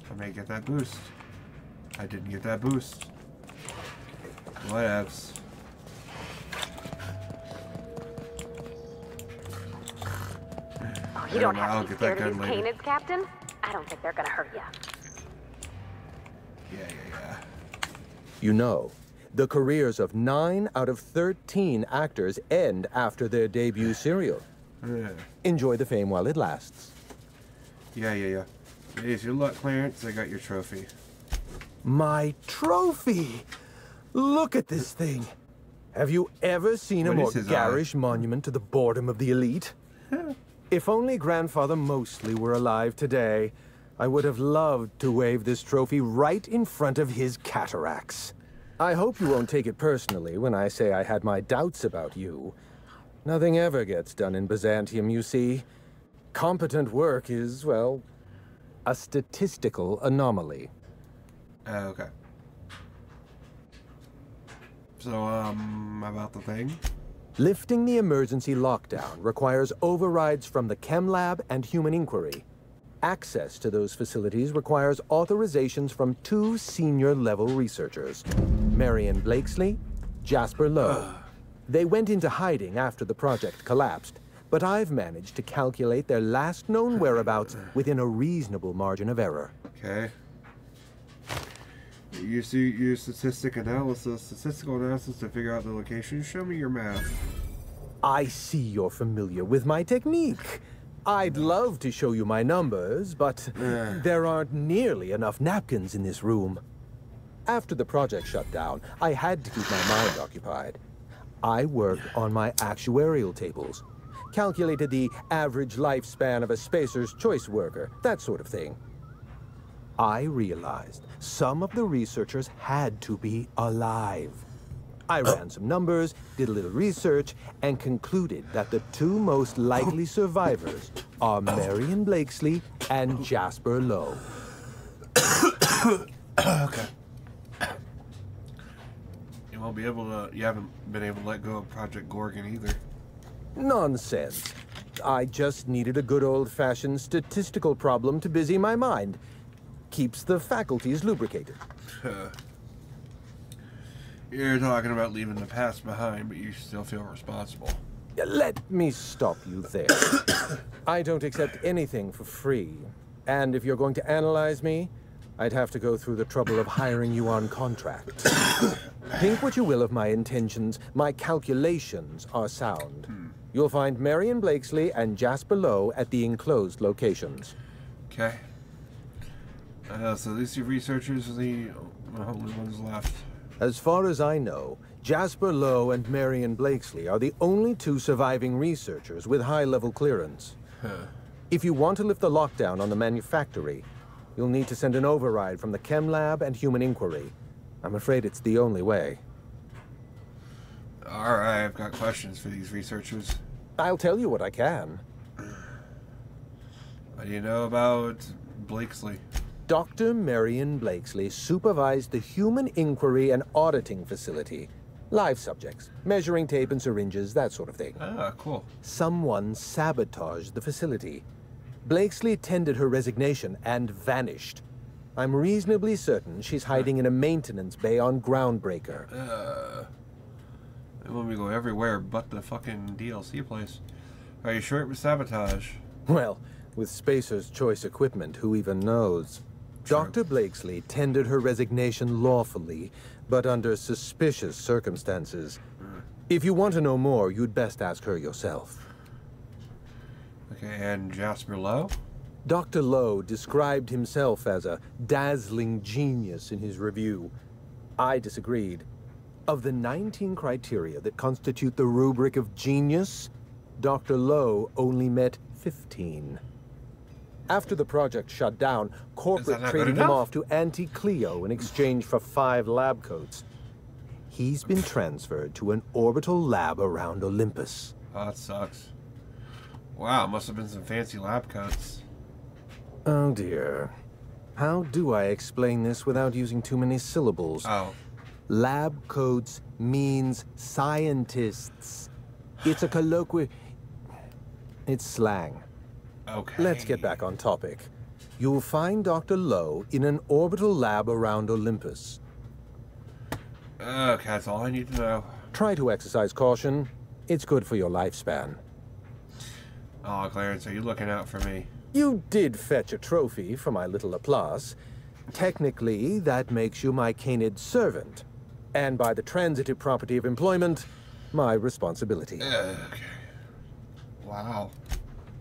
I may get that boost. I didn't get that boost. Whatevs. Oh, you don't have to be scared of these Canids, Captain. I don't think they're gonna hurt you. Yeah. You know, the careers of 9 out of 13 actors end after their debut serial. Yeah. Enjoy the fame while it lasts. Yeah. Here's your luck, Clarence. I got your trophy. My trophy! Look at this thing. Have you ever seen a more garish monument to the boredom of the elite? If only Grandfather Mostly were alive today, I would have loved to wave this trophy right in front of his cataracts. I hope you won't take it personally when I say I had my doubts about you. Nothing ever gets done in Byzantium, you see. Competent work is, well, a statistical anomaly. Okay. So, about the thing? Lifting the emergency lockdown requires overrides from the Chem Lab and Human Inquiry. Access to those facilities requires authorizations from 2 senior-level researchers, Marion Blakesley, Jasper Lowe. They went into hiding after the project collapsed, but I've managed to calculate their last known whereabouts within a reasonable margin of error. Okay. You see, use statistical analysis to figure out the location. Show me your math. I see you're familiar with my technique. I'd love to show you my numbers, but there aren't nearly enough napkins in this room. After the project shut down, I had to keep my mind occupied. I worked on my actuarial tables, calculated the average lifespan of a Spacer's Choice worker, that sort of thing. I realized some of the researchers had to be alive. I ran some numbers, did a little research, and concluded that the two most likely survivors are Marion Blakesley and Jasper Lowe. Okay. You won't be able to. You haven't been able to let go of Project Gorgon either. Nonsense. I just needed a good old-fashioned statistical problem to busy my mind. Keeps the faculties lubricated. You're talking about leaving the past behind, but you still feel responsible. Let me stop you there. I don't accept anything for free. And if you're going to analyze me, I'd have to go through the trouble of hiring you on contract. Think what you will of my intentions. My calculations are sound. You'll find Marion Blakesley and Jasper Lowe at the enclosed locations. Okay. So these two researchers are the only ones left. As far as I know, Jasper Lowe and Marion Blakesley are the only two surviving researchers with high-level clearance. If you want to lift the lockdown on the manufactory, you'll need to send an override from the Chem Lab and Human Inquiry. I'm afraid it's the only way. Alright, I've got questions for these researchers. I'll tell you what I can. What do you know about Blakesley? Dr. Marion Blakesley supervised the Human Inquiry and Auditing Facility. Live subjects, measuring tape and syringes, that sort of thing. Ah, cool. Someone sabotaged the facility. Blakesley tendered her resignation and vanished. I'm reasonably certain she's hiding in a maintenance bay on Groundbreaker. They want me to go everywhere but the fucking DLC place. Are you sure it was sabotage? Well, with Spacer's Choice equipment, who even knows? Dr. Blakesley tendered her resignation lawfully, but under suspicious circumstances. If you want to know more, you'd best ask her yourself. Okay, and Jasper Lowe? Dr. Lowe described himself as a dazzling genius in his review. I disagreed. Of the 19 criteria that constitute the rubric of genius, Dr. Lowe only met 15. After the project shut down, corporate traded him off to Anti-Cleo in exchange for 5 lab coats. He's been transferred to an orbital lab around Olympus. Oh, that sucks. Wow, must have been some fancy lab coats. Oh dear. How do I explain this without using too many syllables? Oh. Lab coats means scientists. It's a colloquial... It's slang. Okay. Let's get back on topic. You'll find Dr. Lowe in an orbital lab around Olympus. Okay, that's all I need to know. Try to exercise caution. It's good for your lifespan. Oh, Clarence, are you looking out for me? You did fetch a trophy for my little applause. Technically, that makes you my canid servant. And by the transitive property of employment, my responsibility. Okay. Wow.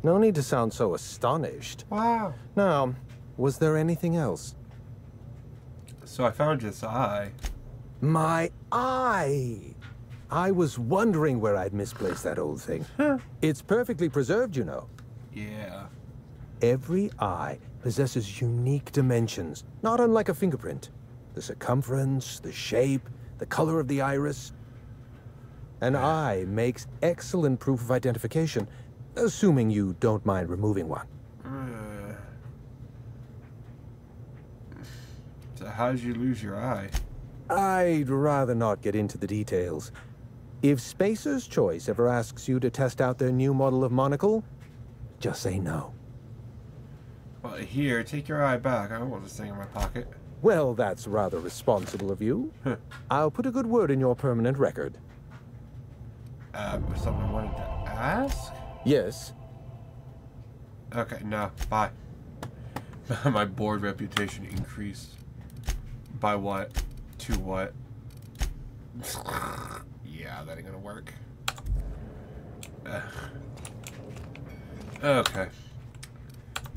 No need to sound so astonished. Wow. Now, was there anything else? So I found this eye. My eye! I was wondering where I'd misplaced that old thing. It's perfectly preserved, you know. Yeah. Every eye possesses unique dimensions, not unlike a fingerprint. The circumference, the shape, the color of the iris. An eye makes excellent proof of identification, assuming you don't mind removing one. So how did you lose your eye? I'd rather not get into the details. If Spacer's Choice ever asks you to test out their new model of monocle, just say no. Well, here, take your eye back. I don't want this thing in my pocket. Well, that's rather responsible of you. I'll put a good word in your permanent record. Something I wanted to ask? Yes. Okay, no, bye. My board reputation increased. By what? To what? Yeah, that ain't gonna work. Okay.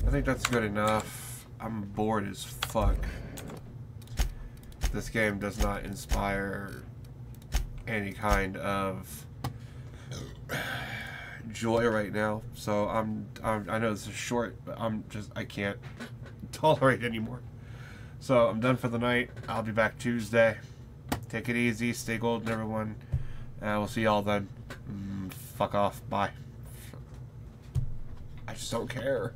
I think that's good enough. I'm bored as fuck. This game does not inspire any kind of joy right now. So I know this is short, but I can't tolerate anymore. So I'm done for the night. I'll be back Tuesday. Take it easy. Stay golden, everyone. We'll see y'all then. Fuck off. Bye. I just don't care.